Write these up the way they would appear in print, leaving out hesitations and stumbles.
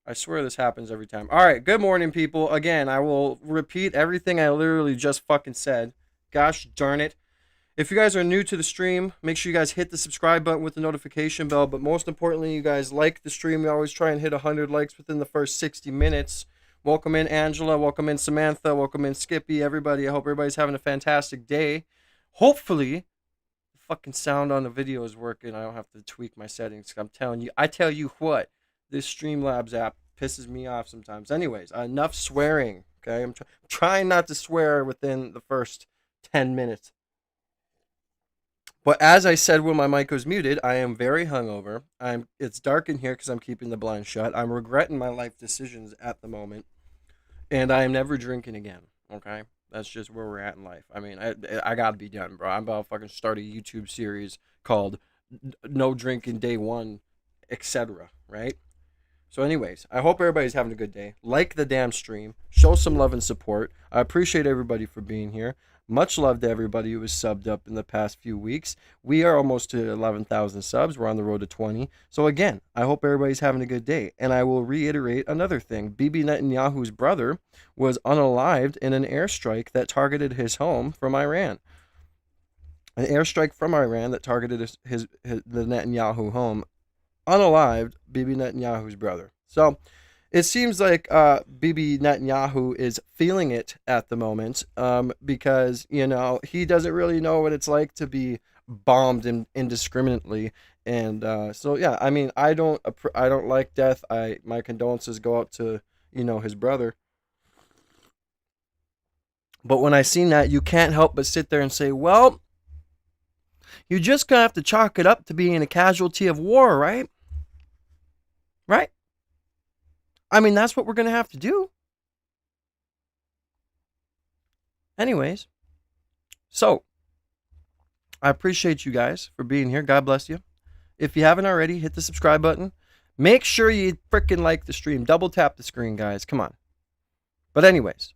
I swear this happens every time. All right, good morning, people. Again, I will repeat everything I literally just fucking said. Gosh darn it. If you guys are new to the stream, make sure you guys hit the subscribe button with the notification bell. But most importantly, you guys like the stream. We always try and hit 100 likes within the first 60 minutes. Welcome in, Angela. Welcome in, Samantha. Welcome in, Skippy. Everybody, I hope everybody's having a fantastic day. Hopefully, the fucking sound on the video is working. I don't have to tweak my settings. I'm telling you, I tell you what, this Streamlabs app pisses me off sometimes. Anyways, enough swearing. Okay, I'm trying not to swear within the first 10 minutes. But as I said when my mic was muted, I am very hungover. It's dark in here because I'm keeping the blinds shut. I'm regretting my life decisions at the moment, and I am never drinking again. Okay, that's just where we're at in life. I mean, I gotta be done, bro. I'm about to fucking start a YouTube series called "No Drinking Day One," etc. Right? So, anyways, I hope everybody's having a good day. Like the damn stream. Show some love and support. I appreciate everybody for being here. Much love to everybody who was subbed up in the past few weeks. We are almost to 11,000 subs. We're on the road to 20. So again, I hope everybody's having a good day. And I will reiterate another thing. BiBi Netanyahu's brother was unalived in an airstrike that targeted his home from Iran. An airstrike from Iran that targeted the Netanyahu home. Unalived BiBi Netanyahu's brother. So it seems like BiBi Netanyahu is feeling it at the moment because, you know, he doesn't really know what it's like to be bombed indiscriminately. And so, yeah, I mean, I don't like death. My condolences go out to, you know, his brother. But when I seen that, you can't help but sit there and say, well, you're just going to have to chalk it up to being a casualty of war, right? Right? I mean, that's what we're going to have to do. Anyways, so I appreciate you guys for being here. God bless you. If you haven't already, hit the subscribe button. Make sure you freaking like the stream. Double tap the screen, guys. Come on. But anyways.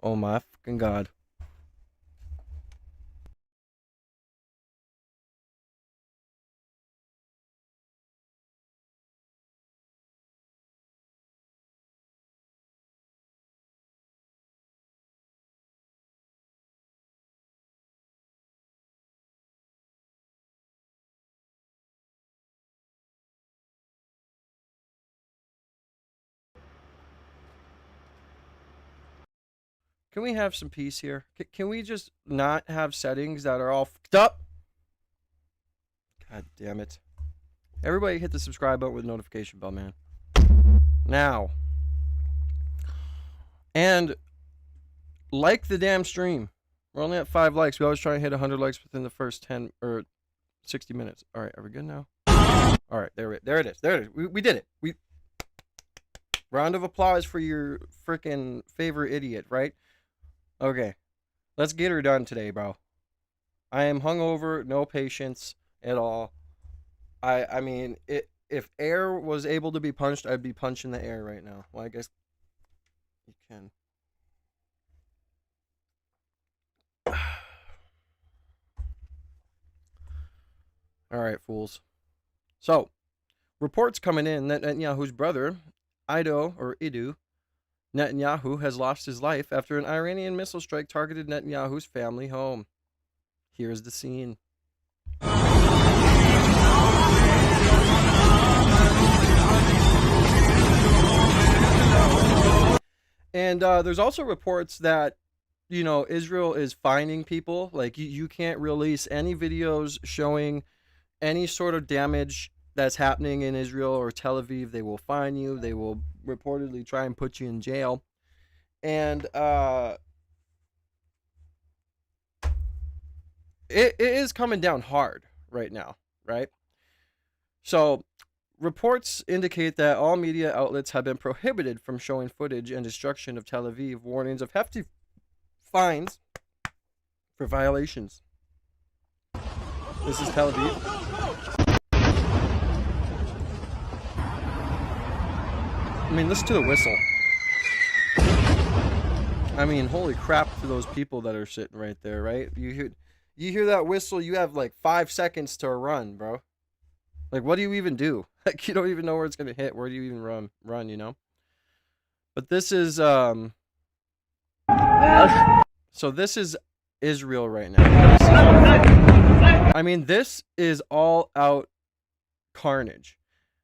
Oh my fucking God. Can we have some peace here? Can we just not have settings that are all fucked up? God damn it. Everybody hit the subscribe button with notification bell, man. Now. And like the damn stream. We're only at 5 likes. We always try and hit 100 likes within the first 10 or 60 minutes. All right, are we good now? All right, there it is. There it is. We did it. Round of applause for your freaking favorite idiot, right? Okay, let's get her done today, bro. I am hungover, no patience at all. I mean, if air was able to be punched, I'd be punching the air right now. Well, I guess you can. All right, fools. So, reports coming in that Netanyahu's brother, Idu Netanyahu, has lost his life after an Iranian missile strike targeted Netanyahu's family home. Here's the scene. And there's also reports that, you know, Israel is fining people. Like, you can't release any videos showing any sort of damage that's happening in Israel or Tel Aviv. They will fine you. They will reportedly try and put you in jail. And it is coming down hard right now, right? So reports indicate that all media outlets have been prohibited from showing footage and destruction of Tel Aviv, warnings of hefty fines for violations. This is Tel Aviv. I mean, listen to the whistle. I mean, holy crap to those people that are sitting right there, right? You hear that whistle, you have like 5 seconds to run, bro. Like, what do you even do? Like, you don't even know where it's gonna hit. Where do you even run? You know. But this is So this is Israel right now. I mean, this is all out carnage.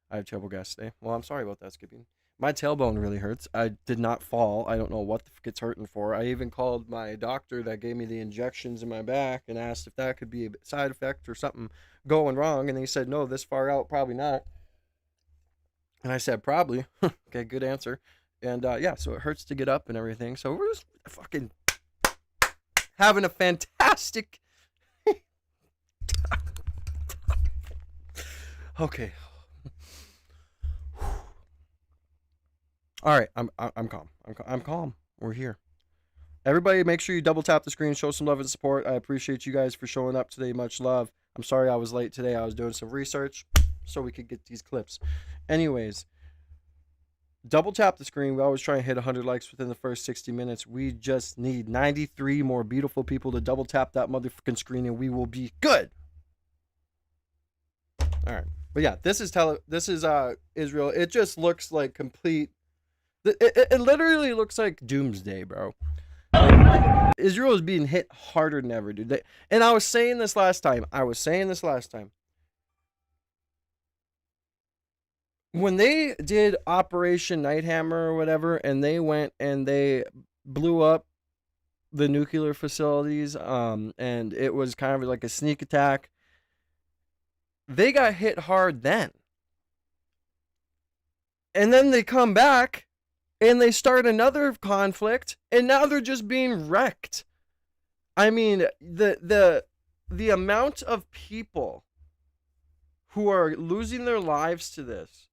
I have terrible gas today. Well, I'm sorry about that, Skippy. My tailbone really hurts. I did not fall. I don't know what the fuck it's hurting for. I even called my doctor that gave me the injections in my back and asked if that could be a side effect or something going wrong. And he said, no, this far out, probably not. And I said, probably. Okay, good answer. And yeah, so it hurts to get up and everything. So we're just fucking having a fantastic... Okay. All right, I'm calm. I'm calm. We're here. Everybody, make sure you double tap the screen, show some love and support. I appreciate you guys for showing up today. Much love. I'm sorry I was late today. I was doing some research so we could get these clips. Anyways, double tap the screen. We always try and hit 100 likes within the first 60 minutes. We just need 93 more beautiful people to double tap that motherfucking screen, and we will be good. All right, but yeah, this is Israel. It just looks like complete. It literally looks like doomsday, bro. Like, Israel is being hit harder than ever, dude. And I was saying this last time. When they did Operation Nighthammer or whatever, and they went and they blew up the nuclear facilities, and it was kind of like a sneak attack. They got hit hard then. And then they come back and they start another conflict, and now they're just being wrecked. I mean, the amount of people who are losing their lives to this,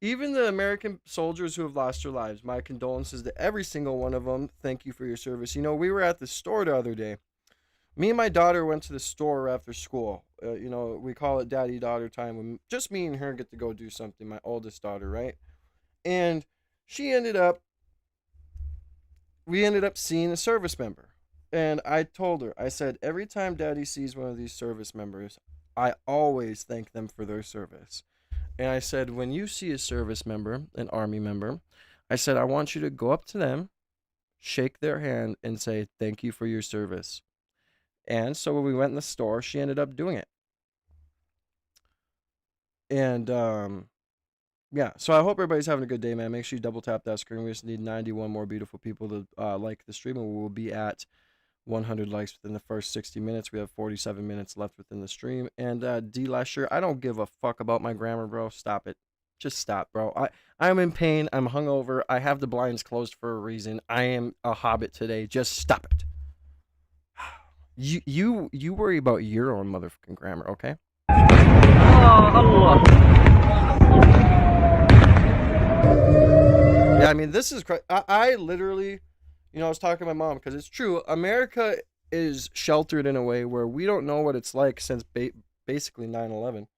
even the American soldiers who have lost their lives, my condolences to every single one of them. Thank you for your service. You know, we were at the store the other day. Me and my daughter went to the store after school. You know, we call it daddy-daughter time when just me and her get to go do something, my oldest daughter, right? And we ended up seeing a service member. And I told her, I said, every time daddy sees one of these service members, I always thank them for their service. And I said, when you see a service member, an army member, I said, I want you to go up to them, shake their hand, and say, thank you for your service. And so when we went in the store, she ended up doing it. And yeah, so I hope everybody's having a good day, man. Make sure you double tap that screen. We just need 91 more beautiful people to like the stream, and we will be at 100 likes within the first 60 minutes. We have 47 minutes left within the stream. And D. Lesher, I don't give a fuck about my grammar, bro. Stop it. Just stop, bro. I'm in pain. I'm hungover. I have the blinds closed for a reason. I am a hobbit today. Just stop it. You worry about your own motherfucking grammar, okay? Yeah, I mean, this is crazy. I literally, you know, I was talking to my mom because it's true. America is sheltered in a way where we don't know what it's like since basically 9/11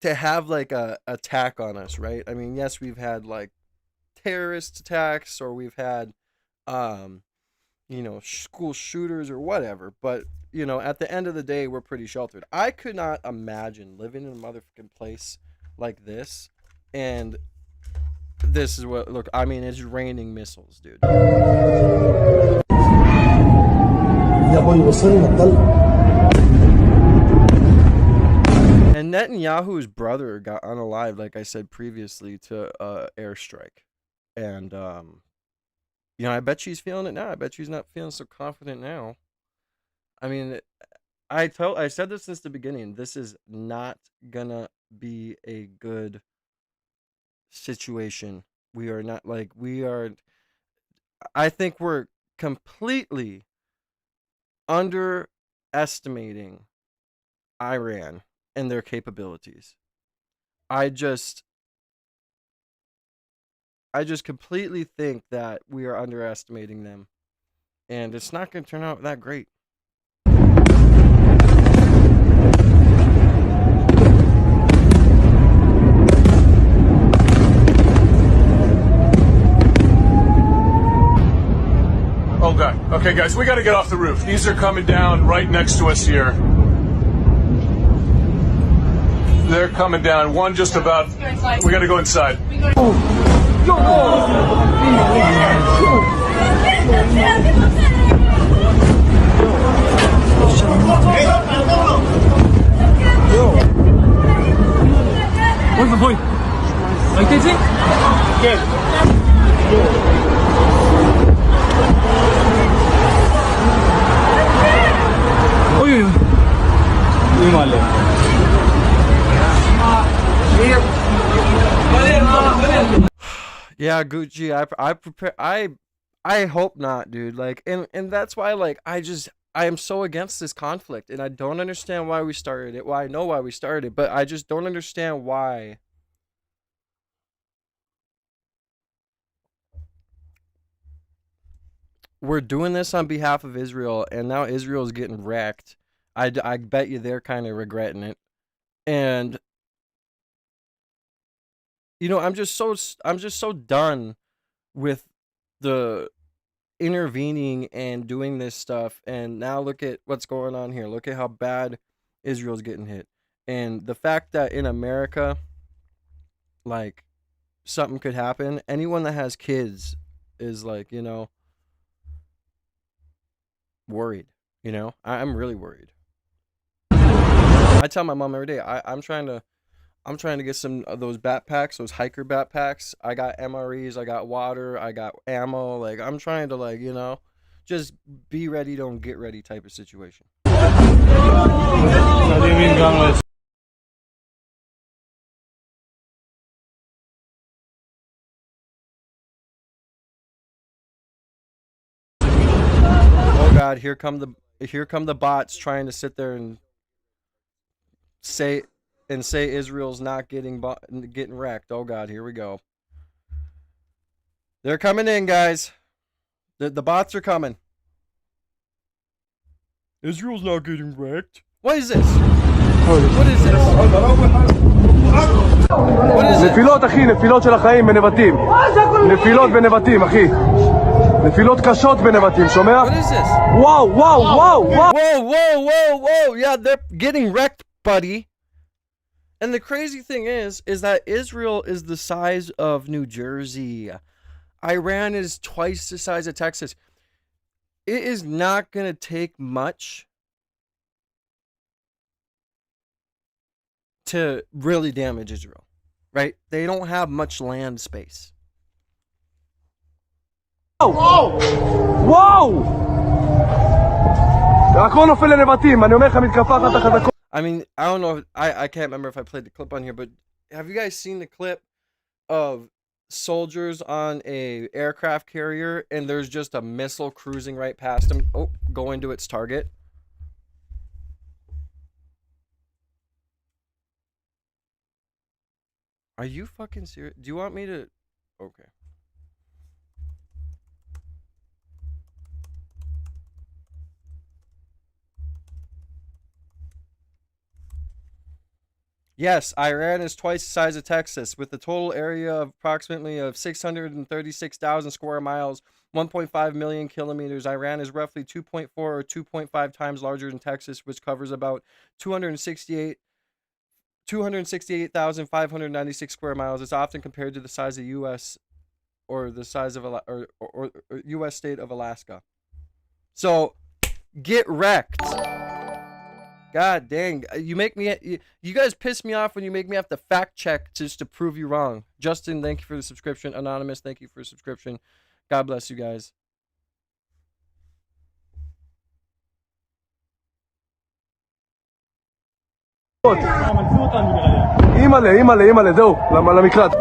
to have like a attack on us, right? I mean, yes, we've had like terrorist attacks, or we've had you know, school shooters or whatever, but you know, at the end of the day, we're pretty sheltered. I could not imagine living in a motherfucking place like this, and this is what, look, I mean, it's raining missiles, dude. And Netanyahu's brother got unalived, like I said previously, to Airstrike. And you know, I bet she's feeling it now. I bet she's not feeling so confident now. I mean, I said this since the beginning. This is not gonna be a good situation. We are not like, I think we're completely underestimating Iran and their capabilities. I just completely think that we are underestimating them, and it's not going to turn out that great. Okay, guys, we got to get off the roof. These are coming down right next to us here. They're coming down. One just about. We got to go inside. אוי ובוי, ראית את זה? כן. אוי אוי אוי. אוי מעלה. Yeah, Gucci, I prepare I hope not, dude. Like and that's why like I am so against this conflict and I don't understand why we started it. Well, I know why we started, but I just don't understand why we're doing this on behalf of Israel and now Israel's getting wrecked. I bet you they're kind of regretting it. And you know, I'm just so done with the intervening and doing this stuff. And now look at what's going on here. Look at how bad Israel's getting hit. And the fact that in America, like, something could happen. Anyone that has kids is like, you know, worried. You know, I'm really worried. I tell my mom every day, I'm trying to get some of those backpacks, those hiker backpacks. I got MREs, I got water, I got ammo. Like, I'm trying to, like, you know, just be ready, don't get ready type of situation. Oh God, here come the bots trying to sit there and say Israel's not getting wrecked. Oh God, here we go. They're coming in, guys. The bots are coming. Israel's not getting wrecked. What is this? What is this? What is it? נפילות אחי, נפילות של החיים בנבטים. נפילות בנבטים אחי. נפילות קשות בנבטים, שומע? What is this? וואו, וואו, וואו, וואו. Whoa. Yeah, they're getting wrecked, buddy. And the crazy thing is that Israel is the size of New Jersey. Iran is twice the size of Texas. It is not going to take much to really damage Israel, right? They don't have much land space. וואו! וואו! הכל נופל לנבטים, אני אומר לך מתקפה אחת החזקות. I mean, I don't know. I can't remember if I played the clip on here, but have you guys seen the clip of soldiers on a aircraft carrier and there's just a missile cruising right past them? Oh, going to its target. Are you fucking serious? Do you want me to? Okay. Yes, Iran is twice the size of Texas, with a total area of approximately of 636,000 square miles, 1.5 million kilometers. Iran is roughly 2.4 or 2.5 times larger than Texas, which covers about 268,596 square miles. It's often compared to the size of the U.S. or the size of or U.S. state of Alaska. So, get wrecked. God dang, you guys piss me off when you make me have to fact check just to prove you wrong. Justin, thank you for the subscription. Anonymous, thank you for the subscription. God bless you guys. אימא'לה, זהו, למקלט.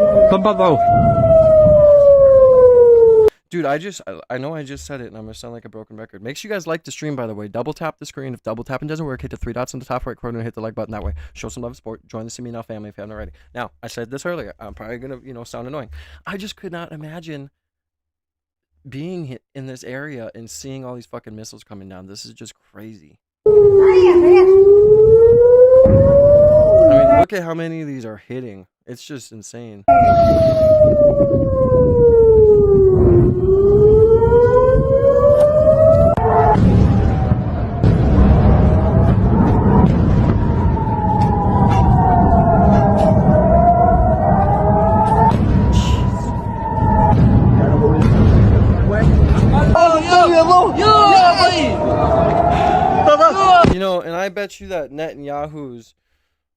Dude, I know I just said it and I'm going to sound like a broken record. Make sure you guys like the stream, by the way. Double tap the screen. If double tapping doesn't work, hit the three dots in the top right corner and hit the like button that way. Show some love and support. Join the See Me Now family if you haven't already. Now, I said this earlier. I'm probably going to, sound annoying. I just could not imagine being in this area and seeing all these fucking missiles coming down. This is just crazy. I mean, look at how many of these are hitting. It's just insane. You know, and I bet you that Netanyahu's,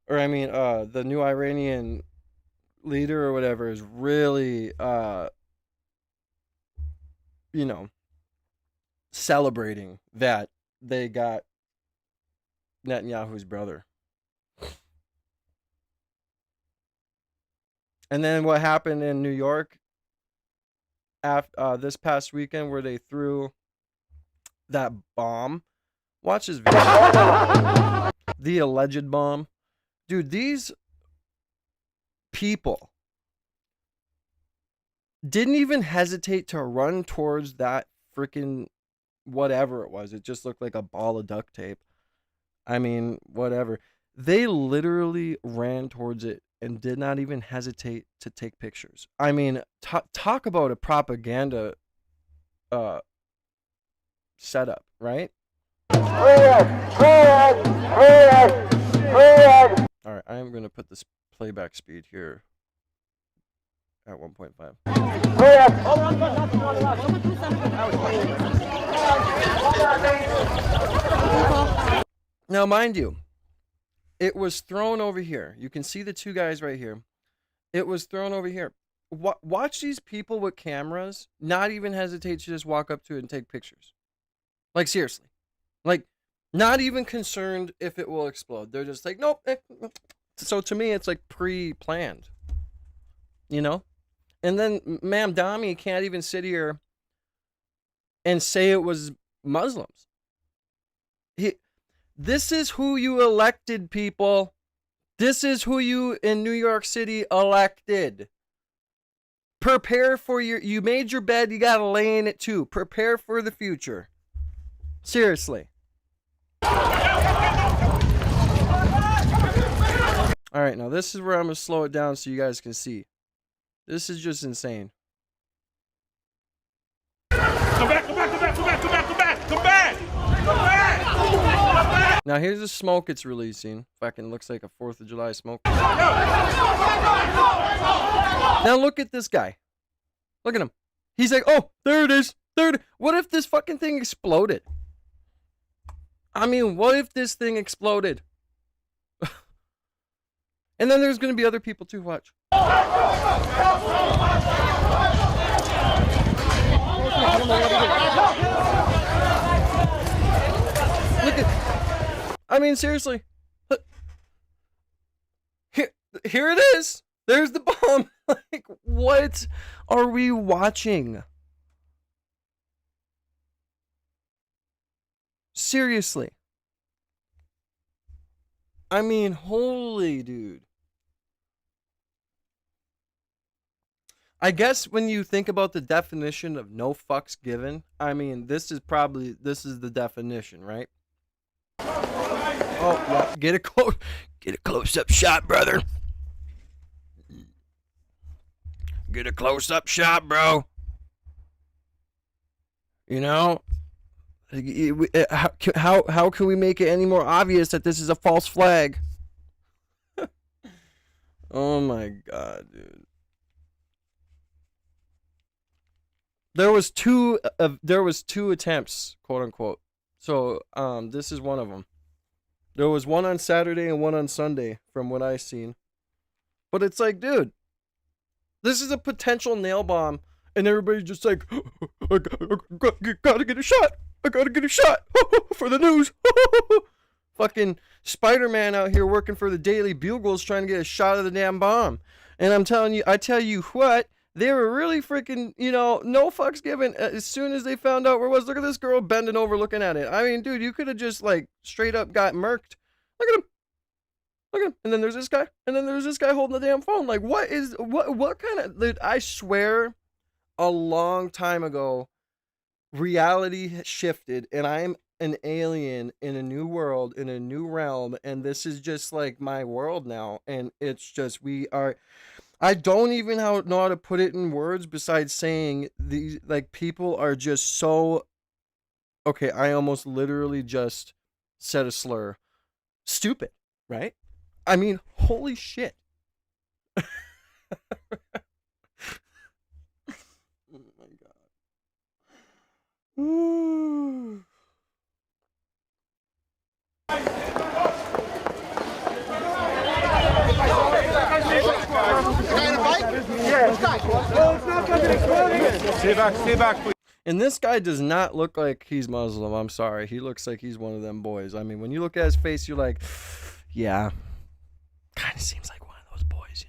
or I mean, the new Iranian leader or whatever is really, you know, celebrating that they got Netanyahu's brother. And then what happened in New York after this past weekend, where they threw that bomb. Watch this video. The alleged bomb. Dude, these people didn't even hesitate to run towards that freaking whatever it was. It just looked like a ball of duct tape. I mean, whatever. They literally ran towards it and did not even hesitate to take pictures. I mean, talk about a propaganda setup, right? All right, I am going to put this playback speed here at 1.5. Now, mind you, it was thrown over here. You can see the two guys right here. It was thrown over here. Watch these people with cameras not even hesitate to just walk up to it and take pictures. Like, seriously. Like, not even concerned if it will explode. They're just like, nope. So to me, it's like pre-planned. You know? And then Ma'am Dami can't even sit here and say it was Muslims. This is who you elected, people. This is who you in New York City elected. Prepare for you made your bed, you gotta lay in it too. Prepare for the future. Seriously. Alright, now this is where I'm gonna slow it down so you guys can see. This is just insane. Come back, come back, come back, come back, come back, come back, come back, come back, come back. Now here's the smoke it's releasing. Fucking looks like a 4th of July smoke. Now look at this guy. Look at him. He's like, oh, there it is. What if this fucking thing exploded? I mean, what if this thing exploded? And then there's going to be other people too. Watch. Look at. I mean, seriously. Here it is. There's the bomb. Like, what are we watching? Seriously. I mean, holy dude. I guess when you think about the definition of no fucks given, I mean, this is the definition, right? Oh, yeah. Get a close-up shot, brother. Get a close-up shot, bro. You know, how can we make it any more obvious that this is a false flag? Oh my god, dude. There was two attempts, quote unquote. So, this is one of them. There was one on Saturday and one on Sunday, from what I've seen. But it's like, dude, this is a potential nail bomb, and everybody's just like, I gotta get a shot. I gotta get a shot for the news. Fucking Spider-Man out here working for the Daily Bugles trying to get a shot of the damn bomb. And I tell you what, they were really freaking, no fucks given as soon as they found out where it was. Look at this girl bending over looking at it. I mean, dude, you could have just, like, straight up got murked. Look at him. Look at him. And then there's this guy. And then there's this guy holding the damn phone. Like, what kind of, dude, I swear a long time ago, reality shifted, and I'm an alien in a new world, in a new realm, and this is just, like, my world now. And it's just, I don't even know how to put it in words besides saying these, like, people are just so, okay, I almost literally just said a slur. Stupid, right? I mean, holy shit. Oh my god. Stay back, please. And this guy does not look like he's Muslim. I'm sorry. He looks like he's one of them boys. I mean, when you look at his face, you're like, yeah, kind of seems like one of those boys.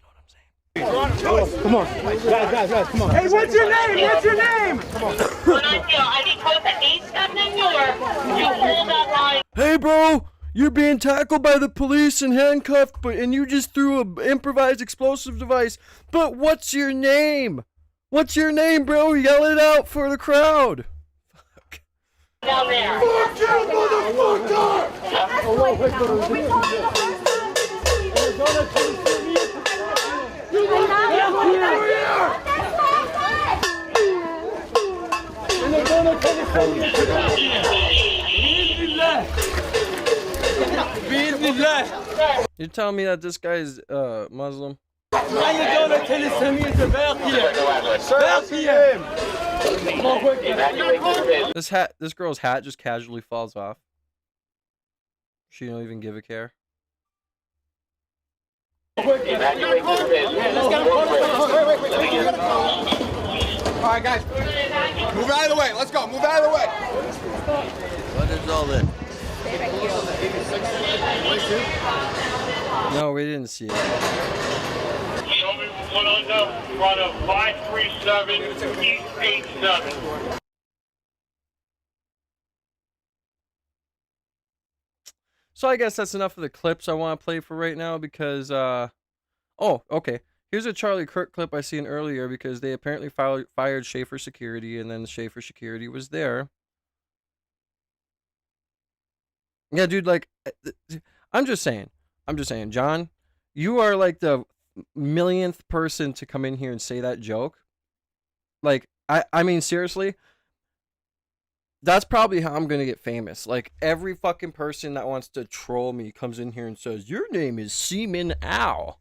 You know what I'm saying? Come on. Guys, come on. Hey, what's your name? What's your name? Hey, bro, you're being tackled by the police and handcuffed, and you just threw an improvised explosive device. But what's your name? What's your name, bro? Yell it out for the crowd. Fuck. Fuck you, You're telling me that this guy's Muslim? This girl's hat just casually falls off. She don't even give a care. Alright, guys. Move out of the way. Let's go. Move out of the way. What is all this? No, we didn't see it. Show me one on the front of 537 East 87. So I guess that's enough of the clips I want to play for right now because, oh, okay. Here's a Charlie Kirk clip I seen earlier because they apparently fired Schaefer Security and then Schaefer Security was there. Yeah, dude, like, I'm just saying, John, you are like the millionth person to come in here and say that joke. Like, I mean, seriously, that's probably how I'm going to get famous. Like, every fucking person that wants to troll me comes in here and says, your name is Seaman Owl.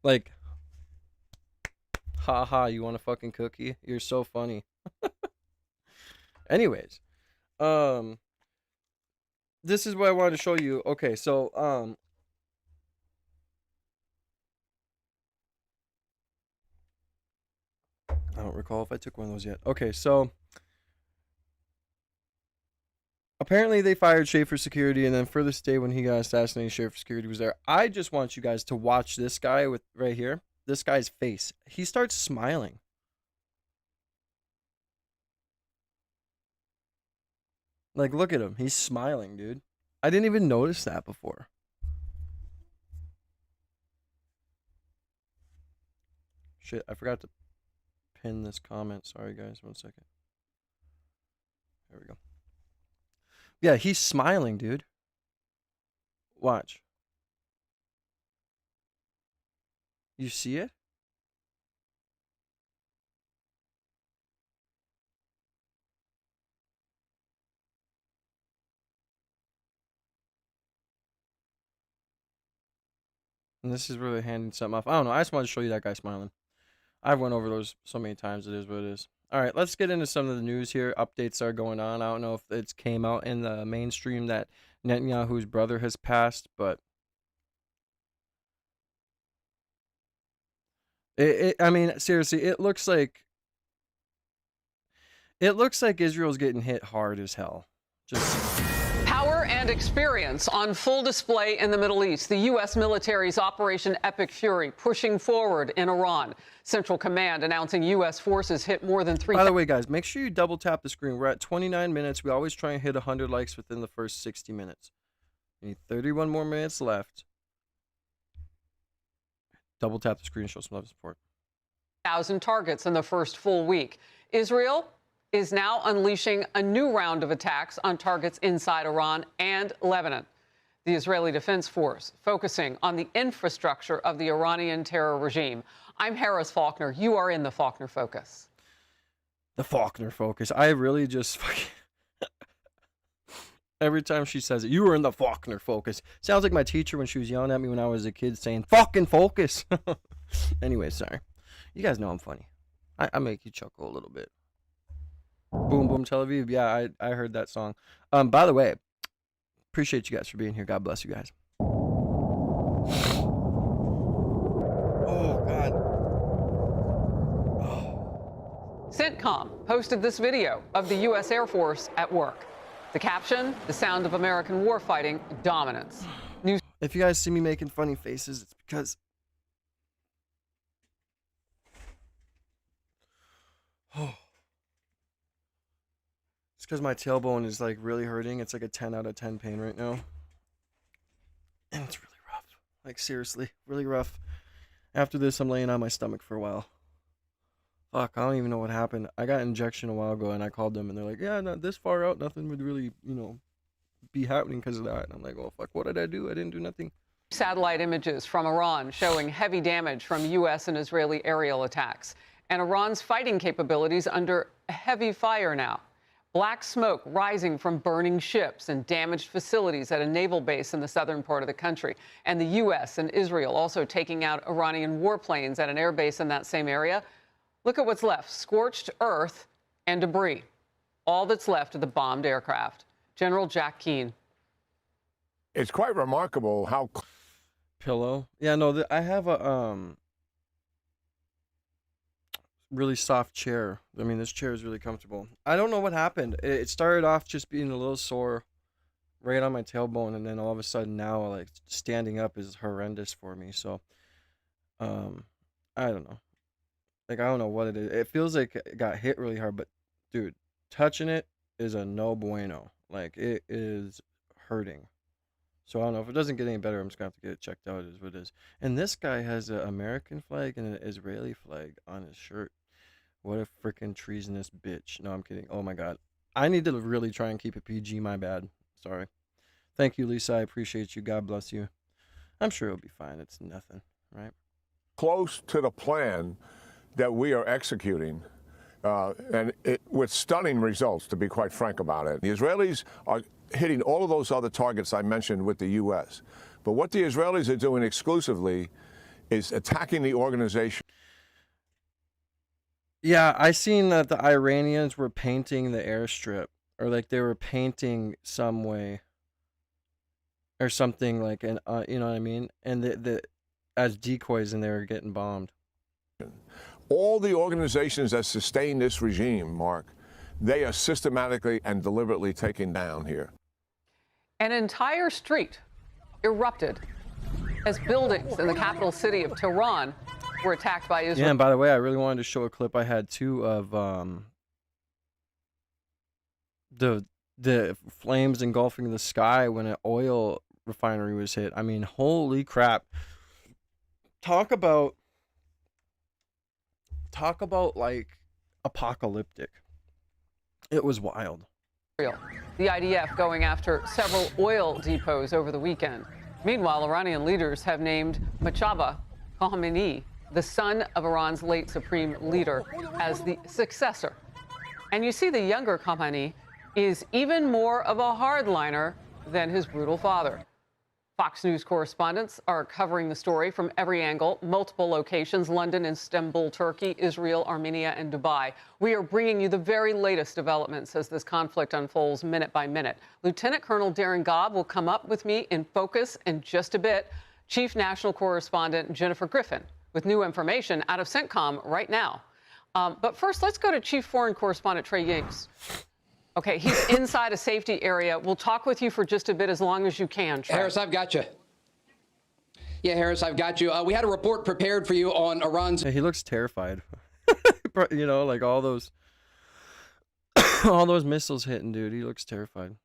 Like, haha, you want a fucking cookie? You're so funny. Anyways, this is what I wanted to show you. Okay, so, I don't recall if I took one of those yet. Okay, so apparently they fired Schaefer Security, and then for this day when he got assassinated, Schaefer Security was there. I just want you guys to watch this guy with right here. This guy's face. He starts smiling. Like, look at him. He's smiling, dude. I didn't even notice that before. Shit, I forgot to pin this comment. Sorry, guys. 1 second. There we go. Yeah, he's smiling, dude. Watch. You see it? And this is really handing something off. I don't know. I just wanted to show you that guy smiling. I've went over those so many times. It is what it is. All right, let's get into some of the news here. Updates are going on. I don't know if it's came out in the mainstream that Netanyahu's brother has passed, but I mean, seriously, it looks like Israel's getting hit hard as hell. Just power and experience on full display in the Middle East. The U.S. military's Operation Epic Fury pushing forward in Iran. Central Command announcing U.S. forces hit more than 3,000. By the way, guys, make sure you double tap the screen. We're at 29 minutes. We always try and hit 100 likes within the first 60 minutes. We need 31 more minutes left. Double tap the screen, show some love and support. 1,000 targets in the first full week. Israel is now unleashing a new round of attacks on targets inside Iran and Lebanon. The Israeli Defense Force focusing on the infrastructure of the Iranian terror regime. I'm Harris Faulkner. You are in the Faulkner Focus. The Faulkner Focus. I really just fucking... Every time she says it, you were in the Faulkner Focus. Sounds like my teacher when she was yelling at me when I was a kid saying, fucking focus. Anyway, sorry. You guys know I'm funny. I make you chuckle a little bit. Boom, boom, Tel Aviv. Yeah, I heard that song. By the way, appreciate you guys for being here. God bless you guys. Oh, God. Oh. CENTCOM posted this video of the U.S. Air Force at work. The caption, the sound of American warfighting dominance. News. If you guys see me making funny faces, it's because... Oh. It's because my tailbone is like really hurting. It's like a 10 out of 10 pain right now. And it's really rough. Like seriously, really rough. After this, I'm laying on my stomach for a while. Fuck, I don't even know what happened. I got an injection a while ago and I called them and they're like, yeah, not this far out, nothing would really, be happening because of that. And I'm like, well, fuck, what did I do? I didn't do nothing. Satellite images from Iran showing heavy damage from U.S. and Israeli aerial attacks. And Iran's fighting capabilities under heavy fire now. Black smoke rising from burning ships and damaged facilities at a naval base in the southern part of the country. And the U.S. and Israel also taking out Iranian warplanes at an air base in that same area. Look at what's left, scorched earth and debris. All that's left of the bombed aircraft. General Jack Keane. It's quite remarkable how... Pillow? Yeah, no, I have a really soft chair. I mean, this chair is really comfortable. I don't know what happened. It started off just being a little sore right on my tailbone, and then all of a sudden now, like, standing up is horrendous for me. So, I don't know. Like, I don't know what it is. It feels like it got hit really hard, but, dude, touching it is a no bueno. Like, it is hurting. So, I don't know. If it doesn't get any better, I'm just going to have to get it checked out, is what it is. And this guy has an American flag and an Israeli flag on his shirt. What a freaking treasonous bitch. No, I'm kidding. Oh, my God. I need to really try and keep it PG. My bad. Sorry. Thank you, Lisa. I appreciate you. God bless you. I'm sure it'll be fine. It's nothing, right? Close to the plan that we are executing, with stunning results, to be quite frank about it. The Israelis are hitting all of those other targets I mentioned with the U.S. But what the Israelis are doing exclusively is attacking the organization. Yeah, I seen that the Iranians were painting the airstrip, or like they were painting some way, or something like, you know what I mean? And as decoys, and they were getting bombed. All the organizations that sustain this regime, Mark, they are systematically and deliberately taken down here. An entire street erupted as buildings in the capital city of Tehran were attacked by Israel. Yeah, and by the way, I really wanted to show a clip I had too of the flames engulfing the sky when an oil refinery was hit. I mean, holy crap. Talk about like apocalyptic. It was wild. The IDF going after several oil depots over the weekend. Meanwhile, Iranian leaders have named Mojtaba Khamenei, the son of Iran's late supreme leader, as the successor. And you see the younger Khamenei is even more of a hardliner than his brutal father. Fox News correspondents are covering the story from every angle, multiple locations: London, Istanbul, Turkey, Israel, Armenia, and Dubai. We are bringing you the very latest developments as this conflict unfolds minute by minute. Lieutenant Colonel Darren Gobb will come up with me in focus in just a bit. Chief National Correspondent Jennifer Griffin with new information out of CENTCOM right now. But first, let's go to Chief Foreign Correspondent Trey Yingst. Okay, he's inside a safety area. We'll talk with you for just a bit, as long as you can, Trey. Harris, I've got you. Yeah, Harris, I've got you. We had a report prepared for you on Iran's... Yeah, he looks terrified. You know, like all those missiles hitting, dude. He looks terrified.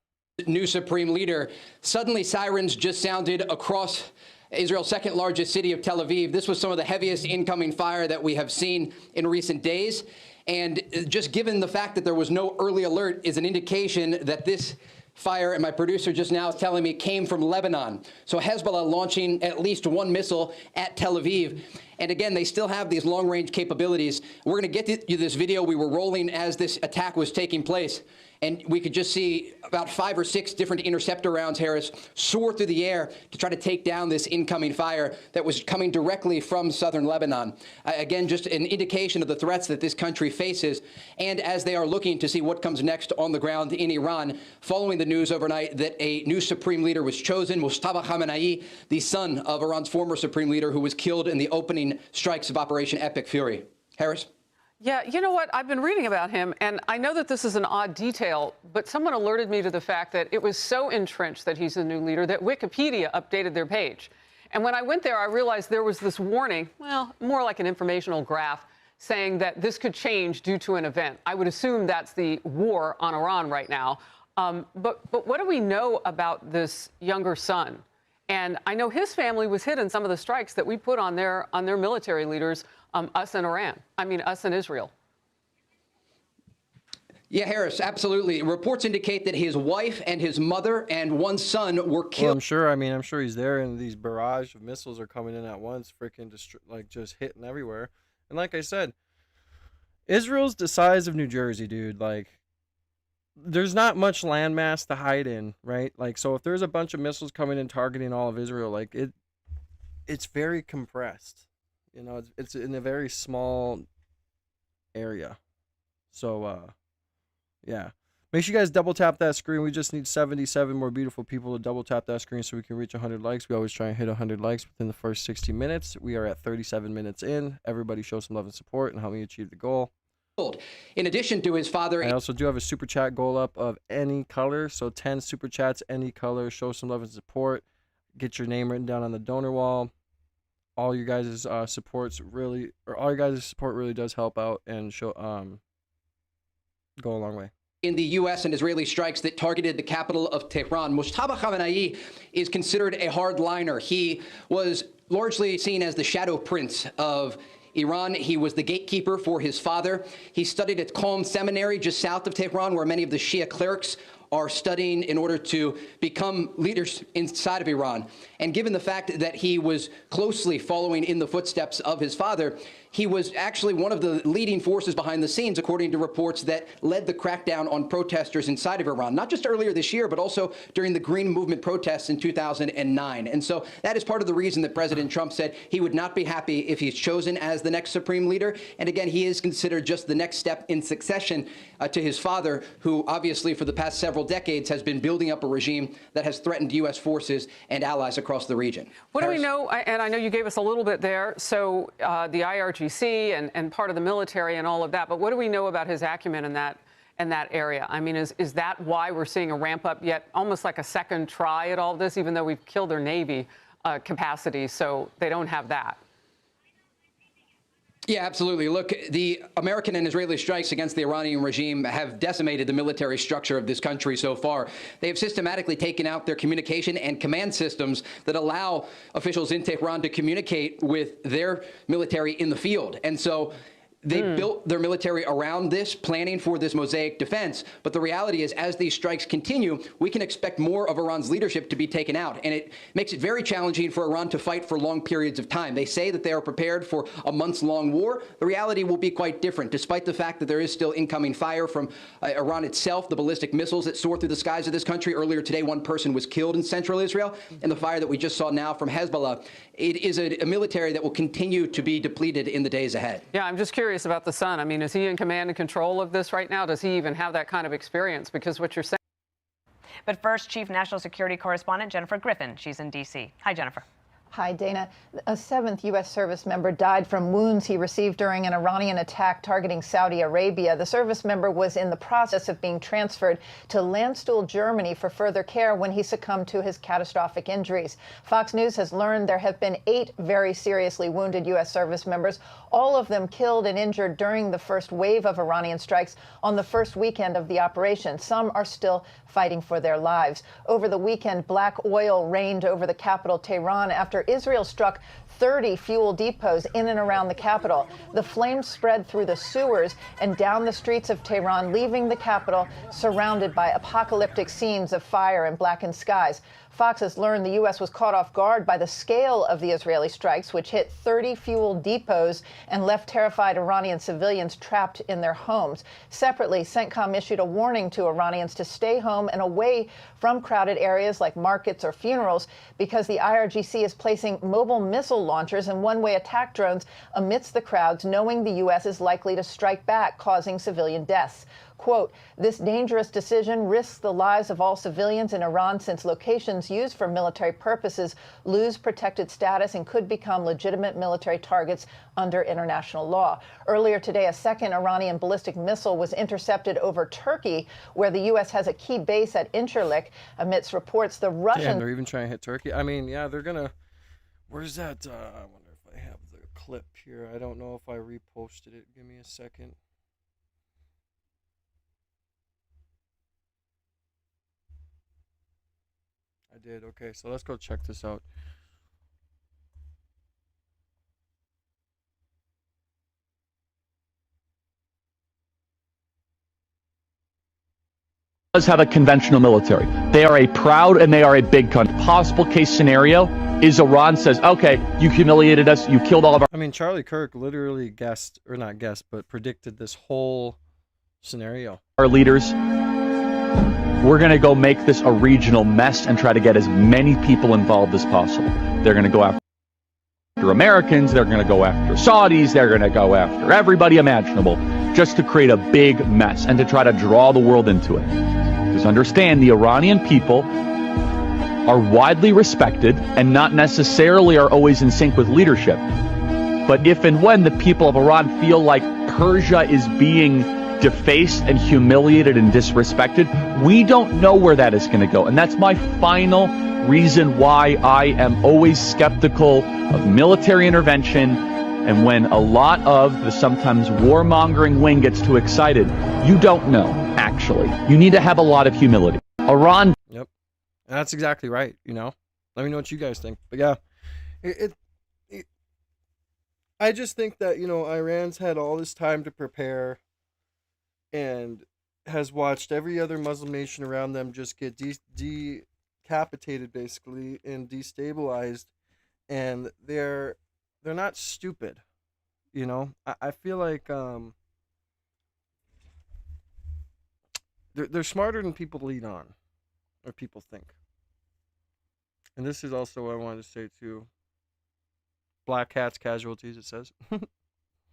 New supreme leader. Suddenly, sirens just sounded across Israel's second largest city of Tel Aviv. This was some of the heaviest incoming fire that we have seen in recent days. And just given the fact that there was no early alert is an indication that this fire, and my producer just now is telling me, came from Lebanon. So Hezbollah launching at least one missile at Tel Aviv. And again, they still have these long-range capabilities. We're going to get you this video we were rolling as this attack was taking place. And we could just see about 5 or 6 different interceptor rounds, Harris, soar through the air to try to take down this incoming fire that was coming directly from southern Lebanon. Again, just an indication of the threats that this country faces, and as they are looking to see what comes next on the ground in Iran, following the news overnight that a new supreme leader was chosen, Mojtaba Khamenei, the son of Iran's former supreme leader who was killed in the opening strikes of Operation Epic Fury. Harris? Yeah, you know what? I've been reading about him, and I know that this is an odd detail, but someone alerted me to the fact that it was so entrenched that he's the new leader that Wikipedia updated their page. And when I went there, I realized there was this warning, well, more like an informational graph, saying that this could change due to an event. I would assume that's the war on Iran right now. But what do we know about this younger son? And I know his family was hit in some of the strikes that we put on their military leaders, us and us and Israel. Yeah, Harris, absolutely. Reports indicate that his wife and his mother and one son were killed. Well, I'm sure he's there, and these barrage of missiles are coming in at once, freaking just hitting everywhere. And like I said, Israel's the size of New Jersey, dude. Like, there's not much landmass to hide in, right? Like, so if there's a bunch of missiles coming and targeting all of Israel, like it's very compressed. You know, it's in a very small area. So, yeah. Make sure you guys double tap that screen. We just need 77 more beautiful people to double tap that screen so we can reach 100 likes. We always try and hit 100 likes within the first 60 minutes. We are at 37 minutes in. Everybody show some love and support and help me achieve the goal. In addition to his father, I also do have a super chat goal up of any color. So 10 super chats, any color. Show some love and support. Get your name written down on the donor wall. All you guys' support really does help out and show go a long way. In the U.S. and Israeli strikes that targeted the capital of Tehran, Mujtaba Khamenei is considered a hardliner. He was largely seen as the shadow prince of Iran. He was the gatekeeper for his father. He studied at Qom Seminary just south of Tehran, where many of the Shia clerics are studying in order to become leaders inside of Iran. And given the fact that he was closely following in the footsteps of his father, he was actually one of the leading forces behind the scenes, according to reports that led the crackdown on protesters inside of Iran, not just earlier this year, but also during the Green Movement protests in 2009. And so that is part of the reason that President Trump said he would not be happy if he's chosen as the next supreme leader. And again, he is considered just the next step in succession to his father, who obviously for the past several decades has been building up a regime that has threatened U.S. forces and allies across the region. What do we know? And I know you gave us a little bit there. So the IRGC and part of the military and all of that. But what do we know about his acumen in that area? I mean, is that why we're seeing a ramp up yet, almost like a second try at all this, even though we've killed their Navy capacity, so they don't have that? Yeah, absolutely. Look, the American and Israeli strikes against the Iranian regime have decimated the military structure of this country so far. They have systematically taken out their communication and command systems that allow officials in Tehran to communicate with their military in the field. And so they built their military around this, planning for this mosaic defense. But the reality is, as these strikes continue, we can expect more of Iran's leadership to be taken out. And it makes it very challenging for Iran to fight for long periods of time. They say that they are prepared for a months-long war. The reality will be quite different, despite the fact that there is still incoming fire from Iran itself, the ballistic missiles that soar through the skies of this country. Earlier today, one person was killed in central Israel, and the fire that we just saw now from Hezbollah. It is a military that will continue to be depleted in the days ahead. Yeah, I'm just curious about the son. I mean, is he in command and control of this right now? Does he even have that kind of experience? Because what you're saying. But first, Chief National Security Correspondent Jennifer Griffin. She's in D.C. Hi, Jennifer. Hi, Dana. A 7th U.S. service member died from wounds he received during an Iranian attack targeting Saudi Arabia. The service member was in the process of being transferred to Landstuhl, Germany for further care when he succumbed to his catastrophic injuries. Fox News has learned there have been 8 very seriously wounded U.S. service members, all of them killed and injured during the first wave of Iranian strikes on the first weekend of the operation. Some are still fighting for their lives. Over the weekend, black oil rained over the capital, Tehran, after Israel struck 30 fuel depots in and around the capital. The flames spread through the sewers and down the streets of Tehran, leaving the capital surrounded by apocalyptic scenes of fire and blackened skies. Fox has learned the U.S. was caught off guard by the scale of the Israeli strikes, which hit 30 fuel depots and left terrified Iranian civilians trapped in their homes. Separately, CENTCOM issued a warning to Iranians to stay home and away from crowded areas like markets or funerals because the IRGC is placing mobile missile launchers and one-way attack drones amidst the crowds, knowing the U.S. is likely to strike back, causing civilian deaths. Quote, this dangerous decision risks the lives of all civilians in Iran since locations used for military purposes lose protected status and could become legitimate military targets under international law. Earlier today, a second Iranian ballistic missile was intercepted over Turkey, where the U.S. has a key base at Incirlik, amidst reports the Russians... Damn, they're even trying to hit Turkey? I mean, yeah, they're gonna... Where's that? I wonder if I have the clip here. I don't know if I reposted it. Give me a second. I did. Okay, so let's go check this out. Does have a conventional military. They are a proud and they are a big country. Possible case scenario is Iran says, okay, you humiliated us, you killed all of our... I mean, Charlie Kirk literally guessed, or not guessed, but predicted this whole scenario. Our leaders, we're going to go make this a regional mess and try to get as many people involved as possible. They're going to go after Americans, they're going to go after Saudis, they're going to go after everybody imaginable, just to create a big mess and to try to draw the world into it. Because understand, the Iranian people are widely respected and not necessarily are always in sync with leadership. But if and when the people of Iran feel like Persia is being defaced and humiliated and disrespected, we don't know where that is going to go. And that's my final reason why I am always skeptical of military intervention. And when a lot of the sometimes warmongering wing gets too excited, you don't know, actually. You need to have a lot of humility. Iran... Yep. And that's exactly right, you know? Let me know what you guys think. But yeah, I just think that, you know, Iran's had all this time to prepare and has watched every other Muslim nation around them just get decapitated, basically, and destabilized. And they're not stupid, you know? I feel like they're smarter than people lead on, or people think. And this is also what I wanted to say too. Black hats, casualties, it says.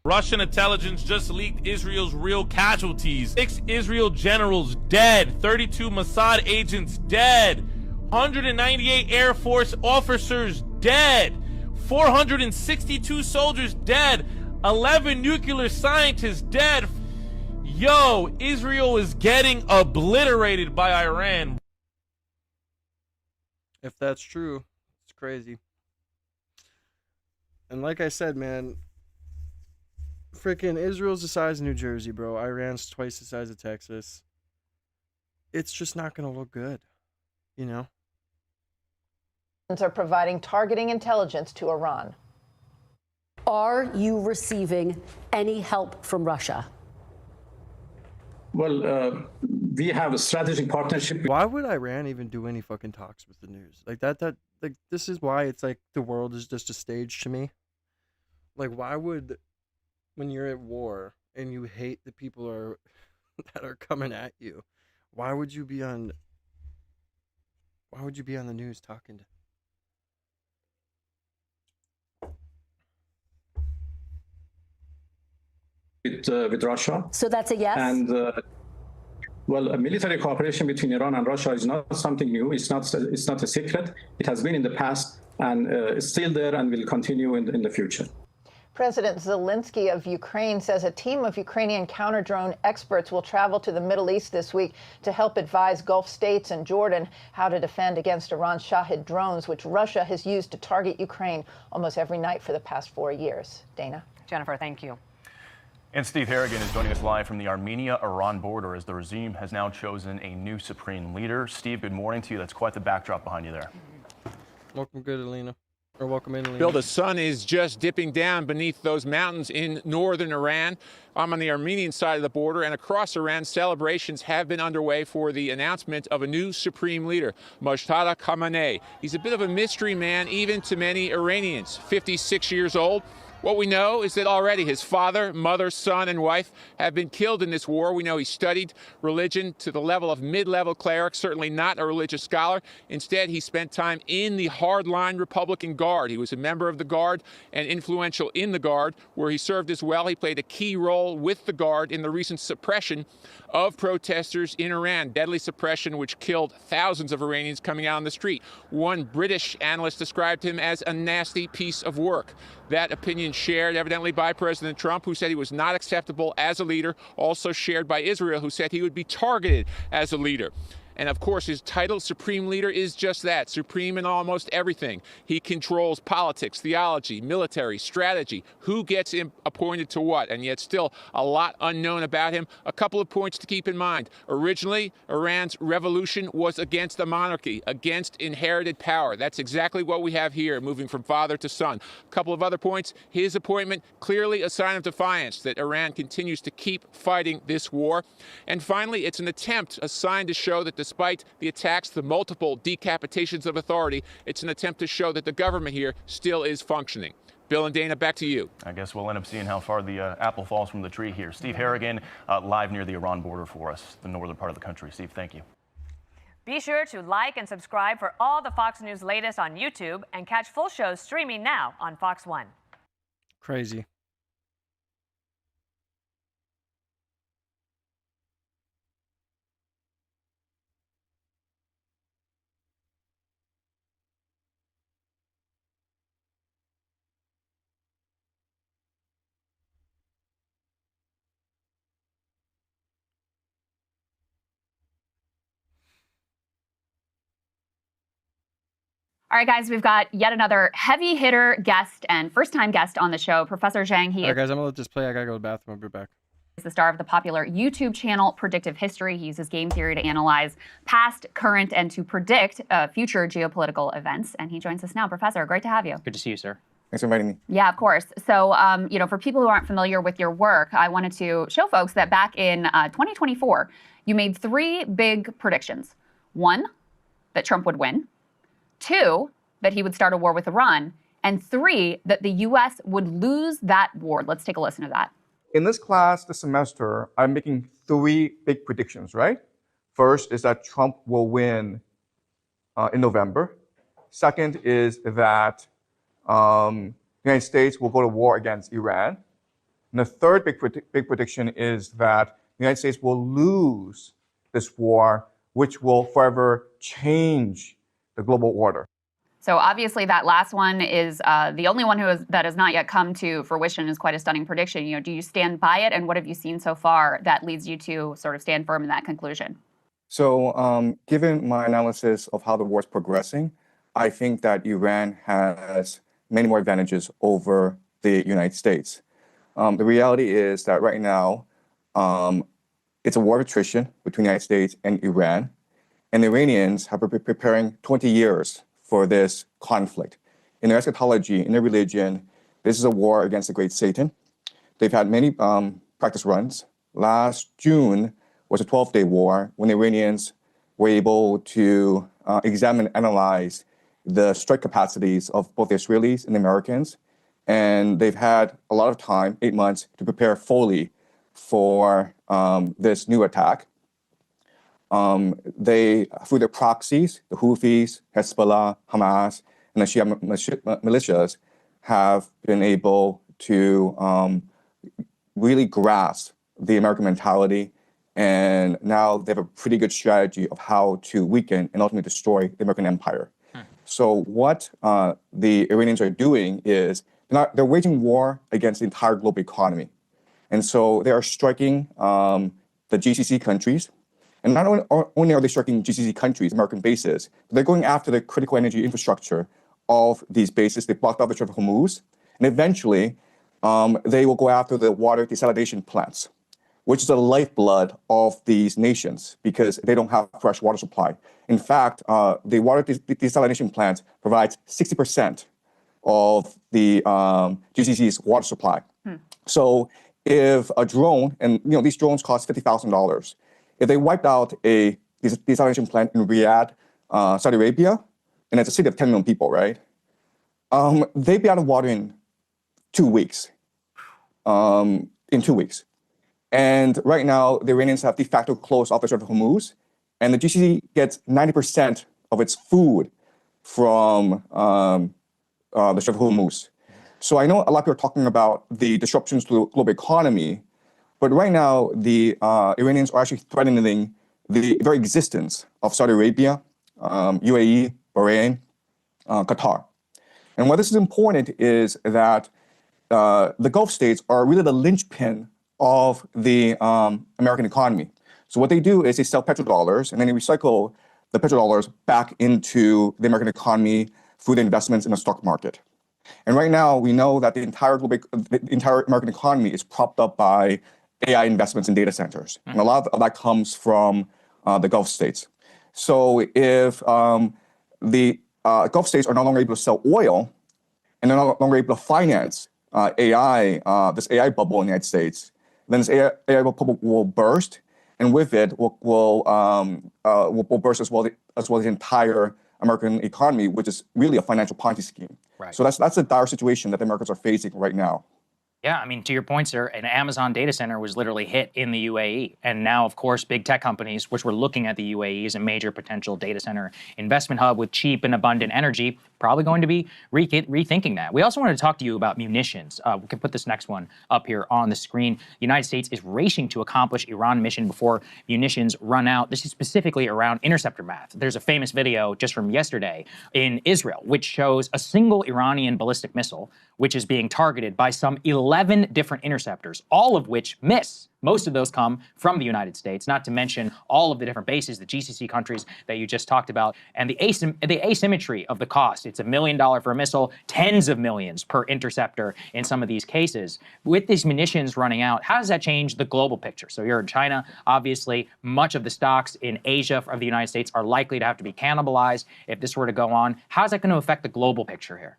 Russian intelligence just leaked Israel's real casualties. 6 Israel generals dead, 32 Mossad agents dead, 198 Air Force officers dead, 462 soldiers dead, 11 nuclear scientists dead. Yo, Israel is getting obliterated by Iran. If that's true, it's crazy. And like I said, man, freaking Israel's the size of New Jersey, bro. Iran's twice the size of Texas. It's just not going to look good, you know? Are providing targeting intelligence to Iran. Are you receiving any help from Russia? Well, we have a strategic partnership. Why would Iran even do any fucking talks with the news? Like like this is why it's like the world is just a stage to me. Like, why would, when you're at war and you hate the people that are coming at you, why would you be on the news talking to with Russia? So that's a yes? And well, a military cooperation between Iran and Russia is not something new. It's not a secret. It has been in the past and it's still there and will continue in the future. President Zelensky of Ukraine says a team of Ukrainian counter-drone experts will travel to the Middle East this week to help advise Gulf states and Jordan how to defend against Iran's Shahid drones, which Russia has used to target Ukraine almost every night for the past 4 years. Dana? Jennifer, thank you. And Steve Harrigan is joining us live from the Armenia-Iran border as the regime has now chosen a new supreme leader. Steve, good morning to you. That's quite the backdrop behind you there. Welcome, good Alina. Or welcome in, Alina. Bill, the sun is just dipping down beneath those mountains in northern Iran. I'm on the Armenian side of the border, and across Iran, celebrations have been underway for the announcement of a new supreme leader, Mojtaba Khamenei. He's a bit of a mystery man, even to many Iranians. 56 years old. What we know is that already his father, mother, son, and wife have been killed in this war. We know he studied religion to the level of mid-level cleric, certainly not a religious scholar. Instead, he spent time in the hardline Republican Guard Guard. He was a member of the Guard and influential in the Guard, where he served as well. He played a key role with the Guard in the recent suppression of protesters in Iran, deadly suppression which killed thousands of Iranians coming out on the street. One British analyst described him as a nasty piece of work. That opinion shared evidently by President Trump, who said he was not acceptable as a leader, also shared by Israel, who said he would be targeted as a leader. And of course, his title, Supreme Leader, is just that, supreme in almost everything. He controls politics, theology, military, strategy, who gets him appointed to what, and yet still a lot unknown about him. A couple of points to keep in mind. Originally, Iran's revolution was against the monarchy, against inherited power. That's exactly what we have here, moving from father to son. A couple of other points. His appointment, clearly a sign of defiance that Iran continues to keep fighting this war. And finally, it's an attempt, a sign to show that despite the attacks, the multiple decapitations of authority, it's an attempt to show that the government here still is functioning. Bill and Dana, back to you. I guess we'll end up seeing how far the apple falls from the tree here. Steve Harrigan, live near the Iran border for us, the northern part of the country. Steve, thank you. Be sure to like and subscribe for all the Fox News latest on YouTube and catch full shows streaming now on Fox One. Crazy. All right, guys, we've got yet another heavy hitter guest and first-time guest on the show, Professor Zhang. He All right, guys, I'm going to let this play. I got to go to the bathroom. I'll be back. is the star of the popular YouTube channel Predictive History. He uses game theory to analyze past, current, and to predict future geopolitical events. And he joins us now. Professor, great to have you. Good to see you, sir. Thanks for inviting me. Yeah, of course. So, for people who aren't familiar with your work, I wanted to show folks that back in 2024, you made 3 big predictions. 1, that Trump would win. 2, that he would start a war with Iran. And 3, that the U.S. would lose that war. Let's take a listen to that. In this class this semester, I'm making 3 big predictions, right? First is that Trump will win in November. Second is that the United States will go to war against Iran. And the third big prediction is that the United States will lose this war, which will forever change the global order. So obviously that last one is the only one that has not yet come to fruition. Is quite a stunning prediction. Do you stand by it, and what have you seen so far that leads you to sort of stand firm in that conclusion? So given my analysis of how the war is progressing, I think that Iran has many more advantages over the United States. The reality is that right now, it's a war of attrition between the United States and Iran, and the Iranians have been preparing 20 years for this conflict. In their eschatology, in their religion, this is a war against the great Satan. They've had many practice runs. Last June was a 12-day war when the Iranians were able to examine and analyze the strike capacities of both the Israelis and the Americans. And they've had a lot of time, 8 months, to prepare fully for this new attack. They, through their proxies, the Houthis, Hezbollah, Hamas, and the Shia militias, have been able to really grasp the American mentality. And now they have a pretty good strategy of how to weaken and ultimately destroy the American empire. So what the Iranians are doing is they're waging war against the entire global economy. And so they are striking the GCC countries. And not only are they striking GCC countries, American bases, but they're going after the critical energy infrastructure of these bases. They blocked off the Strait of Hormuz. And eventually, they will go after the water desalination plants, which is the lifeblood of these nations because they don't have fresh water supply. In fact, the water desalination plant provides 60% of the GCC's water supply. So if a drone, and these drones cost $50,000, if they wiped out a desalination plant in Riyadh, Saudi Arabia, and it's a city of 10 million people, right? They'd be out of water in 2 weeks. In 2 weeks. And right now, the Iranians have de facto closed off the Strait of Hormuz, and the GCC gets 90% of its food from the Strait of Hormuz. So I know a lot of people are talking about the disruptions to the global economy, but right now the Iranians are actually threatening the very existence of Saudi Arabia, UAE, Bahrain, Qatar. And why this is important is that the Gulf states are really the linchpin of the American economy. So what they do is they sell petrodollars and then they recycle the petrodollars back into the American economy through the investments in the stock market. And right now, we know that the entire American economy is propped up by AI investments in data centers. And a lot of that comes from the Gulf states. So if the Gulf states are no longer able to sell oil and they're no longer able to finance AI, this AI bubble in the United States, then this AI bubble will burst, and with it will burst as well as the entire American economy, which is really a financial Ponzi scheme. Right. So that's a dire situation that the Americans are facing right now. Yeah, I mean, to your point, sir, an Amazon data center was literally hit in the UAE. And now, of course, big tech companies, which were looking at the UAE as a major potential data center investment hub with cheap and abundant energy, probably going to be rethinking that. We also wanted to talk to you about munitions. We can put this next one up here on the screen. The United States is racing to accomplish Iran mission before munitions run out. This is specifically around interceptor math. There's a famous video just from yesterday in Israel, which shows a single Iranian ballistic missile, which is being targeted by some 11 different interceptors, all of which miss. Most of those come from the United States, not to mention all of the different bases, the GCC countries that you just talked about, and the asymmetry of the cost. It's $1 million for a missile, tens of millions per interceptor in some of these cases. With these munitions running out, how does that change the global picture? So you're in China, obviously, much of the stocks in Asia of the United States are likely to have to be cannibalized if this were to go on. How's that going to affect the global picture here?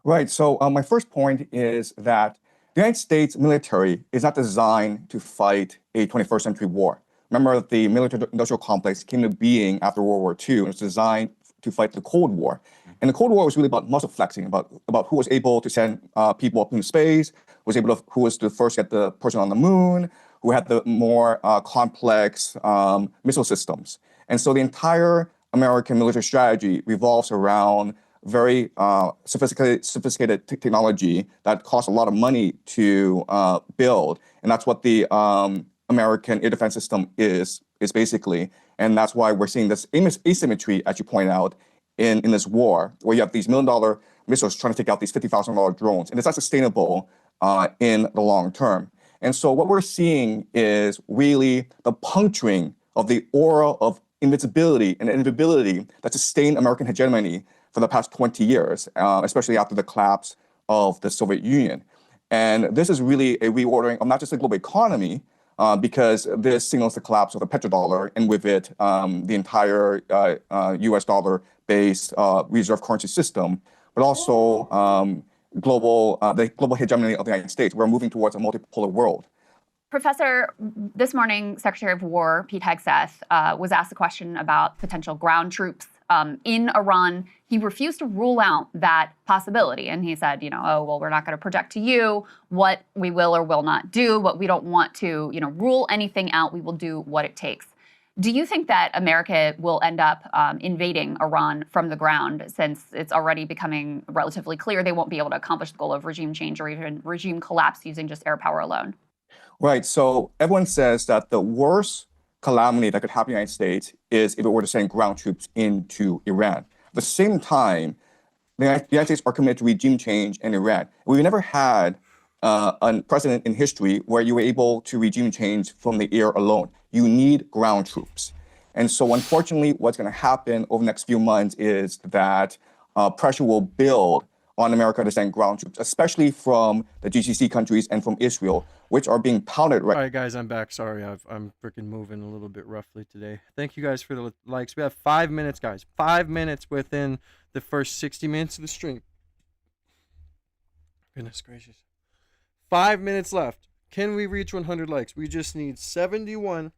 Right. So my first point is that the United States military is not designed to fight a 21st century war. Remember that the military-industrial complex came to being after World War II and was designed to fight the Cold War. And the Cold War was really about muscle flexing, about who was able to send people up into space, who was the first to get the person on the moon, who had the more complex missile systems. And so the entire American military strategy revolves around very sophisticated technology that costs a lot of money to build. And that's what the American air defense system is basically. And that's why we're seeing this asymmetry, as you point out, in this war, where you have these $1 million missiles trying to take out these $50,000 drones. And it's not sustainable in the long term. And so what we're seeing is really the puncturing of the aura of invincibility and inevitability that sustained American hegemony for the past 20 years, especially after the collapse of the Soviet Union. And this is really a reordering of not just the global economy, because this signals the collapse of the petrodollar, and with it, the entire US dollar-based reserve currency system, but also the global hegemony of the United States. We're moving towards a multipolar world. Professor, this morning, Secretary of War Pete Hegseth was asked a question about potential ground troops in Iran. He refused to rule out that possibility. And he said, oh, well, we're not going to project to you what we will or will not do, but we don't want to, rule anything out. We will do what it takes. Do you think that America will end up invading Iran from the ground, since it's already becoming relatively clear they won't be able to accomplish the goal of regime change or even regime collapse using just air power alone? Right. So everyone says that the worst calamity that could happen in the United States is if it were to send ground troops into Iran. At the same time, the United States are committed to regime change in Iran. We've never had a precedent in history where you were able to regime change from the air alone. You need ground troops. And so unfortunately, what's going to happen over the next few months is that pressure will build on America to send ground troops, especially from the GCC countries and from Israel, which are being pounded right. All right, guys, I'm back. Sorry, I'm freaking moving a little bit roughly today. Thank you guys for the likes. We have 5 minutes, guys. 5 minutes within the first 60 minutes of the stream. Goodness gracious. 5 minutes left. Can we reach 100 likes? We just need 71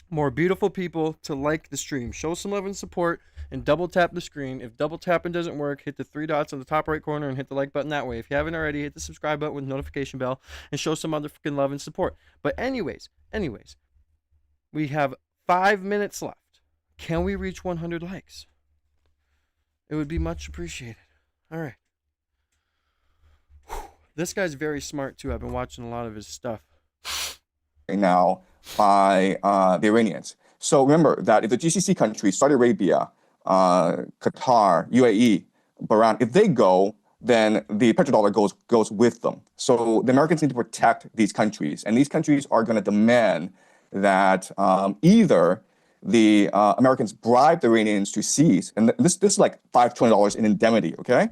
more beautiful people to like the stream. Show some love and support and double tap the screen. If double tapping doesn't work, hit the 3 dots on the top right corner and hit the like button that way. If you haven't already, hit the subscribe button with notification bell and show some other freaking love and support. But anyways, we have 5 minutes left. Can we reach 100 likes? It would be much appreciated. All right. This guy's very smart too. I've been watching a lot of his stuff. Right now by the Iranians. So remember that if the GCC countries, Saudi Arabia, Qatar, UAE, Bahrain, if they go, then the petrodollar goes with them. So the Americans need to protect these countries, and these countries are going to demand that either the Americans bribe the Iranians to cease, and this is like $5 trillion in indemnity, okay?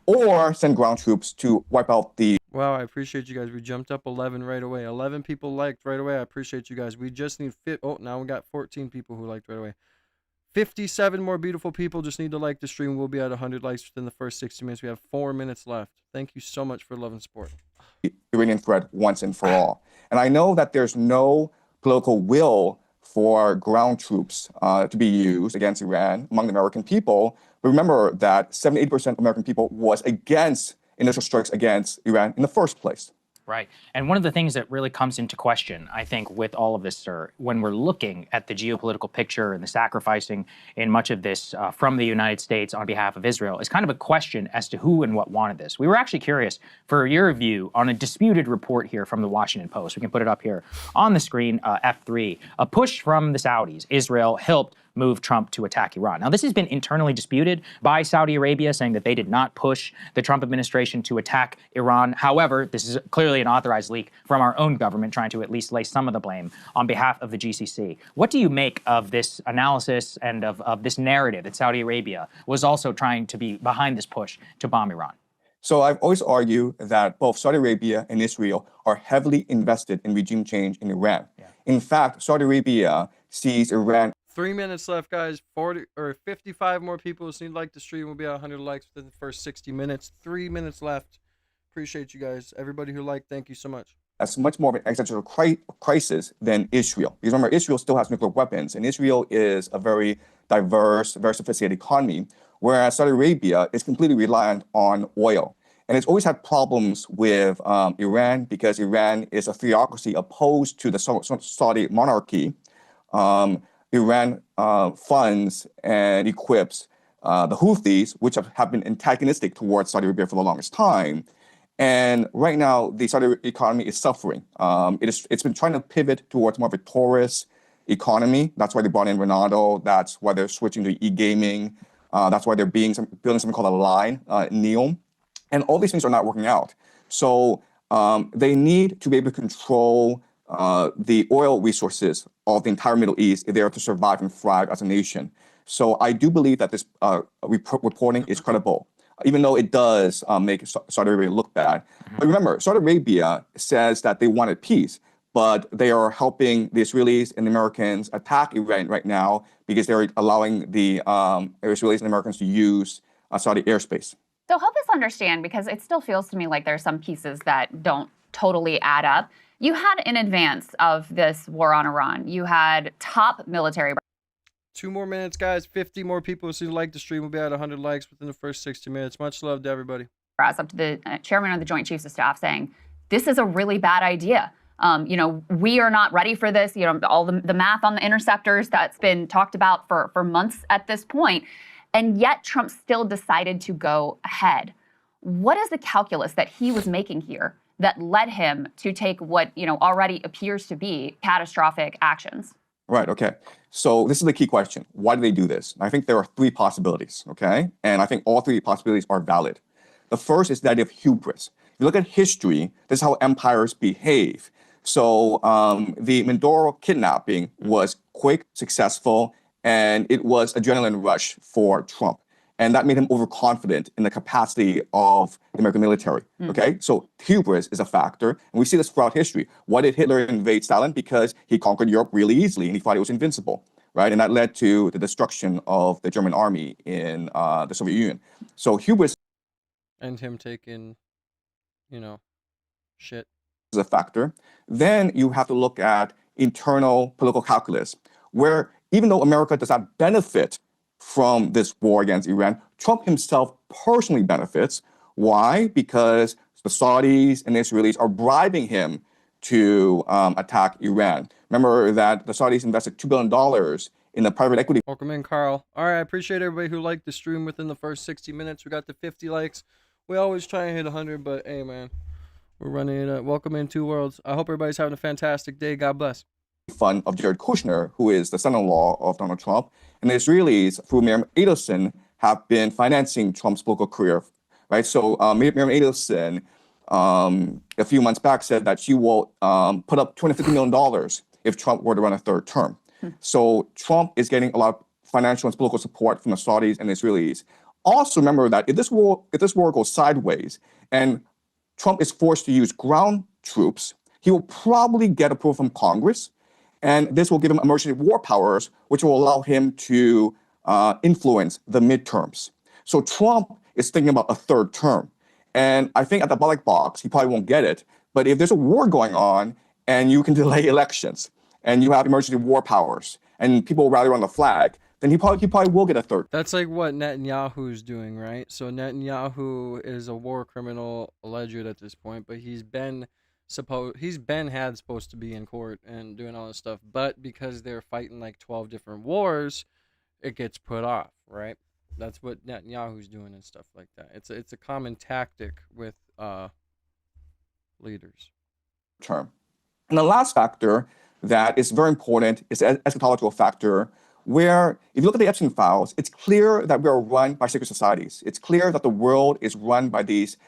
Or send ground troops to wipe out the. Wow, I appreciate you guys. We jumped up 11 right away. 11 people liked right away. I appreciate you guys. We just need now we got 14 people who liked right away. 57 more beautiful people just need to like the stream. We'll be at 100 likes within the first 60 minutes. We have 4 minutes left. Thank you so much for love and support. Iranian threat once and for all. And I know that there's no political will for ground troops to be used against Iran among the American people. But remember that 78% of American people was against initial strikes against Iran in the first place. Right. And one of the things that really comes into question, I think, with all of this, sir, when we're looking at the geopolitical picture and the sacrificing in much of this from the United States on behalf of Israel, is kind of a question as to who and what wanted this. We were actually curious for your view on a disputed report here from the Washington Post. We can put it up here on the screen, F3. A push from the Saudis. Israel helped move Trump to attack Iran. Now, this has been internally disputed by Saudi Arabia, saying that they did not push the Trump administration to attack Iran. However, this is clearly an authorized leak from our own government, trying to at least lay some of the blame on behalf of the GCC. What do you make of this analysis and of this narrative that Saudi Arabia was also trying to be behind this push to bomb Iran? So I've always argued that both Saudi Arabia and Israel are heavily invested in regime change in Iran. Yeah. In fact, Saudi Arabia sees Iran. 3 minutes left, guys. 40 or 55 more people who need to like the stream. Will be at 100 likes within the first 60 minutes. 3 minutes left. Appreciate you guys. Everybody who liked, thank you so much. That's much more of an existential crisis than Israel. Because remember, Israel still has nuclear weapons, and Israel is a very diverse, very sophisticated economy, whereas Saudi Arabia is completely reliant on oil. And it's always had problems with Iran because Iran is a theocracy opposed to the Saudi monarchy. Iran funds and equips the Houthis, which have been antagonistic towards Saudi Arabia for the longest time. And right now, the Saudi economy is suffering. It's been trying to pivot towards more of a tourist economy. That's why they brought in Ronaldo. That's why they're switching to e-gaming. That's why they're building something called a line, NEOM. And all these things are not working out. So they need to be able to control the oil resources of the entire Middle East if they are to survive and thrive as a nation. So I do believe that this reporting is credible, even though it does make Saudi Arabia look bad. But remember, Saudi Arabia says that they wanted peace, but they are helping the Israelis and the Americans attack Iran right now because they're allowing the Israelis and Americans to use Saudi airspace. So help us understand, because it still feels to me like there's some pieces that don't totally add up. You had, in advance of this war on Iran, you had top military. 2 more minutes, guys. 50 more people who like the stream. Will be at 100 likes within the first 60 minutes. Much love to everybody. Up to the chairman of the Joint Chiefs of Staff saying, this is a really bad idea. We are not ready for this. All the math on the interceptors that's been talked about for months at this point. And yet Trump still decided to go ahead. What is the calculus that he was making here that led him to take what already appears to be catastrophic actions? Right. Okay. So this is the key question. Why do they do this? I think there are 3 possibilities. Okay. And I think all 3 possibilities are valid. The first is that of hubris. If you look at history, this is how empires behave. So the Mindoro kidnapping was quick, successful, and it was adrenaline rush for Trump. And that made him overconfident in the capacity of the American military. Okay, so hubris is a factor, and we see this throughout history. Why did Hitler invade Stalin? Because he conquered Europe really easily, and he thought he was invincible, right? And that led to the destruction of the German army in the Soviet Union. So hubris and him taking, shit is a factor. Then you have to look at internal political calculus, where even though America does not benefit from this war against Iran, Trump himself personally benefits. Why? Because the Saudis and the Israelis are bribing him to attack Iran. Remember that the Saudis invested $2 billion in the private equity. Welcome in, Carl. All right, I appreciate everybody who liked the stream within the first 60 minutes. We got to 50 likes. We always try and hit 100, but hey, man, We're running it up. Welcome in Two Worlds. I hope everybody's having a fantastic day. God bless. Fund of Jared Kushner, who is the son-in-law of Donald Trump, and the Israelis, through Miriam Adelson, have been financing Trump's political career, right? So Miriam Adelson, a few months back, said that she will put up $250 million if Trump were to run a third term. So Trump is getting a lot of financial and political support from the Saudis and the Israelis. Also remember that if this war goes sideways and Trump is forced to use ground troops, he will probably get approval from Congress, and this will give him emergency war powers, which will allow him to influence the midterms. So Trump is thinking about a third term. And I think at the ballot box, he probably won't get it. But if there's a war going on and you can delay elections and you have emergency war powers and people rally around the flag, then he probably will get a third. That's like what Netanyahu is doing, right? So Netanyahu is a war criminal alleged at this point, but he's been supposed to be in court and doing all this stuff, but because they're fighting like 12 different wars, it gets put off, right? That's what Netanyahu's doing and stuff like that. It's a common tactic with leaders. Term. And the last factor that is very important is the eschatological factor, where if you look at the Epstein files, it's clear that we are run by secret societies. It's clear that the world is run by these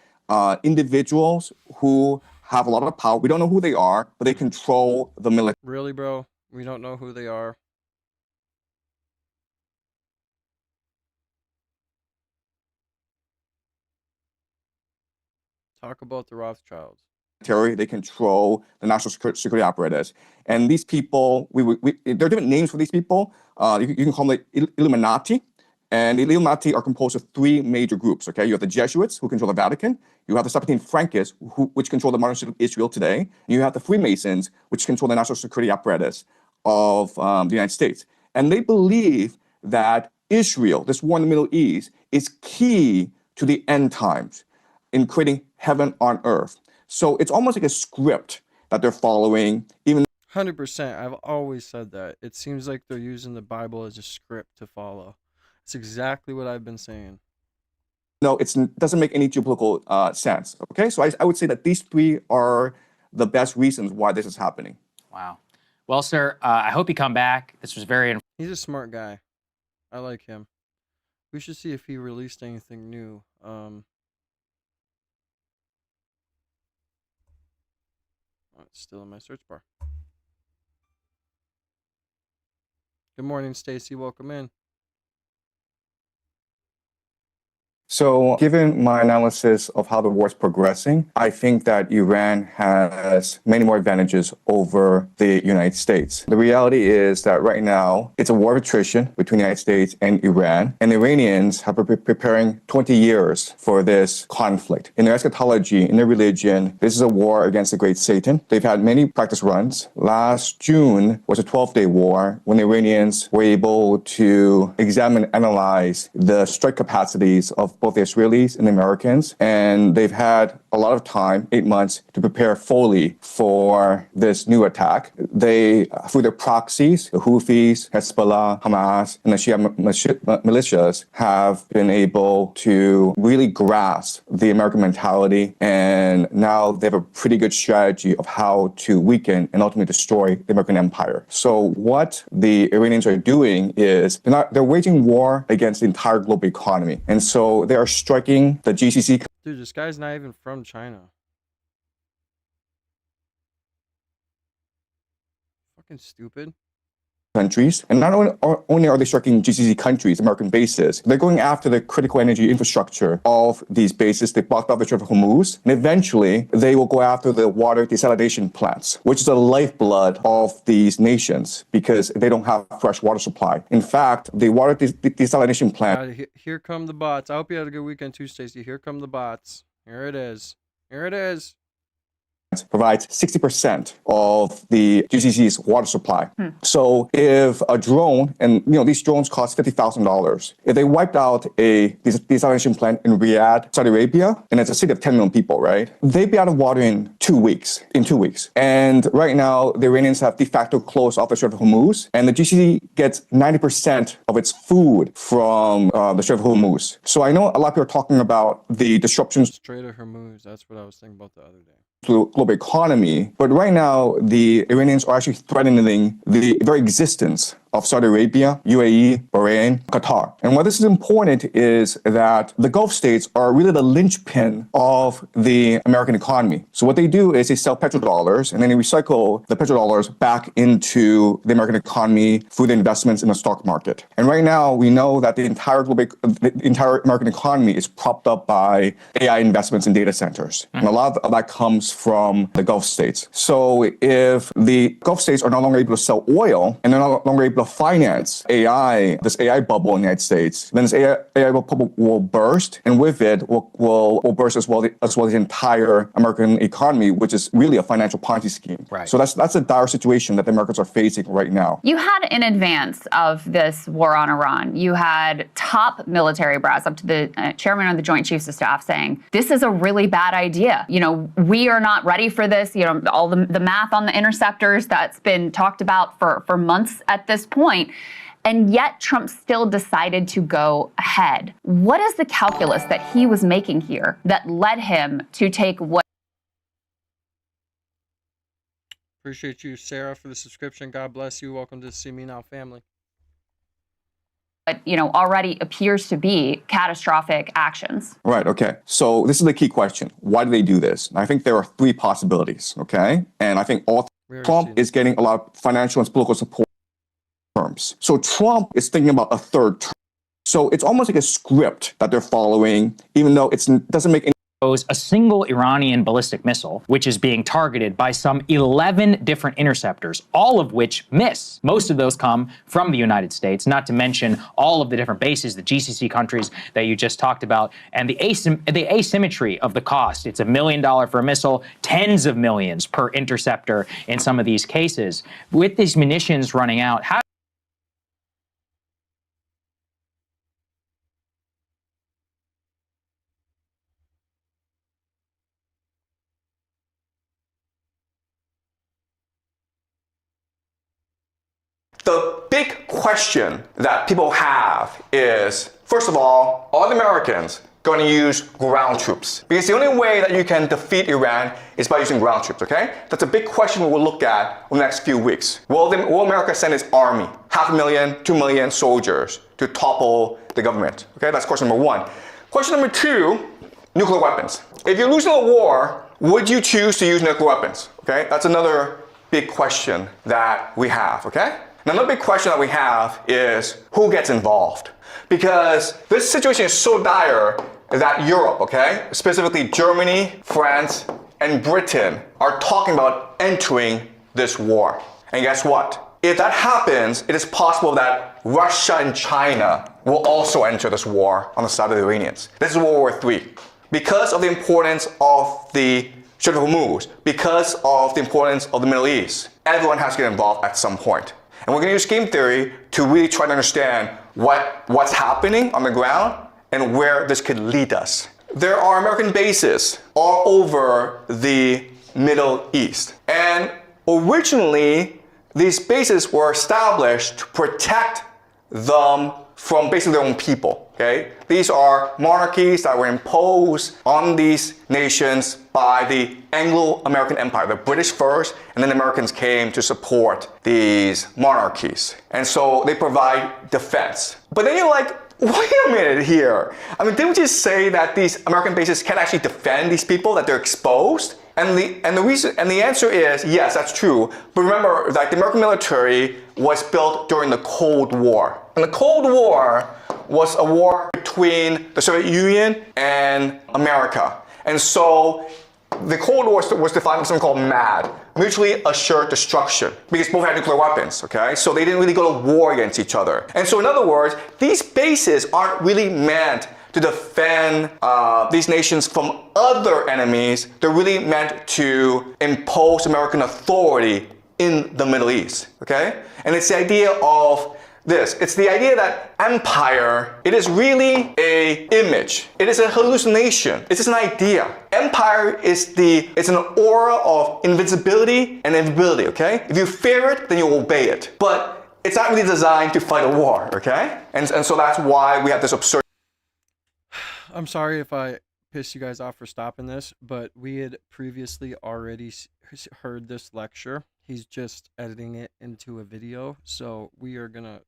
individuals who have a lot of power. We don't know who they are, but they control the military. Really, bro? We don't know who they are. Talk about the Rothschilds. They control the national security apparatus. And these people, there are different names for these people. You can call them the Illuminati. And the Illuminati are composed of three major groups, okay? You have the Jesuits, who control the Vatican. You have the 17 Frankists, which control the modern state of Israel today. And you have the Freemasons, which control the national security apparatus of the United States. And they believe that Israel, this war in the Middle East, is key to the end times in creating heaven on earth. So it's almost like a script that they're following, even 100%. I've always said that. It seems like they're using the Bible as a script to follow. It's exactly what I've been saying. No, it doesn't make any geopolitical sense. Okay, so I would say that these three are the best reasons why this is happening. Wow. Well, sir, I hope you come back. This was very. He's a smart guy. I like him. We should see if he released anything new. It's still in my search bar. Good morning, Stacy. Welcome in. So given my analysis of how the war is progressing, I think that Iran has many more advantages over the United States. The reality is that right now, it's a war of attrition between the United States and Iran. And the Iranians have been preparing 20 years for this conflict. In their eschatology, in their religion, this is a war against the great Satan. They've had many practice runs. Last June was a 12-day war when the Iranians were able to examine and analyze the strike capacities of both the Israelis and the Americans, and they've had a lot of time, 8 months, to prepare fully for this new attack. They, through their proxies, the Houthis, Hezbollah, Hamas, and the Shia militias, have been able to really grasp the American mentality, and now they have a pretty good strategy of how to weaken and ultimately destroy the American empire. So what the Iranians are doing is they're waging war against the entire global economy, and so they are striking the GCC. Dude, this guy's not even from China. Fucking stupid. Countries. And not only are they striking GCC countries, American bases, they're going after the critical energy infrastructure of these bases. They blocked off the Strait of Hormuz, and eventually they will go after the water desalination plants, which is the lifeblood of these nations because they don't have fresh water supply. In fact, the water desalination plant. Here come the bots. I hope you had a good weekend too, Stacey. Here come the bots. Here it is. Here it is. Provides 60% of the GCC's water supply. So if a drone, and these drones cost $50,000, if they wiped out a desalination plant in Riyadh, Saudi Arabia, and it's a city of 10 million people, right? They'd be out of water in 2 weeks. And right now, the Iranians have de facto closed off the Strait of Hormuz, and the GCC gets 90% of its food from the Strait of Hormuz. So I know a lot of people are talking about the disruptions. Strait of Hormuz. That's what I was thinking about the other day. global economy. But right now, the Iranians are actually threatening the very existence of Saudi Arabia, UAE, Bahrain, Qatar. And why this is important is that the Gulf states are really the linchpin of the American economy. So what they do is they sell petrodollars and then they recycle the petrodollars back into the American economy through the investments in the stock market. And right now, we know that the entire American economy is propped up by AI investments in data centers. And a lot of that comes from the Gulf states. So if the Gulf states are no longer able to sell oil and they're no longer able to finance AI, this AI bubble in the United States, then this AI bubble will burst, and with it will burst as well the entire American economy, which is really a financial Ponzi scheme. Right. So that's a dire situation that the Americans are facing right now. You had, in advance of this war on Iran, you had top military brass, up to the chairman of the Joint Chiefs of Staff, saying, this is a really bad idea. You know, we are not ready for this. You know, all the math on the interceptors that's been talked about for months at this point. And yet Trump still decided to go ahead. What is the calculus that he was making here that led him to take what? Appreciate you, Sarah, for the subscription. God bless you. Welcome to See Me Now family. You know, already appears to be catastrophic actions. Right, okay. So this is the key question. Why do they do this? I think there are three possibilities, okay? And I think Trump is getting a lot of financial and political support terms. So Trump is thinking about a third term. So it's almost like a script that they're following, even though it doesn't make any A single Iranian ballistic missile, which is being targeted by some 11 different interceptors, all of which miss. Most of those come from the United States, not to mention all of the different bases, the GCC countries that you just talked about, and the asymmetry of the cost. It's $1 million for a missile, tens of millions per interceptor in some of these cases. With these munitions running out, how The big question that people have is, first of all, are the Americans going to use ground troops? Because the only way that you can defeat Iran is by using ground troops, okay? That's a big question we'll look at in the next few weeks. Will America send its army, 500,000, 2 million soldiers to topple the government? Okay, that's question number one. Question number two, nuclear weapons. If you're losing a war, would you choose to use nuclear weapons? Okay, that's another big question that we have, okay? Another big question that we have is who gets involved? Because this situation is so dire that Europe, okay, specifically Germany, France, and Britain are talking about entering this war. And guess what? If that happens, it is possible that Russia and China will also enter this war on the side of the Iranians. This is World War III. Because of the importance of the Strait of Hormuz, because of the importance of the Middle East, everyone has to get involved at some point. And we're going to use game theory to really try to understand what's happening on the ground and where this could lead us. There are American bases all over the Middle East. And originally, these bases were established to protect them from basically their own people, okay? These are monarchies that were imposed on these nations by the Anglo-American Empire, the British first, and then the Americans came to support these monarchies. And so they provide defense. But then you're like, wait a minute here. I mean, didn't we just say that these American bases can't actually defend these people, that they're exposed? And the answer is yes, that's true. But remember, like, the American military was built during the Cold War. And the Cold War was a war between the Soviet Union and America. And so the Cold War was defined as something called MAD, mutually assured destruction, because both had nuclear weapons, okay? So they didn't really go to war against each other. And so in other words, these bases aren't really meant to defend these nations from other enemies. They're really meant to impose American authority in the Middle East, okay? And it's the idea of this. It's the idea that empire, it is really an image. It is a hallucination. It's just an idea. Empire is it's an aura of invincibility and invisibility, okay? If you fear it, then you obey it. But it's not really designed to fight a war, okay? And so that's why we have this absurd. I'm sorry if I piss you guys off for stopping this, but we had previously already heard this lecture. He's just editing it into a video, so we are gonna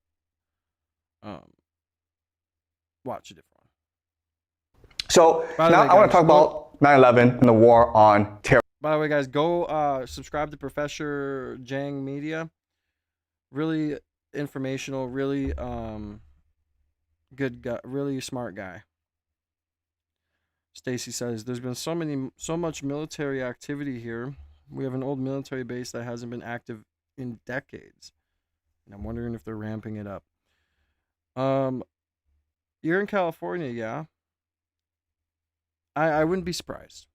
watch a different one. So now I want to talk about 9/11 and the war on terror. By the way, guys, go subscribe to Professor Jang Media. Really informational, really good guy, really smart guy. Stacy says there's been so much military activity here. We have an old military base that hasn't been active in decades, and I'm wondering if they're ramping it up. You're in California, yeah? I wouldn't be surprised.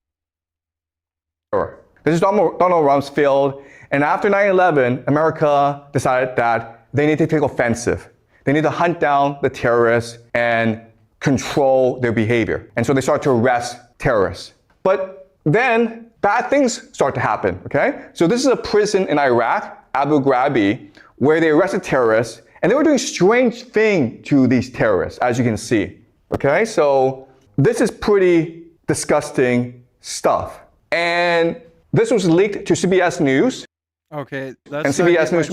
This is Donald Rumsfeld, and after 9/11, America decided that they need to take offensive. They need to hunt down the terrorists and control their behavior. And so they start to arrest terrorists. But then bad things start to happen, okay? So this is a prison in Iraq, Abu Ghraib, where they arrested terrorists, and they were doing strange things to these terrorists, as you can see, okay? So this is pretty disgusting stuff. And this was leaked to CBS News. Okay, that's and CBS News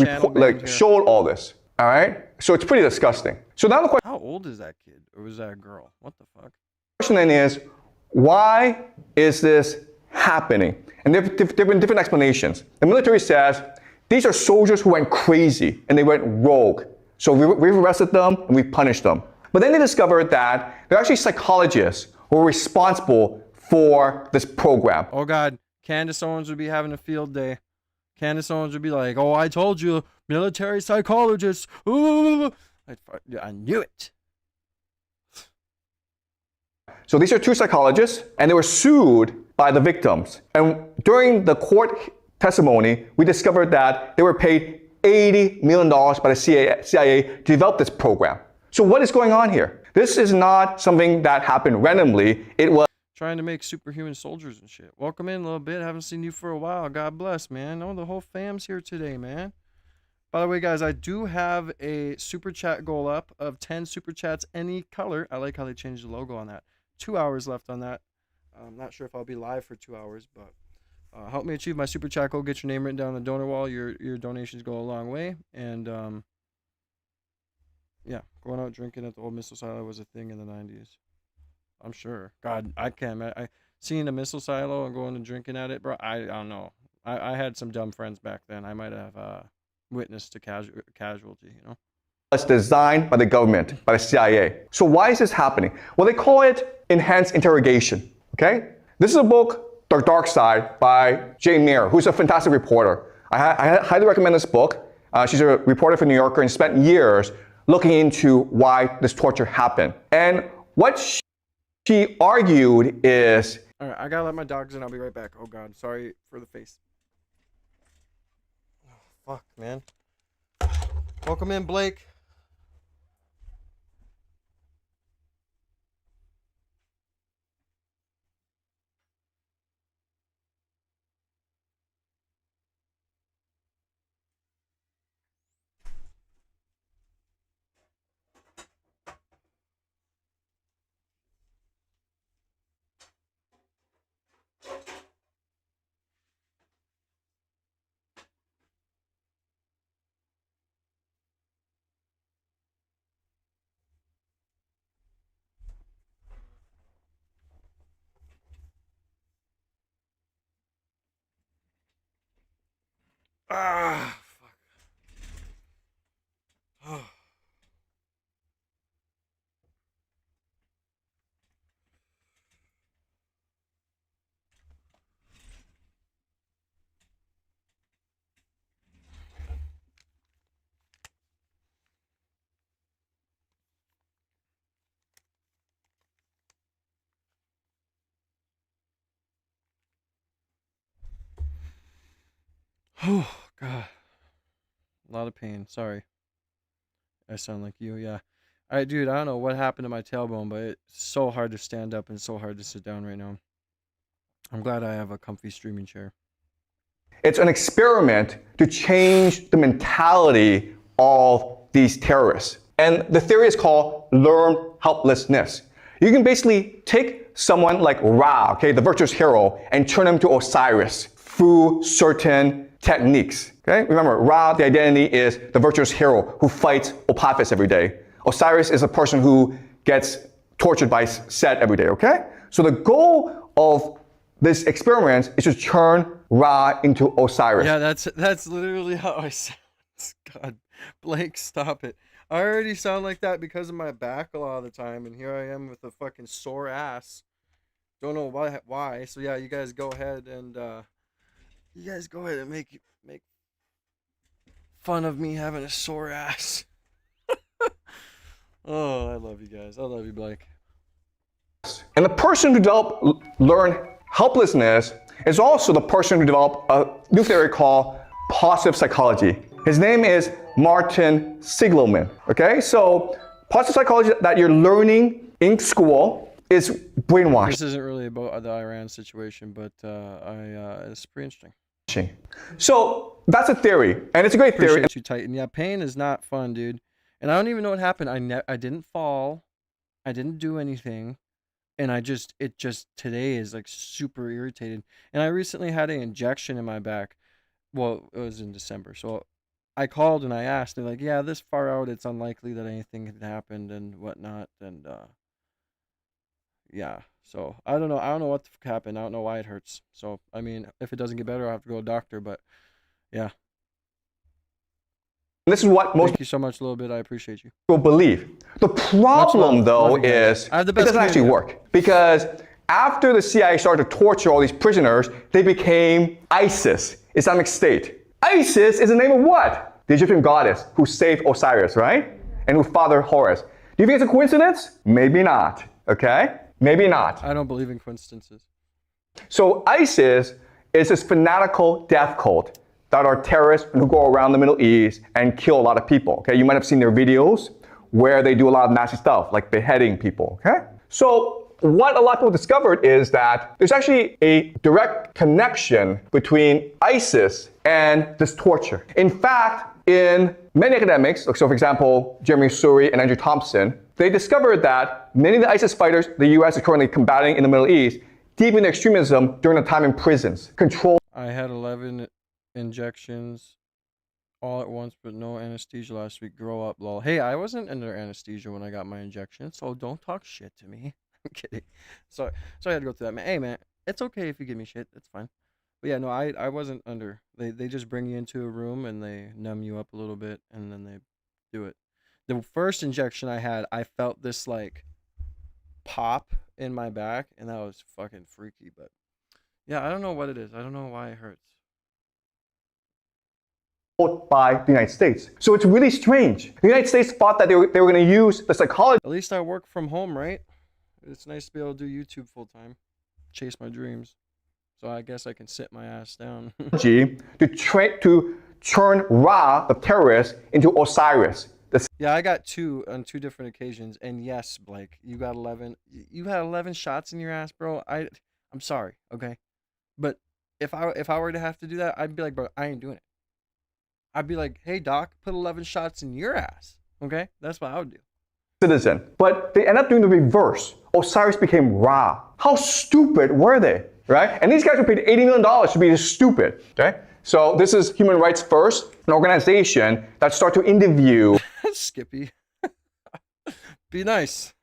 showed all this. All right, so it's pretty disgusting. So now the question: how old is that kid, or was that a girl? What the fuck? The question then is, why is this happening? And there have been different explanations. The military says these are soldiers who went crazy and they went rogue. So we've arrested them and we punished them. But then they discovered that they're actually psychologists who were responsible for this program. Oh God, Candace Owens would be having a field day. Candace Owens would be like, "Oh, I told you, military psychologists. Ooh, I knew it." So these are two psychologists, and they were sued by the victims. And during the court testimony, we discovered that they were paid $80 million by the CIA to develop this program. So what is going on here? This is not something that happened randomly. It was trying to make superhuman soldiers and shit. Welcome in a little bit. Haven't seen you for a while. God bless, man. Oh, the whole fam's here today, man. By the way, guys, I do have a super chat goal up of 10 super chats, any color. I like how they changed the logo on that. 2 hours left on that. I'm not sure if I'll be live for 2 hours, but help me achieve my super chat goal. Get your name written down on the donor wall. Your donations go a long way. And yeah, going out drinking at the old missile silo was a thing in the 90s. I'm sure. God, I can't. I seeing a missile silo and going and drinking at it, bro. I don't know. I had some dumb friends back then. I might have witnessed a casualty, you know. It's designed by the government, by the CIA. So why is this happening? Well, they call it enhanced interrogation. Okay. This is a book, The Dark Side, by Jane Mayer, who's a fantastic reporter. I highly recommend this book. She's a reporter for New Yorker and spent years looking into why this torture happened. And what she argued is... All right, I gotta let my dogs in. I'll be right back. Oh, God. Sorry for the face. Oh, fuck, man. Welcome in, Blake. Ah, fuck. Oh. Oh, God. A lot of pain. Sorry. I sound like you, yeah. All right, dude, I don't know what happened to my tailbone, but it's so hard to stand up and so hard to sit down right now. I'm glad I have a comfy streaming chair. It's an experiment to change the mentality of these terrorists. And the theory is called learned helplessness. You can basically take someone like Ra, okay, the virtuous hero, and turn him to Osiris through certain techniques. Okay? Remember, Ra, the identity is the virtuous hero who fights Apophis every day. Osiris is a person who gets tortured by Set every day, okay? So the goal of this experiment is to turn Ra into Osiris. Yeah, that's literally how I sound. God, Blake, stop it. I already sound like that because of my back a lot of the time, and here I am with a fucking sore ass. Don't know why. So yeah, you guys go ahead and make fun of me having a sore ass. Oh, I love you guys. I love you, Blake. And the person who learned helplessness is also the person who developed a new theory called positive psychology. His name is Martin Seligman. Okay, so positive psychology that you're learning in school is brainwashing. This isn't really about the Iran situation, but it's pretty interesting. So that's a theory, and it's a great theory. Appreciate you, Titan. Yeah, pain is not fun, dude. And I don't even know what happened. I didn't fall. I didn't do anything. And today is like super irritated. And I recently had an injection in my back. Well, it was in December. So I called and I asked. They're like, yeah, this far out, it's unlikely that anything had happened and whatnot. And yeah. So I don't know. I don't know what the fuck happened. I don't know why it hurts. So, I mean, if it doesn't get better, I'll have to go to a doctor. But yeah. This is what most Thank you so much, a little bit. I appreciate you. People believe. The problem, though, is it doesn't actually work. Because after the CIA started to torture all these prisoners, they became ISIS, Islamic State. ISIS is the name of what? The Egyptian goddess who saved Osiris, right? And who fathered Horus. Do you think it's a coincidence? Maybe not. Okay? Maybe not. I don't believe in coincidences. So ISIS is this fanatical death cult that are terrorists who go around the Middle East and kill a lot of people. Okay, you might have seen their videos where they do a lot of nasty stuff, like beheading people. Okay, so what a lot of people discovered is that there's actually a direct connection between ISIS and this torture. In fact, in many academics, so for example, Jeremy Suri and Andrew Thompson, they discovered that many of the ISIS fighters the U.S. is currently combating in the Middle East deepened extremism during the time in prisons. I had 11 injections all at once, but no anesthesia last week. Grow up, lol. Hey, I wasn't under anesthesia when I got my injection, so don't talk shit to me. I'm kidding. So I had to go through that, man. Hey, man, it's okay if you give me shit. It's fine. But yeah, no, I wasn't under. They just bring you into a room and they numb you up a little bit and then they do it. The first injection I had, I felt this like pop in my back, and that was fucking freaky. But yeah, I don't know what it is. I don't know why it hurts. By the United States. So it's really strange. The United States thought that they were going to use the psychology. At least I work from home, right? It's nice to be able to do YouTube full time, chase my dreams. So I guess I can sit my ass down. to turn Ra, the terrorist, into Osiris. Yeah, I got two on two different occasions, and yes, Blake, you got 11. You had 11 shots in your ass, bro. I'm sorry, okay, but if I were to have to do that, I'd be like, bro, I ain't doing it. I'd be like, hey, doc, put 11 shots in your ass. Okay? That's what I would do. Citizen. But they end up doing the reverse. Osiris became Ra. How stupid were they? Right? And these guys were paid $80 million to be this stupid. Okay? So this is Human Rights First, an organization that starts to interview Skippy. Be nice.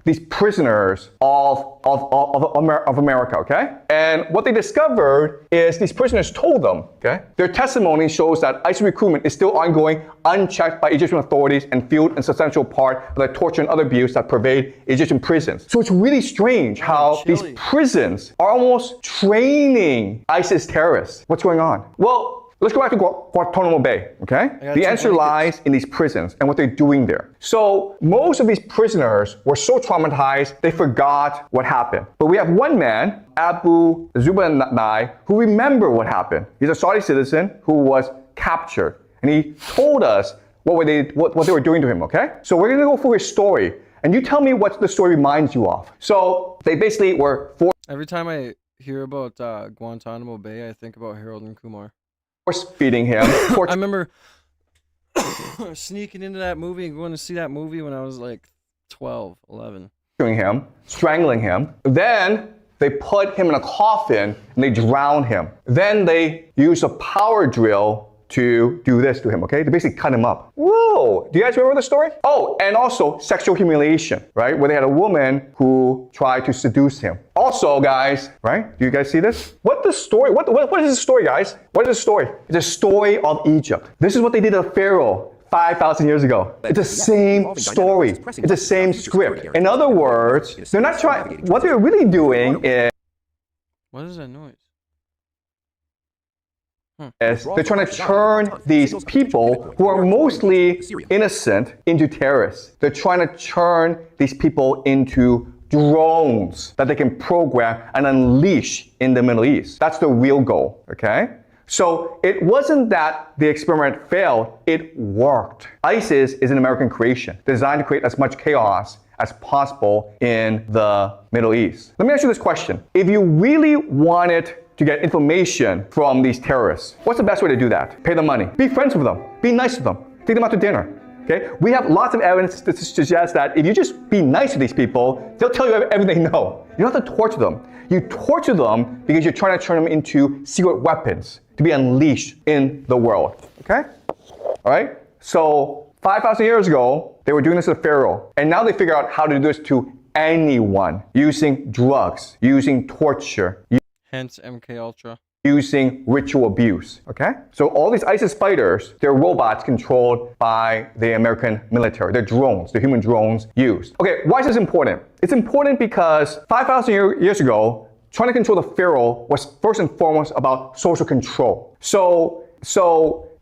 These prisoners of America, okay? And what they discovered is these prisoners told them, okay? Their testimony shows that ISIS recruitment is still ongoing, unchecked by Egyptian authorities, and fueled a substantial part of the torture and other abuse that pervade Egyptian prisons. So it's really strange how these prisons are almost training ISIS terrorists. What's going on? Well, let's go back to Guantanamo Bay, okay? The answer lies in these prisons and what they're doing there. So most of these prisoners were so traumatized, they forgot what happened. But we have one man, Abu Zubaydah, who remembered what happened. He's a Saudi citizen who was captured. And he told us what they were doing to him, okay? So we're gonna go through his story. And you tell me what the story reminds you of. So they basically were Every time I hear about Guantanamo Bay, I think about Harold and Kumar. Feeding him. I remember sneaking into that movie and going to see that movie when I was like 12, 11. him, strangling him. Then they put him in a coffin and they drown him. Then they use a power drill to do this to him, okay? They basically cut him up. Whoa! Do you guys remember the story? Oh, and also sexual humiliation, right? Where they had a woman who tried to seduce him. Also, guys, right? Do you guys see this? What is this story, guys? What is this story? It's a story of Egypt. This is what they did to Pharaoh 5,000 years ago. It's the same story. It's the same script. In other words, they're not trying, what they're really doing is... What is that noise? They're trying to turn these people who are mostly innocent into terrorists. They're trying to turn these people into drones that they can program and unleash in the Middle East. That's the real goal, okay? So it wasn't that the experiment failed, it worked. ISIS is an American creation designed to create as much chaos as possible in the Middle East. Let me ask you this question. If you really wanted to get information from these terrorists, what's the best way to do that? Pay them money. Be friends with them. Be nice to them. Take them out to dinner. Okay? We have lots of evidence to suggest that if you just be nice to these people, they'll tell you everything they know. You don't have to torture them. You torture them because you're trying to turn them into secret weapons to be unleashed in the world. Okay? All right? So 5,000 years ago, they were doing this to Pharaoh. And now they figure out how to do this to anyone using drugs, using torture, hence MK Ultra, using ritual abuse, okay? So all these ISIS fighters, they're robots controlled by the American military. They're drones, they're human drones used. Okay, why is this important? It's important because 5,000 years ago, trying to control the Pharaoh was first and foremost about social control. So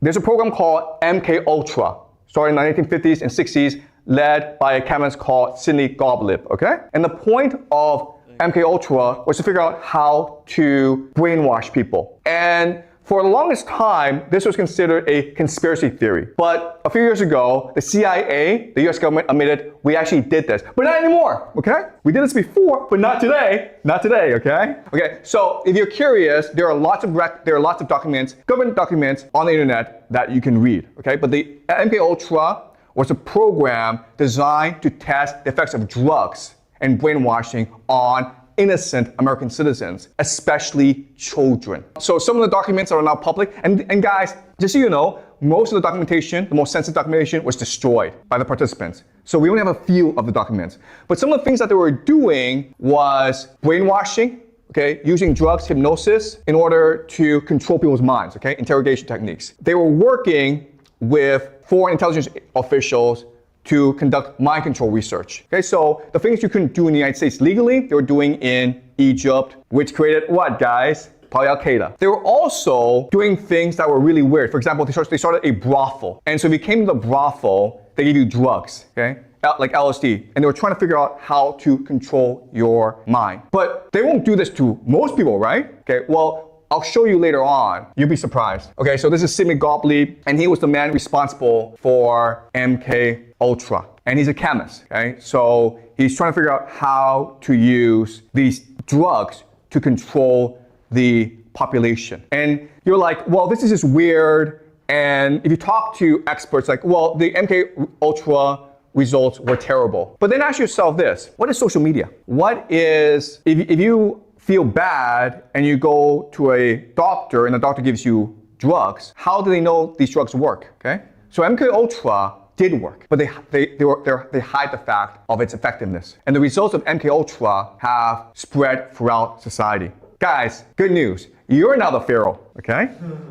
there's a program called MK Ultra, started in the 1950s and 60s, led by a chemist called Sidney Gottlieb, okay? And the point of MK Ultra was to figure out how to brainwash people. And for the longest time, this was considered a conspiracy theory. But a few years ago, the CIA, the US government, admitted we actually did this. But not anymore, okay? We did this before, but not today. Not today, okay? Okay, so if you're curious, there are lots of documents, government documents on the internet that you can read, okay? But the MK Ultra was a program designed to test the effects of drugs and brainwashing on innocent American citizens, especially children. So some of the documents are now public, and guys, just so you know, most of the documentation, the most sensitive documentation, was destroyed by the participants. So we only have a few of the documents. But some of the things that they were doing was brainwashing, okay, using drugs, hypnosis, in order to control people's minds, okay, interrogation techniques. They were working with foreign intelligence officials to conduct mind control research. Okay, so the things you couldn't do in the United States legally, they were doing in Egypt, which created what, guys? Probably Al-Qaeda. They were also doing things that were really weird. For example, they started a brothel. And so if you came to the brothel, they gave you drugs, okay? Like LSD. And they were trying to figure out how to control your mind. But they won't do this to most people, right? Okay, well, I'll show you later on. You'll be surprised. Okay, so this is Sidney Gottlieb, and he was the man responsible for MK Ultra. And he's a chemist, okay? So he's trying to figure out how to use these drugs to control the population. And you're like, well, this is just weird. And if you talk to experts, like, well, the MK Ultra results were terrible. But then ask yourself this, what is social media? What is, if you feel bad and you go to a doctor and the doctor gives you drugs, how do they know these drugs work, okay? So MK Ultra did work, but they hide the fact of its effectiveness. And the results of MK Ultra have spread throughout society. Guys, good news. You're now the Pharaoh, okay?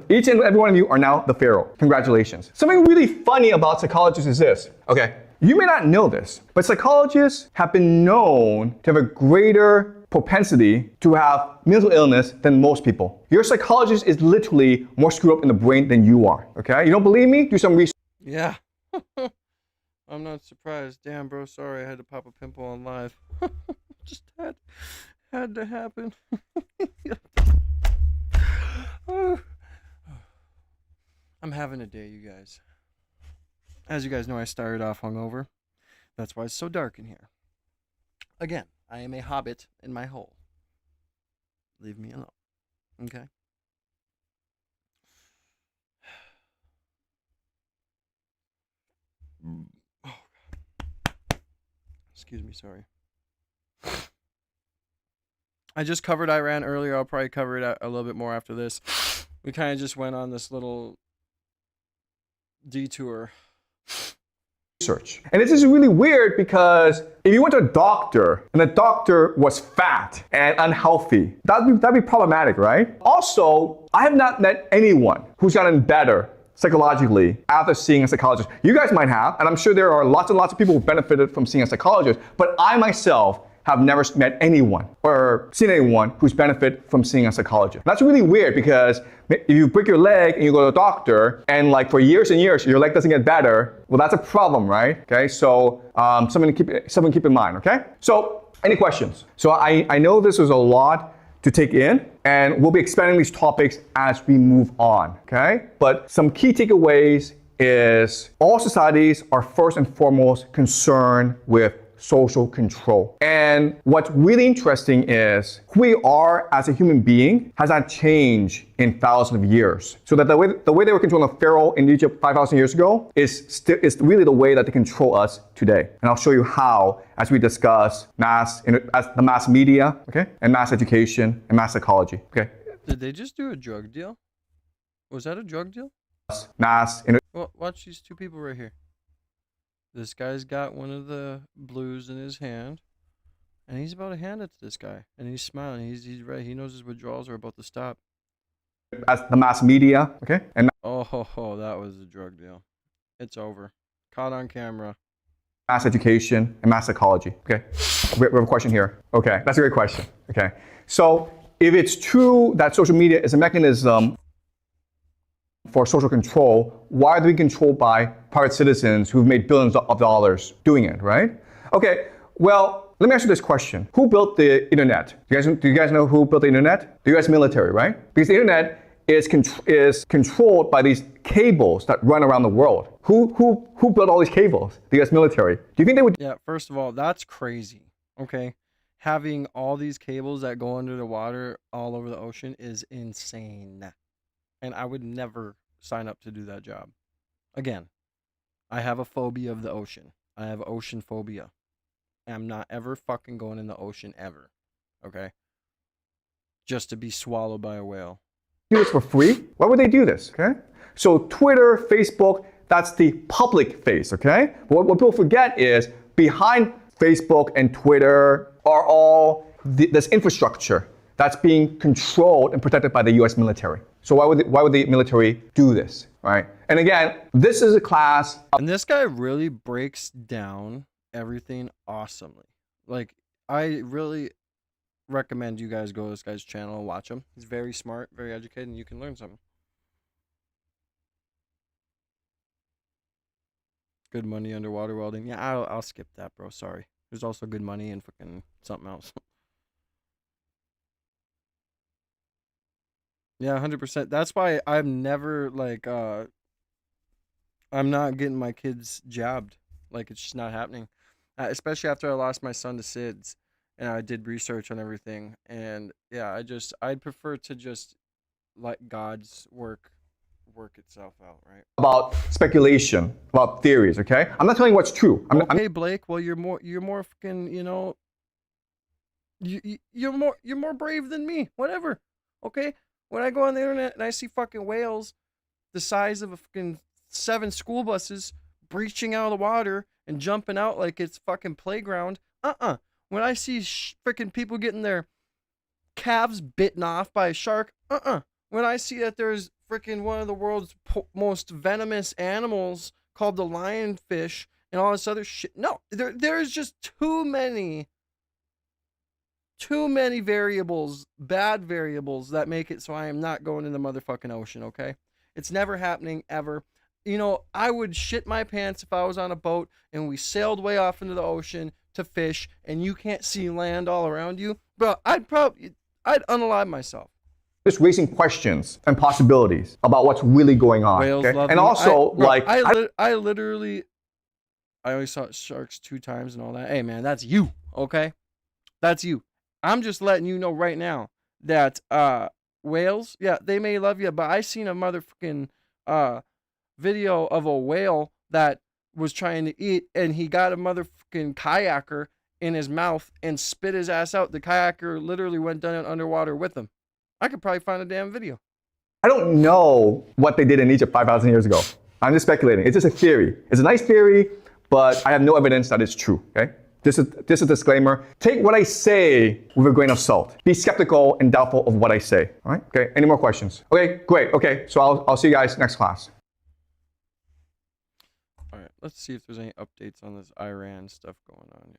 Each and every one of you are now the Pharaoh. Congratulations. Something really funny about psychologists is this, okay? You may not know this, but psychologists have been known to have a greater propensity to have mental illness than most people. Your psychologist is literally more screwed up in the brain than you are, okay? You don't believe me? Do some research. Yeah. I'm not surprised. Damn, bro, sorry I had to pop a pimple on live. Just had to happen. I'm having a day, you guys. As you guys know, I started off hungover. That's why it's so dark in here. Again, I am a hobbit in my hole. Leave me alone. Okay? Oh, excuse me, sorry. I just covered Iran earlier. I'll probably cover it a little bit more after this. We kind of just went on this little detour. Research. And this is really weird because if you went to a doctor and the doctor was fat and unhealthy, that'd be problematic, right? Also, I have not met anyone who's gotten better psychologically after seeing a psychologist. You guys might have, and I'm sure there are lots and lots of people who benefited from seeing a psychologist, but I myself have never met anyone or seen anyone who's benefited from seeing a psychologist. That's really weird because if you break your leg and you go to a doctor and like for years and years your leg doesn't get better, well that's a problem, right? Okay, so something to keep in mind, okay? So any questions? So I know this was a lot to take in and we'll be expanding these topics as we move on, okay? But some key takeaways is all societies are first and foremost concerned with social control. And what's really interesting is who we are as a human being has not changed in thousands of years. So that the way they were controlling the Pharaoh in Egypt 5,000 years ago is really the way that they control us today. And I'll show you how as we discuss the mass media, okay, and mass education and mass psychology, okay. Did they just do a drug deal? Was that a drug deal? Well, watch these two people right here. This guy's got one of the blues in his hand, and he's about to hand it to this guy, and he's smiling. He's right. He knows his withdrawals are about to stop. As the mass media, okay, and that was a drug deal. It's over. Caught on camera. Mass education and mass psychology. Okay, we have a question here. Okay, that's a great question. Okay, so if it's true that social media is a mechanism for social control, why are they being controlled by private citizens who've made billions of dollars doing it, right? Okay, well, let me ask you this question. Who built the internet? Do you guys know who built the internet? The US military, right? Because the internet is controlled by these cables that run around the world. Who built all these cables? The US military. Do you think they would? Yeah, first of all, that's crazy, okay? Having all these cables that go under the water all over the ocean is insane. And I would never sign up to do that job. Again, I have a phobia of the ocean. I have ocean phobia. I'm not ever fucking going in the ocean ever. Okay? Just to be swallowed by a whale. Do this for free? Why would they do this? Okay? So Twitter, Facebook, that's the public face, okay? But what people forget is behind Facebook and Twitter are all this infrastructure that's being controlled and protected by the US military. So why would the military do this, right? And again, this is a class. And this guy really breaks down everything awesomely. Like, I really recommend you guys go to this guy's channel and watch him. He's very smart, very educated, and you can learn something. Good money underwater welding. Yeah, I'll skip that, bro. Sorry. There's also good money in fucking something else. Yeah, 100%. That's why I'm never like I'm not getting my kids jabbed. Like, it's just not happening. Especially after I lost my son to SIDS and I did research on everything. And yeah, I'd prefer to just let God's work itself out, right? About speculation, about theories, okay? I'm not telling you what's true. Okay, Blake, well you're more fucking, you know, you're more brave than me. Whatever. Okay? When I go on the internet and I see fucking whales the size of a fucking 7 school buses breaching out of the water and jumping out like it's fucking playground, when I see freaking people getting their calves bitten off by a shark, when I see that there's freaking one of the world's most venomous animals called the lionfish and all this other shit, no, there's just too many variables, bad variables that make it so I am not going in the motherfucking ocean, okay? It's never happening ever. You know, I would shit my pants if I was on a boat and we sailed way off into the ocean to fish and you can't see land all around you. Bro, I'd unalive myself. Just raising questions and possibilities about what's really going on. Whales okay? love And me. also, I literally only saw sharks 2 times and all that. Hey, man, that's you, okay? That's you. I'm just letting you know right now that whales, yeah, they may love you, but I seen a motherfucking video of a whale that was trying to eat, and he got a motherfucking kayaker in his mouth and spit his ass out. The kayaker literally went down underwater with him. I could probably find a damn video. I don't know what they did in Egypt 5,000 years ago. I'm just speculating. It's just a theory. It's a nice theory, but I have no evidence that it's true, okay? This is a disclaimer. Take what I say with a grain of salt. Be skeptical and doubtful of what I say, all right? Okay, any more questions? Okay, great. Okay, so I'll see you guys next class. All right, let's see if there's any updates on this Iran stuff going on here.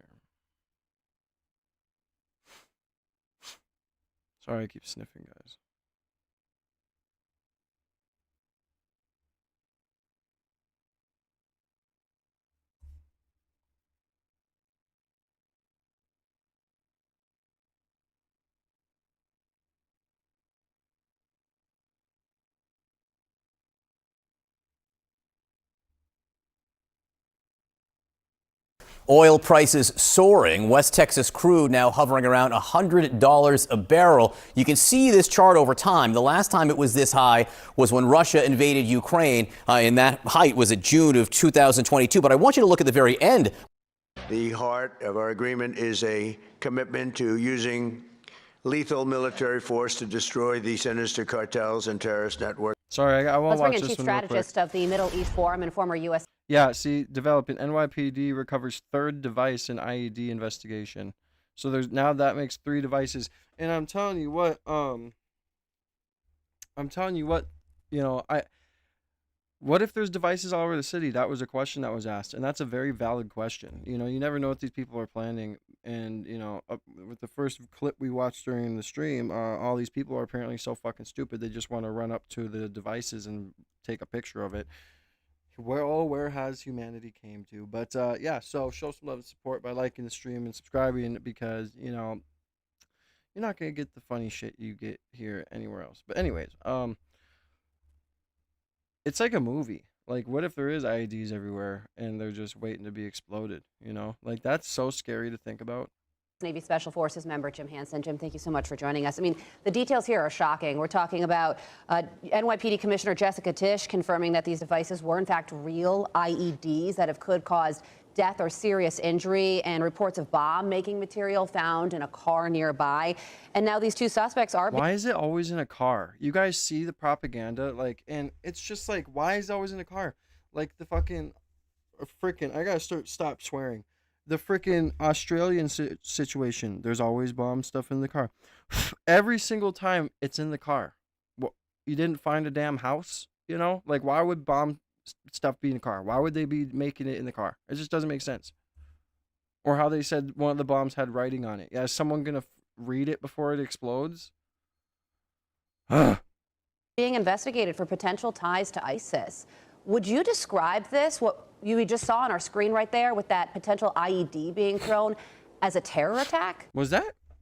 Sorry, I keep sniffing, guys. Oil prices soaring. West Texas crude now hovering around $100 a barrel. You can see this chart over time. The last time it was this high was when Russia invaded Ukraine, and that height was at June of 2022. But I want you to look at the very end. The heart of our agreement is a commitment to using lethal military force to destroy the sinister cartels and terrorist networks. Sorry, I won't Let's bring watch in this Chief one real quick. Strategist of the Middle East Forum and former U.S. Yeah, see, developing NYPD recovers third device in IED investigation. So there's now that makes 3 devices. And I'm telling you what, you know, what if there's devices all over the city? That was a question that was asked, and that's a very valid question. You know, you never know what these people are planning. And, you know, with the first clip we watched during the stream, all these people are apparently so fucking stupid, they just want to run up to the devices and take a picture of it. Where has humanity came to? But yeah, so show some love and support by liking the stream and subscribing, because, you know, you're not gonna get the funny shit you get here anywhere else. But anyways, it's like a movie. Like, what if there is IEDs everywhere and they're just waiting to be exploded? You know, like, that's so scary to think about. Navy Special Forces member Jim Hansen. Jim, thank you so much for joining us. I mean, the details here are shocking. We're talking about NYPD Commissioner Jessica Tisch confirming that these devices were, in fact, real IEDs that could cause death or serious injury, and reports of bomb-making material found in a car nearby. And now these 2 suspects are... Why is it always in a car? You guys see the propaganda, like, and it's just like, why is it always in a car? Like the fucking, I gotta stop swearing. The freaking Australian situation, there's always bomb stuff in the car. Every single time it's in the car. Well, you didn't find a damn house, you know? Like, why would bomb stuff be in the car? Why would they be making it in the car? It just doesn't make sense. Or how they said one of the bombs had writing on it. Yeah, is someone gonna read it before it explodes? being investigated for potential ties to ISIS. Would you describe this, what you just saw on our screen right there with that potential IED being thrown, as a terror attack?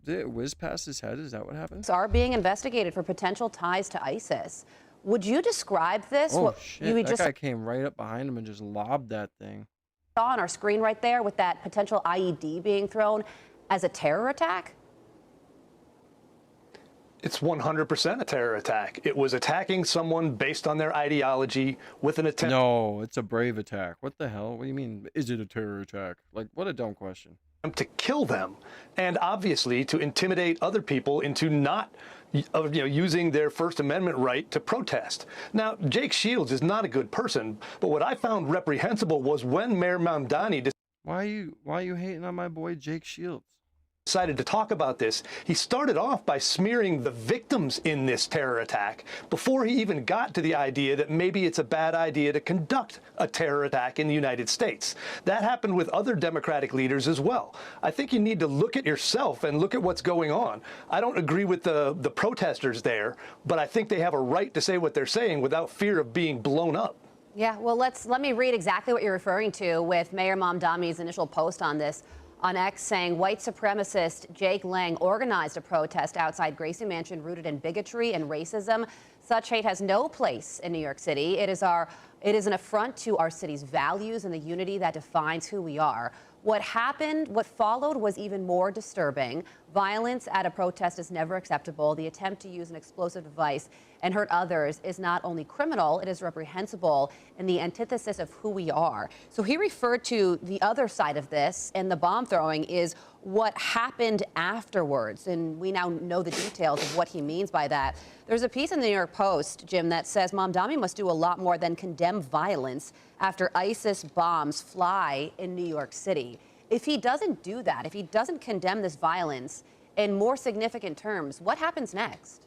Did it whiz past his head? Is that what happened? Are being investigated for potential ties to ISIS. Would you describe this? Oh, shit. That guy came right up behind him and just lobbed that thing. Saw on our screen right there with that potential IED being thrown, as a terror attack? It's 100% a terror attack. It was attacking someone based on their ideology with an attempt. No, it's a brave attack. What the hell? What do you mean? Is it a terror attack? Like, what a dumb question. To kill them, and obviously to intimidate other people into not using their First Amendment right to protest. Now, Jake Shields is not a good person, but what I found reprehensible was when Mayor Mamdani Why are you hating on my boy Jake Shields? Decided to talk about this. He started off by smearing the victims in this terror attack before he even got to the idea that maybe it's a bad idea to conduct a terror attack in the United States. That happened with other Democratic leaders as well. I think you need to look at yourself and look at what's going on. I don't agree with the protesters there, but I think they have a right to say what they're saying without fear of being blown up. Yeah, well, let me read exactly what you're referring to with Mayor Mamdani's initial post on this. On X, saying white supremacist Jake Lang organized a protest outside Gracie Mansion rooted in bigotry and racism. Such hate has no place in New York City. It is an affront to our city's values and the unity that defines who we are. What followed was even more disturbing. Violence at a protest is never acceptable. The attempt to use an explosive device and hurt others is not only criminal, it is reprehensible and the antithesis of who we are. So he referred to the other side of this, and the bomb throwing is what happened afterwards. And we now know the details of what he means by that. There's a piece in the New York Post, Jim, that says Mamdani must do a lot more than condemn violence after ISIS bombs fly in New York City. If he doesn't do that, if he doesn't condemn this violence in more significant terms, what happens next?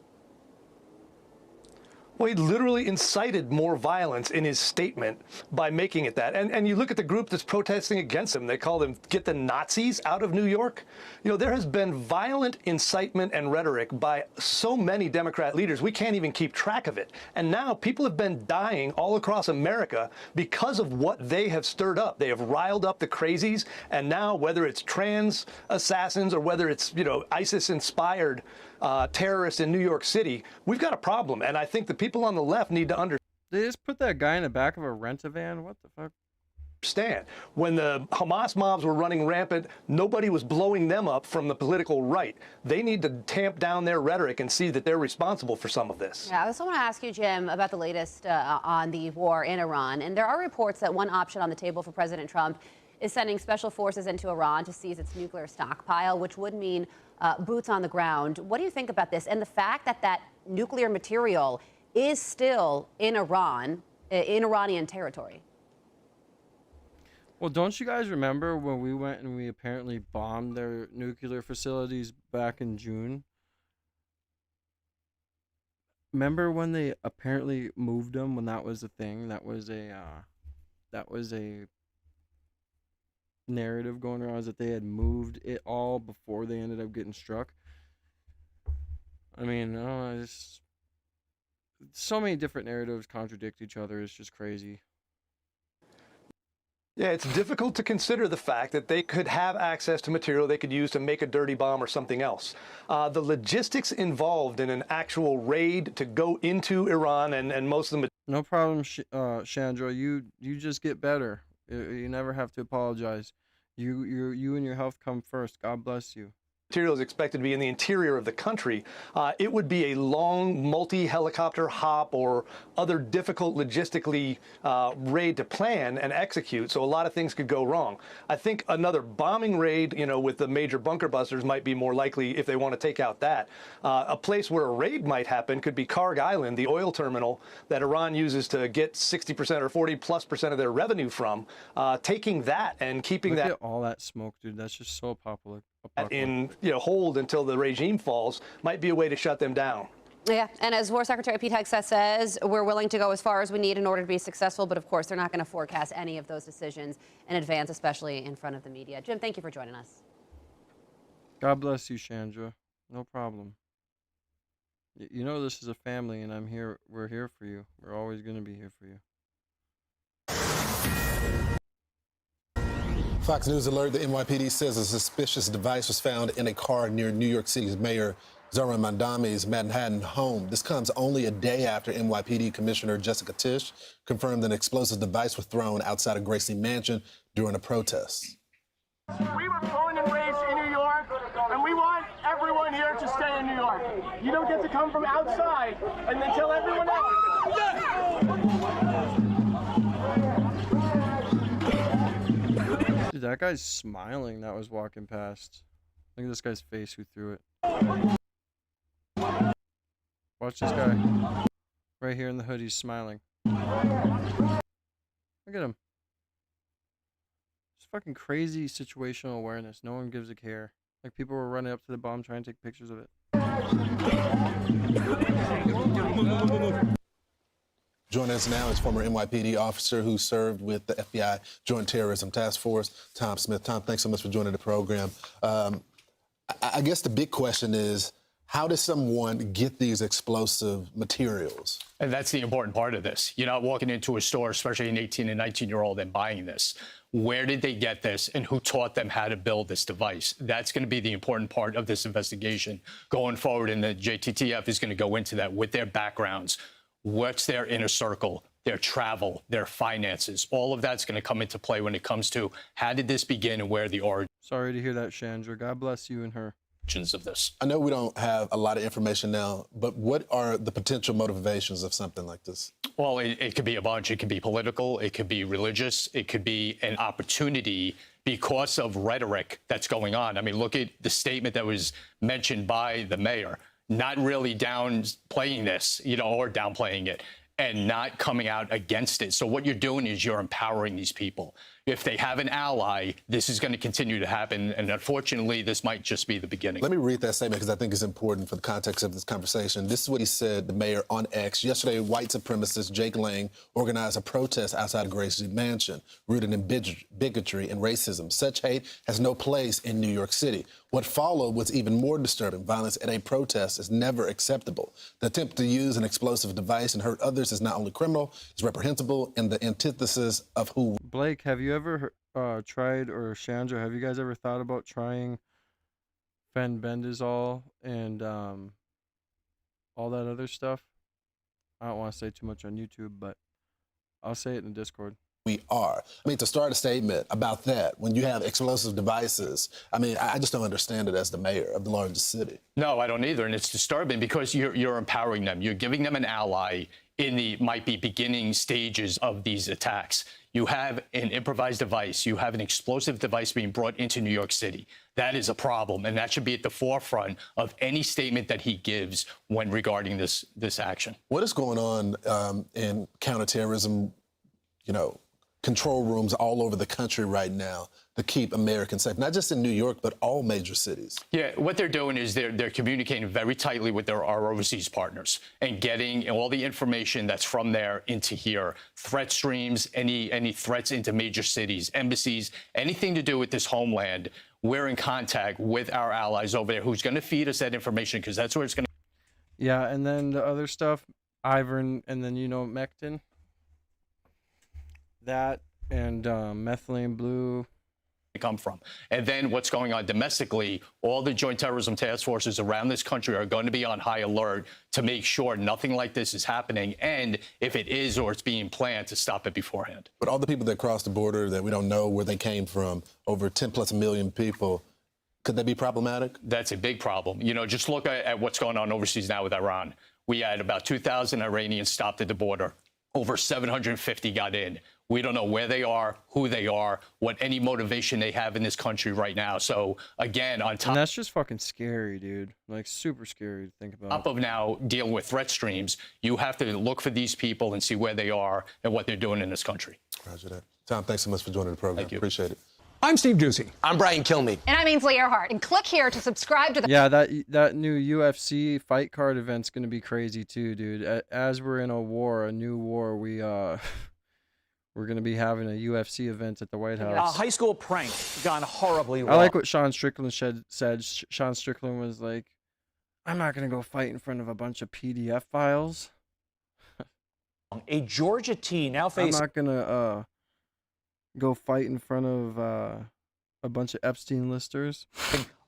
Well, he literally incited more violence in his statement by making it that. And you look at the group that's protesting against him. They call them "Get the Nazis Out of New York." You know, there has been violent incitement and rhetoric by so many Democrat leaders, we can't even keep track of it. And now people have been dying all across America because of what they have stirred up. They have riled up the crazies. And now, whether it's trans assassins or whether it's, you know, ISIS-inspired terrorists in New York City, we've got a problem. And I think the people on the left need to understand. They just put that guy in the back of a rent-a-van? What the fuck? When the Hamas mobs were running rampant, nobody was blowing them up from the political right. They need to tamp down their rhetoric and see that they're responsible for some of this. Yeah, I also want to ask you, Jim, about the latest on the war in Iran. And there are reports that one option on the table for President Trump is sending special forces into Iran to seize its nuclear stockpile, which would mean boots on the ground. What do you think about this? And the fact that that nuclear material is still in Iran, in Iranian territory. Well, don't you guys remember when we went and we apparently bombed their nuclear facilities back in June? Remember when they apparently moved them, when that was a thing? That was a narrative going around, is that they had moved it all before they ended up getting struck. I mean, I don't know, just so many different narratives contradict each other. It's just crazy. Yeah, it's difficult to consider the fact that they could have access to material they could use to make a dirty bomb or something else. The logistics involved in an actual raid to go into Iran and most of the... No problem, Chandra. You just get better. You never have to apologize. You and your health come first. God bless you. Material is expected to be in the interior of the country. It would be a long multi-helicopter hop or other difficult logistically raid to plan and execute, so a lot of things could go wrong. I think another bombing raid, you know, with the major bunker busters might be more likely if they want to take out that. A place where a raid might happen could be Karg Island, the oil terminal that Iran uses to get 60% or 40+% of their revenue from. Taking that and keeping Look at all that smoke, dude. That's just so popular. In hold until the regime falls might be a way to shut them down. Yeah, and as War Secretary Pete Hegseth says, we're willing to go as far as we need in order to be successful, but of course they're not going to forecast any of those decisions in advance, especially in front of the media. Jim, thank you for joining us. God bless you, Chandra. No problem. You know this is a family, and I'm here. We're here for you. We're always going to be here for you. Fox News alert, the NYPD says a suspicious device was found in a car near New York City's Mayor Zohran Mamdani's Manhattan home. This comes only a day after NYPD Commissioner Jessica Tisch confirmed an explosive device was thrown outside of Gracie Mansion during a protest. We were born and raised in New York, and we want everyone here to stay in New York. You don't get to come from outside and then tell everyone else. Dude, that guy's smiling that was walking past. Look at this guy's face who threw it. Watch this guy. Right here in the hood, he's smiling. Look at him. It's fucking crazy situational awareness. No one gives a care. Like, people were running up to the bomb trying to take pictures of it. Joining us now is former NYPD officer who served with the FBI Joint Terrorism Task Force, Tom Smith. Tom, thanks so much for joining the program. I guess the big question is, how does someone get these explosive materials? And that's the important part of this. You're not walking into a store, especially an 18 and 19-year-old, and buying this. Where did they get this, and who taught them how to build this device? That's going to be the important part of this investigation going forward, and the JTTF is going to go into that with their backgrounds. What's their inner circle, their travel, their finances? All of that's going to come into play when it comes to how did this begin and where the origin. Sorry to hear that, Chandra. God bless you and her. of this. I know we don't have a lot of information now, but what are the potential motivations of something like this? Well, it could be a bunch. It could be political. It could be religious. It could be an opportunity because of rhetoric that's going on. I mean, look at the statement that was mentioned by the mayor, not really downplaying this, or downplaying it, and not coming out against it. So what you're doing is you're empowering these people. If they have an ally, this is going to continue to happen. And unfortunately, this might just be the beginning. Let me read that statement because I think it's important for the context of this conversation. This is what he said, the mayor, on X. Yesterday, white supremacist Jake Lang organized a protest outside of Gracie's mansion, rooted in bigotry and racism. Such hate has no place in New York City. What followed was even more disturbing. Violence at a protest is never acceptable. The attempt to use an explosive device and hurt others is not only criminal, it's reprehensible and the antithesis of who. Blake, have you ever tried, or Chandra, have you guys ever thought about trying fenbendazole and all that other stuff? I don't want to say too much on YouTube, but I'll say it in the Discord. We are. I mean, to start a statement about that, when you have explosive devices, I mean, I just don't understand it as the mayor of the largest city. No, I don't either. And it's disturbing because you're empowering them. You're giving them an ally in the might be beginning stages of these attacks. You have an improvised device. You have an explosive device being brought into New York City. That is a problem, and that should be at the forefront of any statement that he gives when regarding this action. What is going on in counterterrorism, control rooms all over the country right now to keep Americans safe, not just in New York, but all major cities? Yeah, what they're doing is they're communicating very tightly with our overseas partners and getting all the information that's from there into here. Threat streams, any threats into major cities, embassies, anything to do with this homeland. We're in contact with our allies over there who's going to feed us that information because that's where it's going to. Yeah, and then the other stuff, Ivern, and then Mectin. That and methylene blue come from. And then what's going on domestically, all the joint terrorism task forces around this country are going to be on high alert to make sure nothing like this is happening. And if it is or it's being planned, to stop it beforehand. But all the people that crossed the border that we don't know where they came from, over 10+ million people, could that be problematic? That's a big problem. Just look at what's going on overseas now with Iran. We had about 2,000 Iranians stopped at the border. Over 750 got in. We don't know where they are, who they are, what any motivation they have in this country right now. So again, on top, and that's just fucking scary, dude. Like super scary to think about. Top of now dealing with threat streams, you have to look for these people and see where they are and what they're doing in this country. Roger that. Tom, thanks so much for joining the program. Thank you. Appreciate it. I'm Steve Doocy. I'm Brian Kilmeade. And I'm Ainsley Earhart. And click here to subscribe to the. Yeah, that new UFC fight card event's gonna be crazy too, dude. As we're in a new war, we're going to be having a UFC event at the White House. A high school prank gone horribly wrong. I like what Sean Strickland said. Sean Strickland was like, I'm not going to go fight in front of a bunch of PDF files. A Georgia teen now facing. I'm not going to go fight in front of a bunch of Epstein listers.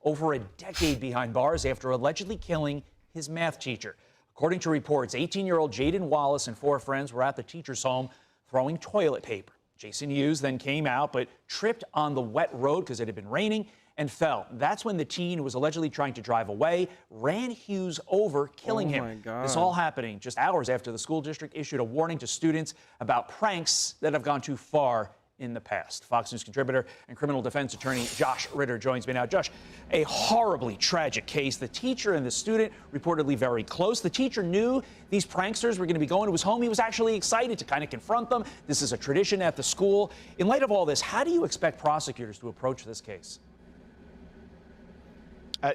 Over a decade behind bars after allegedly killing his math teacher. According to reports, 18-year-old Jaden Wallace and 4 friends were at the teacher's home throwing toilet paper. Jason Hughes then came out but tripped on the wet road because it had been raining and fell. That's when the teen who was allegedly trying to drive away ran Hughes over, killing him. My God. This all happening just hours after the school district issued a warning to students about pranks that have gone too far in the past. Fox News contributor and criminal defense attorney Josh Ritter joins me now. Josh, a horribly tragic case. The teacher and the student reportedly very close. The teacher knew these pranksters were going to be going to his home. He was actually excited to kind of confront them. This is a tradition at the school. In light of all this, how do you expect prosecutors to approach this case?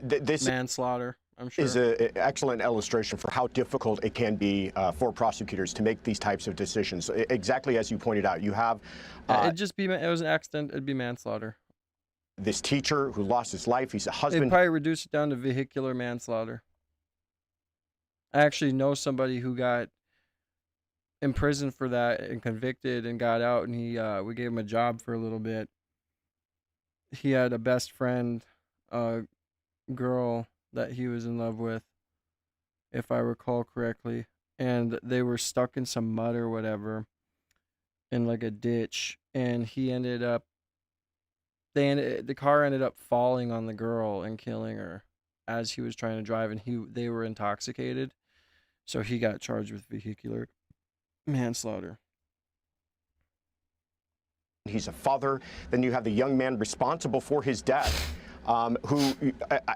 This manslaughter, I'm sure, is an excellent illustration for how difficult it can be for prosecutors to make these types of decisions. Exactly as you pointed out, you have it was an accident. It'd be manslaughter. This teacher who lost his life. He's a husband. They'd probably reduce it down to vehicular manslaughter. I actually know somebody who got imprisoned for that and convicted and got out, and we gave him a job for a little bit. He had a best friend, girl that he was in love with, if I recall correctly, and they were stuck in some mud or whatever in like a ditch, and the car ended up falling on the girl and killing her. as he was trying to drive, and they were intoxicated, so he got charged with vehicular manslaughter. He's a father. Then you have the young man responsible for his death, who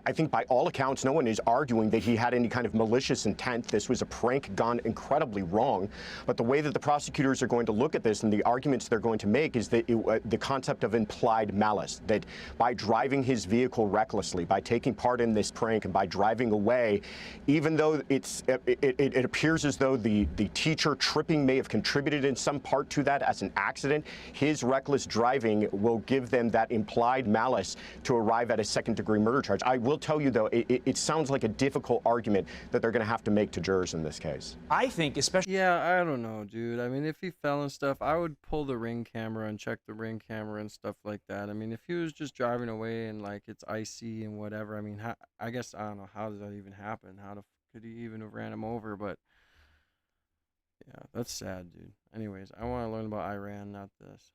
I think by all accounts, no one is arguing that he had any kind of malicious intent. This was a prank gone incredibly wrong. But the way that the prosecutors are going to look at this and the arguments they're going to make is that the concept of implied malice, that by driving his vehicle recklessly, by taking part in this prank and by driving away, even though it appears as though the teacher tripping may have contributed in some part to that as an accident, his reckless driving will give them that implied malice to arrive at a second-degree murder charge. I will tell you, though, it sounds like a difficult argument that they're going to have to make to jurors in this case. I think, especially... Yeah, I don't know, dude. I mean, if he fell and stuff, I would pull the Ring camera and check the Ring camera and stuff like that. I mean, if he was just driving away and, like, it's icy and whatever, I mean, I guess, I don't know, how does that even happen? How could he even have ran him over? But, yeah, that's sad, dude. Anyways, I want to learn about Iran, not this.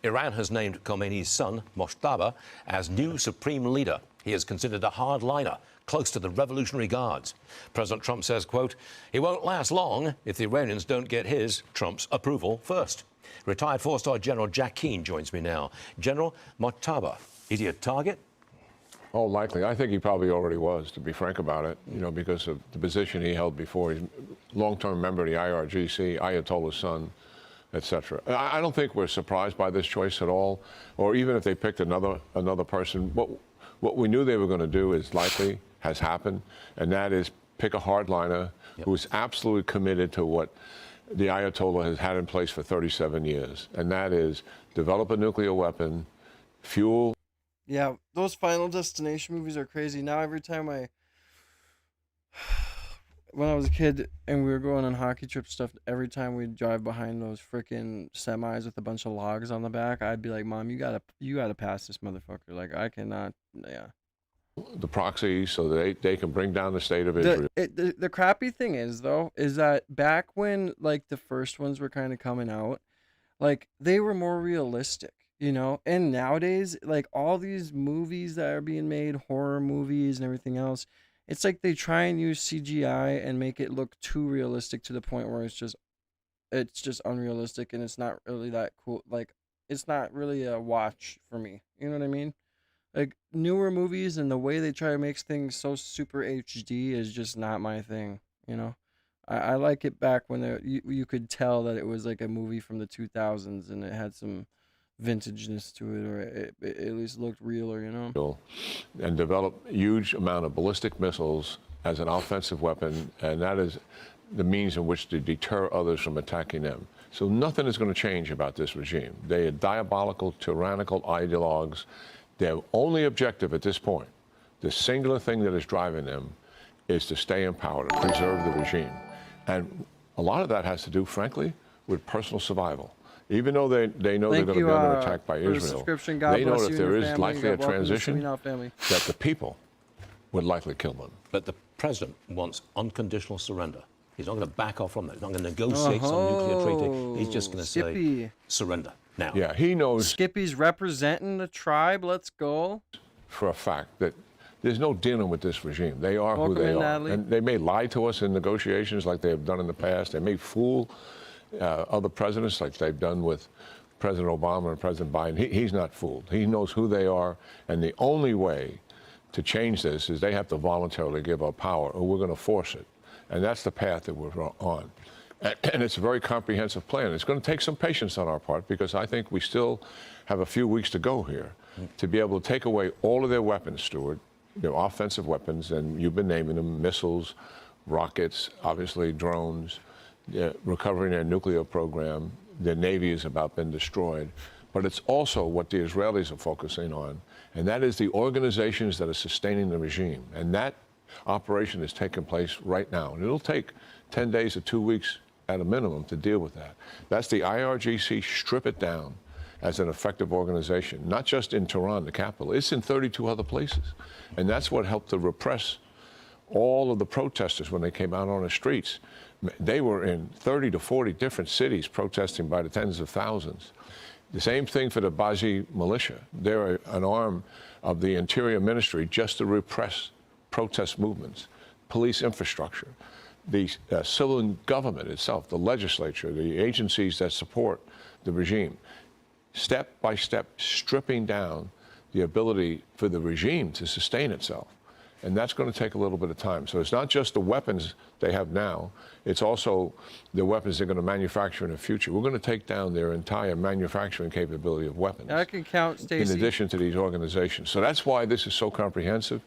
Iran has named Khomeini's son, Moshtaba, as new supreme leader. He is considered a hardliner, close to the Revolutionary Guards. President Trump says, quote, he won't last long if the Iranians don't get his, Trump's, approval first. Retired four-star General Jack Keane joins me now. General, Moshtaba, is he a target? Oh, likely. I think he probably already was, to be frank about it, you know, because of the position he held before. He's a long-term member of the IRGC, Ayatollah's son, etc. I don't think we're surprised by this choice at all, or even if they picked another person. What we knew they were going to do is likely has happened, and that is pick a hardliner who is absolutely committed to what the Ayatollah has had in place for 37 years, and that is develop a nuclear weapon, fuel. Yeah, those Final Destination movies are crazy. Now every time when I was a kid and we were going on hockey trip stuff, every time we'd drive behind those freaking semis with a bunch of logs on the back, I'd be like, Mom, you gotta pass this motherfucker. Like, I cannot, yeah. The proxy so they can bring down the state of Israel. The crappy thing is, though, is that back when, like, the first ones were kind of coming out, like, they were more realistic, you know? And nowadays, like, all these movies that are being made, horror movies and everything else, it's like they try and use CGI and make it look too realistic to the point where it's just unrealistic and it's not really that cool. Like, it's not really a watch for me. You know what I mean? Like, newer movies and the way they try to make things so super HD is just not my thing, you know? I like it back when you could tell that it was like a movie from the 2000s and it had some vintageness to it, or it at least looked realer, you know? And develop huge amount of ballistic missiles as an offensive weapon, and that is the means in which to deter others from attacking them. So nothing is going to change about this regime. They are diabolical, tyrannical ideologues. Their only objective at this point, the singular thing that is driving them, is to stay in power, to preserve the regime. And a lot of that has to do, frankly, with personal survival. Even though they know they're going to be under attack by Israel, they know that there is likely a transition, that the people would likely kill them. But the president wants unconditional surrender. He's not going to back off from that. He's not going to negotiate some nuclear treaty. He's just going to say, surrender now. Yeah, he knows. Skippy's representing the tribe. Let's go. For a fact that there's no dealing with this regime. They are who they are. Natalie. And they may lie to us in negotiations like they have done in the past. They may fool other presidents like they've done with President Obama and President Biden. He's not fooled. He knows who they are, and the only way to change this is they have to voluntarily give up power, or we're going to force it. And that's the path that we're on. And it's a very comprehensive plan. It's going to take some patience on our part, because I think we still have a few weeks to go here to be able to take away all of their weapons, Stuart, their offensive weapons, and you've been naming them: missiles, rockets, obviously drones, recovering their nuclear program. Their Navy has about been destroyed. But it's also what the Israelis are focusing on, and that is the organizations that are sustaining the regime. And that operation is taking place right now. And it'll take 10 days to 2 weeks at a minimum to deal with that. That's the IRGC. Strip it down as an effective organization, not just in Tehran, the capital. It's in 32 other places. And that's what helped to repress all of the protesters when they came out on the streets. They were in 30 to 40 different cities protesting by the tens of thousands. The same thing for the BiBi militia. They're an arm of the Interior Ministry just to repress protest movements, police infrastructure, the civil government itself, the legislature, the agencies that support the regime, step by step stripping down the ability for the regime to sustain itself. And that's going to take a little bit of time. So it's not just the weapons they have now, it's also the weapons they're going to manufacture in the future. We're going to take down their entire manufacturing capability of weapons. I can count, Stacey. In addition to these organizations. So that's why this is so comprehensive,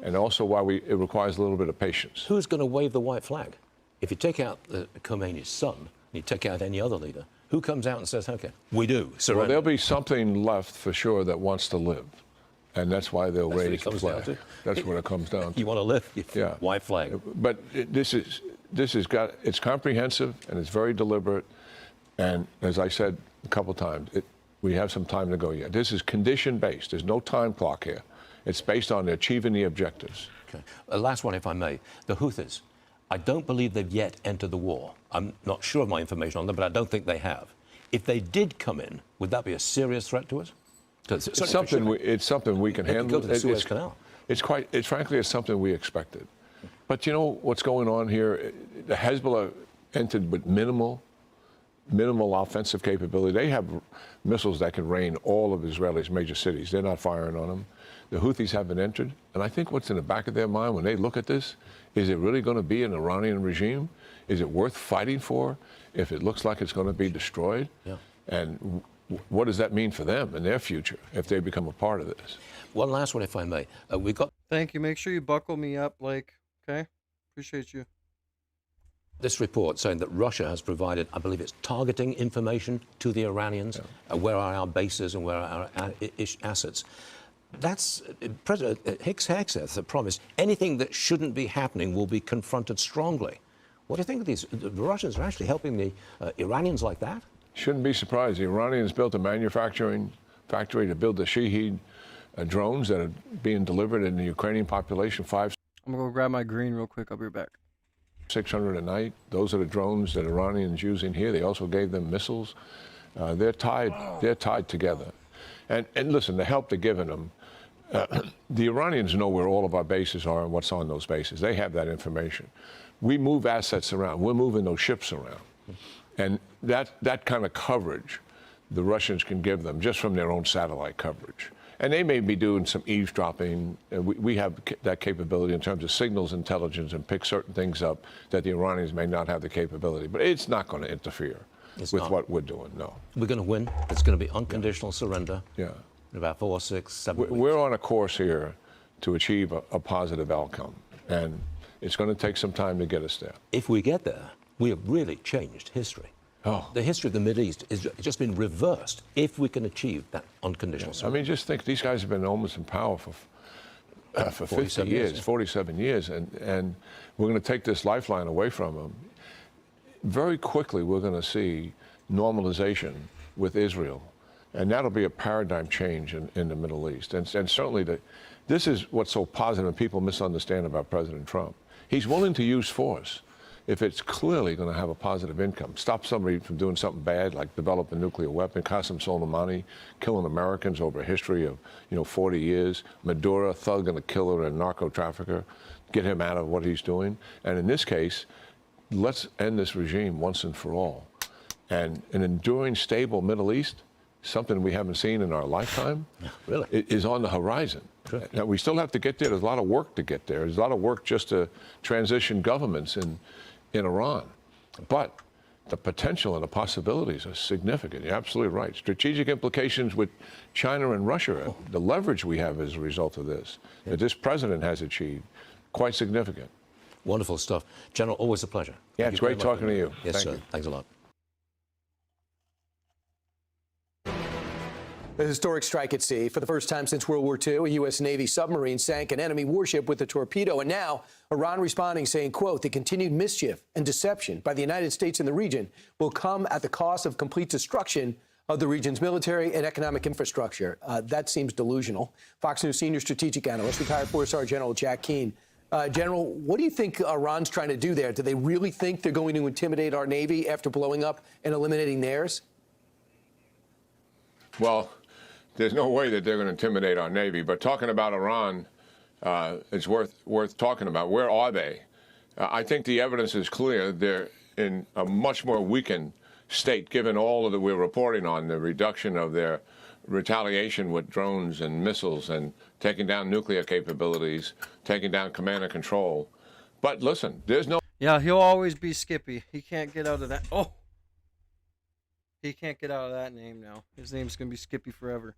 and also why it requires a little bit of patience. Who's going to wave the white flag? If you take out Khomeini's son, and you take out any other leader, who comes out and says, okay, we do surrender? Well, there'll be something left for sure that wants to live. And that's why they'll raise the flag. That's what it comes down to. You want to live? Yeah. White flag. But it's comprehensive and it's very deliberate. And as I said a couple times, we have some time to go yet. This is condition-based. There's no time clock here. It's based on achieving the objectives. Okay. Last one, if I may. The Houthis. I don't believe they've yet entered the war. I'm not sure of my information on them, but I don't think they have. If they did come in, would that be a serious threat to us? It's something we can handle. Go to the Suez Canal. Frankly, it's something we expected. But you know what's going on here? The Hezbollah entered with minimal offensive capability. They have missiles that can rain all of Israel's major cities. They're not firing on them. The Houthis haven't entered. And I think what's in the back of their mind when they look at this, is it really going to be an Iranian regime? Is it worth fighting for if it looks like it's going to be destroyed? Yeah. And what does that mean for them and their future if they become a part of this? One last one, if I may. Thank you. Make sure you buckle me up, okay? Appreciate you. This report saying that Russia has provided, I believe it's targeting information to the Iranians, where are our bases and where are our assets. That's President Hicks has promised anything that shouldn't be happening will be confronted strongly. What do you think of these? The Russians are actually helping the Iranians like that? Shouldn't be surprised. The Iranians built a manufacturing factory to build the Shahed drones that are being delivered in the Ukrainian population. I'm going to go grab my green real quick. I'll be right back. 600 a night. Those are the drones that Iranians using here. They also gave them missiles. They're tied together. And listen, the help they're giving them, the Iranians know where all of our bases are and what's on those bases. They have that information. We move assets around. We're moving those ships around. And that kind of coverage the Russians can give them just from their own satellite coverage. And they may be doing some eavesdropping. We have that capability in terms of signals intelligence and pick certain things up that the Iranians may not have the capability. But it's not going to interfere with what we're doing, no. We're going to win. It's going to be unconditional surrender. Yeah. In about 4, 6, 7 weeks. We're on a course here to achieve a positive outcome. And it's going to take some time to get us there. If we get there, we have really changed history. Oh. The history of the Middle East has just been reversed if we can achieve that unconditional surrender. I mean, just think, these guys have been almost in power for 50 years, 47 years, and we're going to take this lifeline away from them. Very quickly, we're going to see normalization with Israel, and that'll be a paradigm change in the Middle East. And certainly, this is what's so positive and people misunderstand about President Trump. He's willing to use force if it's clearly going to have a positive income. Stop somebody from doing something bad, like develop a nuclear weapon, Qasem Soleimani, killing Americans over a history of 40 years, Maduro, a thug and a killer and a narco trafficker, get him out of what he's doing. And in this case, let's end this regime once and for all. And an enduring, stable Middle East, something we haven't seen in our lifetime, really, is on the horizon. Sure. Now, we still have to get there. There's a lot of work to get there. There's a lot of work just to transition governments in Iran. But the potential and the possibilities are significant. You're absolutely right. Strategic implications with China and Russia, the leverage we have as a result of this, that this president has achieved, quite significant. Wonderful stuff. General, always a pleasure. Yeah, it's great talking to you. Yes, Thank sir. you. Thanks a lot. A historic strike at sea. For the first time since World War II, a U.S. Navy submarine sank an enemy warship with a torpedo. And now, Iran responding, saying, quote, the continued mischief and deception by the United States in the region will come at the cost of complete destruction of the region's military and economic infrastructure. That seems delusional. Fox News senior strategic analyst, retired 4-star General Jack Keane, General, what do you think Iran's trying to do there? Do they really think they're going to intimidate our Navy after blowing up and eliminating theirs? Well, there's no way that they're going to intimidate our Navy. But talking about Iran, it's worth talking about. Where are they? I think the evidence is clear. They're in a much more weakened state, given all of that we're reporting on, the reduction of their retaliation with drones and missiles and taking down nuclear capabilities, taking down command and control. But listen, there's no... Yeah, he'll always be Skippy. He can't get out of that. Oh! He can't get out of that name now. His name's going to be Skippy forever.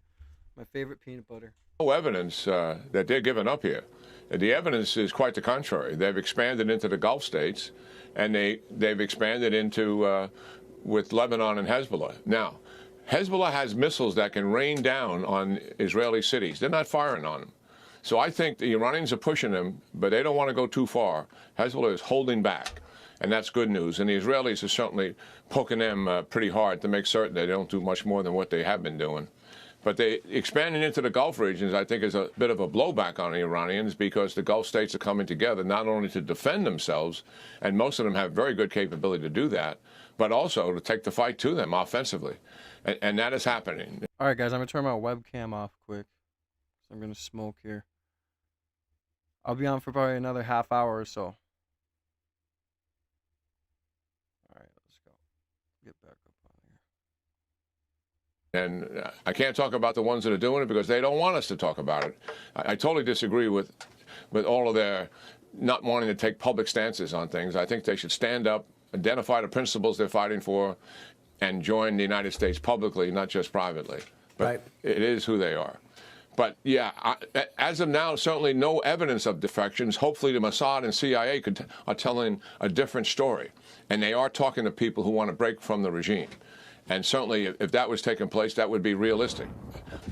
My favorite peanut butter. No evidence that they're giving up here. The evidence is quite the contrary. They've expanded into the Gulf states, and they've expanded into with Lebanon and Hezbollah. Now, Hezbollah has missiles that can rain down on Israeli cities. They're not firing on them. So I think the Iranians are pushing them, but they don't want to go too far. Hezbollah is holding back, and that's good news. And the Israelis are certainly poking them pretty hard to make certain they don't do much more than what they have been doing. But they expanding into the Gulf regions, I think, is a bit of a blowback on the Iranians, because the Gulf states are coming together not only to defend themselves, and most of them have very good capability to do that, but also to take the fight to them offensively. And that is happening. All right, guys, I'm going to turn my webcam off quick. I'm going to smoke here. I'll be on for probably another half hour or so. All right, let's go. Get back up on here. And I can't talk about the ones that are doing it because they don't want us to talk about it. I totally disagree with all of their not wanting to take public stances on things. I think they should stand up, identify the principles they're fighting for, and join the United States publicly, not just privately. But right. It is who they are. But, yeah, as of now, certainly no evidence of defections. Hopefully the Mossad and CIA are telling a different story. And they are talking to people who want to break from the regime. And certainly if that was taking place, that would be realistic.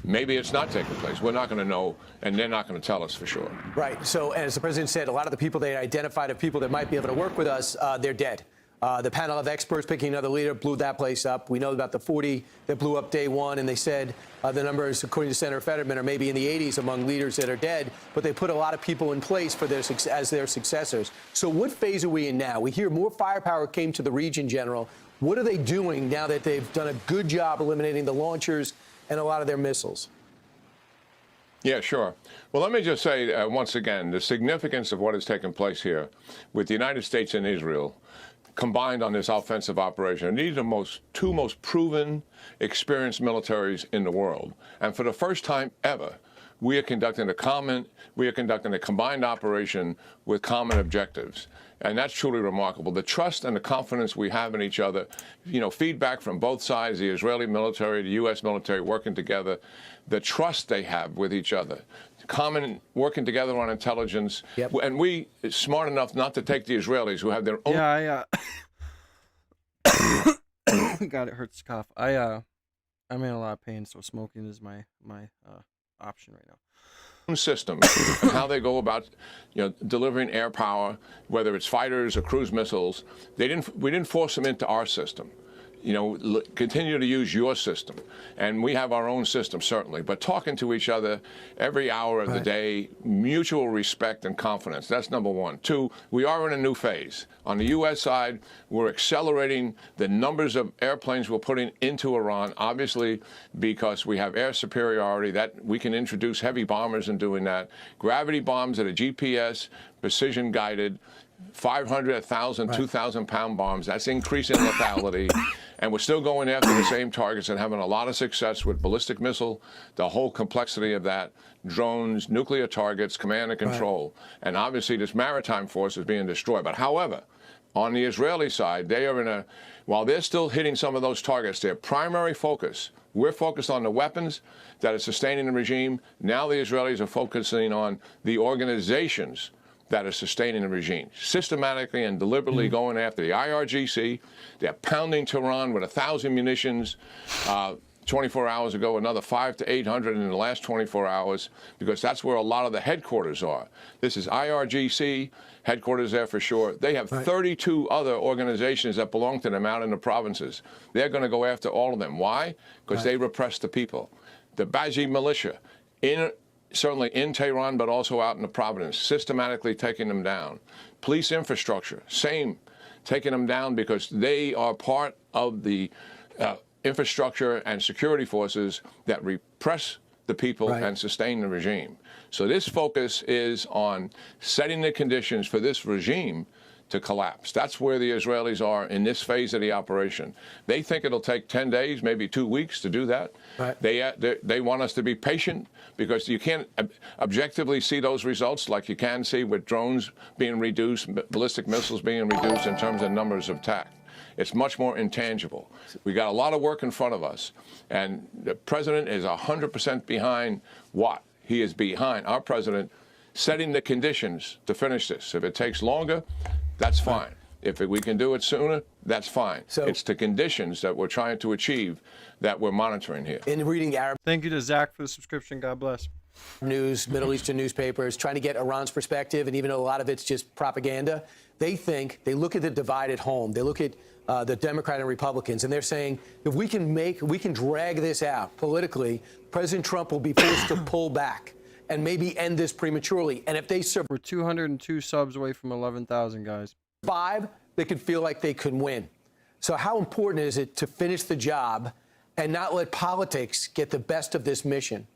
Maybe it's not taking place. We're not going to know, and they're not going to tell us for sure. Right. So, as the president said, a lot of the people they identified of people that might be able to work with us, they're dead. The panel of experts picking another leader blew that place up. We know about the 40 that blew up day one, and they said the numbers, according to Senator Fetterman, are maybe in the 80s among leaders that are dead, but they put a lot of people in place for as their successors. So what phase are we in now? We hear more firepower came to the region, General. What are they doing now that they've done a good job eliminating the launchers and a lot of their missiles? Yeah, sure. Well, let me just say once again, the significance of what has taken place here with the United States and Israel combined on this offensive operation. And these are the two most proven, experienced militaries in the world. And for the first time ever, we are conducting a combined operation with common objectives. And that's truly remarkable. The trust and the confidence we have in each other, feedback from both sides, the Israeli military, the U.S. military working together, the trust they have with each other, common working together on intelligence. Yep. And we smart enough not to take the Israelis who have their own... Yeah, God, it hurts to cough. I'm in a lot of pain, so smoking is my option right now. System and how they go about delivering air power, whether it's fighters or cruise missiles. We didn't force them into our system. Continue to use your system. And we have our own system, certainly. But talking to each other every hour of the day, mutual respect and confidence. That's number one. Two, we are in a new phase. On the U.S. side, we're accelerating the numbers of airplanes we're putting into Iran, obviously because we have air superiority, that we can introduce heavy bombers in doing that. Gravity bombs that are GPS, precision guided, 500, 1,000, 2,000-pound bombs. That's increasing lethality. And we're still going after the same targets and having a lot of success with ballistic missile, the whole complexity of that, drones, nuclear targets, command and control. And obviously this maritime force is being destroyed. But however, on the Israeli side, they are while they're still hitting some of those targets, their primary focus, we're focused on the weapons that are sustaining the regime. Now the Israelis are focusing on the organizations that are sustaining the regime, systematically and deliberately going after the IRGC. They're pounding Tehran with 1,000 munitions. 24 hours ago, another 500 to 800 in the last 24 hours, because that's where a lot of the headquarters are. This is IRGC, headquarters there for sure. They have 32 other organizations that belong to them out in the provinces. They're going to go after all of them. Why? Because they repress the people. The BiBi militia, in certainly in Tehran, but also out in the Providence, systematically taking them down. Police infrastructure, same, taking them down because they are part of the infrastructure and security forces that repress the people and sustain the regime. So this focus is on setting the conditions for this regime to collapse. That's where the Israelis are in this phase of the operation. They think it'll take 10 days, maybe 2 weeks to do that. They want us to be patient because you can't objectively see those results like you can see with drones being reduced, ballistic missiles being reduced in terms of numbers of attack. It's much more intangible. We got a lot of work in front of us, and the president is 100% behind what? He is behind our president setting the conditions to finish this. If it takes longer, that's fine. If we can do it sooner, that's fine. So it's the conditions that we're trying to achieve that we're monitoring here. In reading Arab Thank you to Zach for the subscription. God bless. News, Middle Eastern newspapers, trying to get Iran's perspective, and even though a lot of it's just propaganda, they look at the divide at home. They look at the Democrat and Republicans, and they're saying if we can drag this out politically, President Trump will be forced to pull back and maybe end this prematurely. And if they We're 202 subs away from 11,000, guys. survive, they could feel like they could win. So how important is it to finish the job and not let politics get the best of this mission?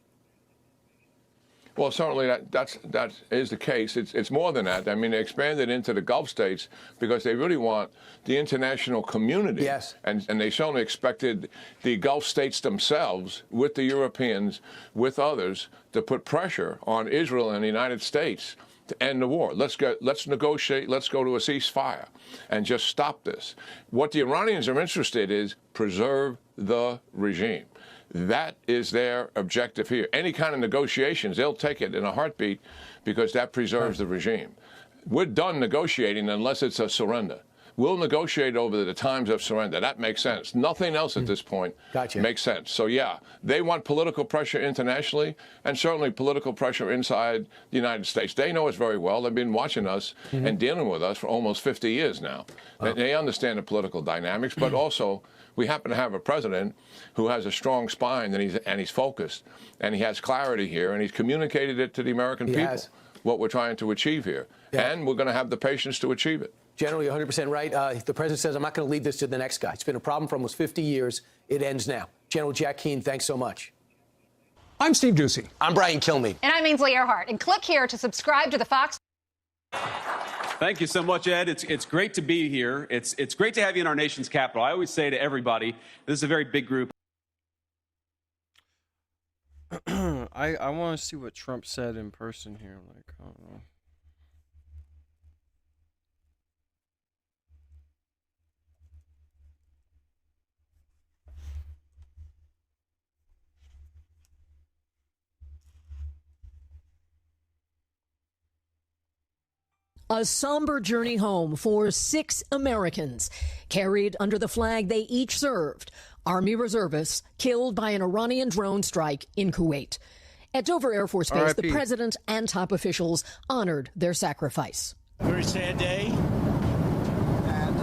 Well, certainly that is the case. It's more than that. I mean, they expanded into the Gulf states because they really want the international community. Yes. And they certainly expected the Gulf states themselves, with the Europeans, with others, to put pressure on Israel and the United States to end the war. Let's negotiate. Let's go to a ceasefire and just stop this. What the Iranians are interested in is preserve the regime. That is their objective here. Any kind of negotiations, they'll take it in a heartbeat because that preserves the regime. We're done negotiating unless it's a surrender. We'll negotiate over the times of surrender. That makes sense. Nothing else at this point makes sense. So, yeah, they want political pressure internationally and certainly political pressure inside the United States. They know us very well. They've been watching us and dealing with us for almost 50 years now. They understand the political dynamics, but also we happen to have a president who has a strong spine and he's focused and he has clarity here and he's communicated it to the American people, what we're trying to achieve here. And we're going to have the patience to achieve it. Generally, 100% right. The president says, I'm not going to leave this to the next guy. It's been a problem for almost 50 years. It ends now. General Jack Keane, thanks so much. I'm Steve Doocy. I'm Brian Kilmeade. And I'm Ainsley Earhart. And click here to subscribe to the Fox. Thank you so much, Ed. It's great to be here. It's great to have you in our nation's capital. I always say to everybody, this is a very big group. I want to see what Trump said in person here. Like, I don't know. A somber journey home for 6 Americans carried under the flag they each served. Army reservists killed by an Iranian drone strike in Kuwait. At Dover Air Force Base, the president and top officials honored their sacrifice. A very sad day, and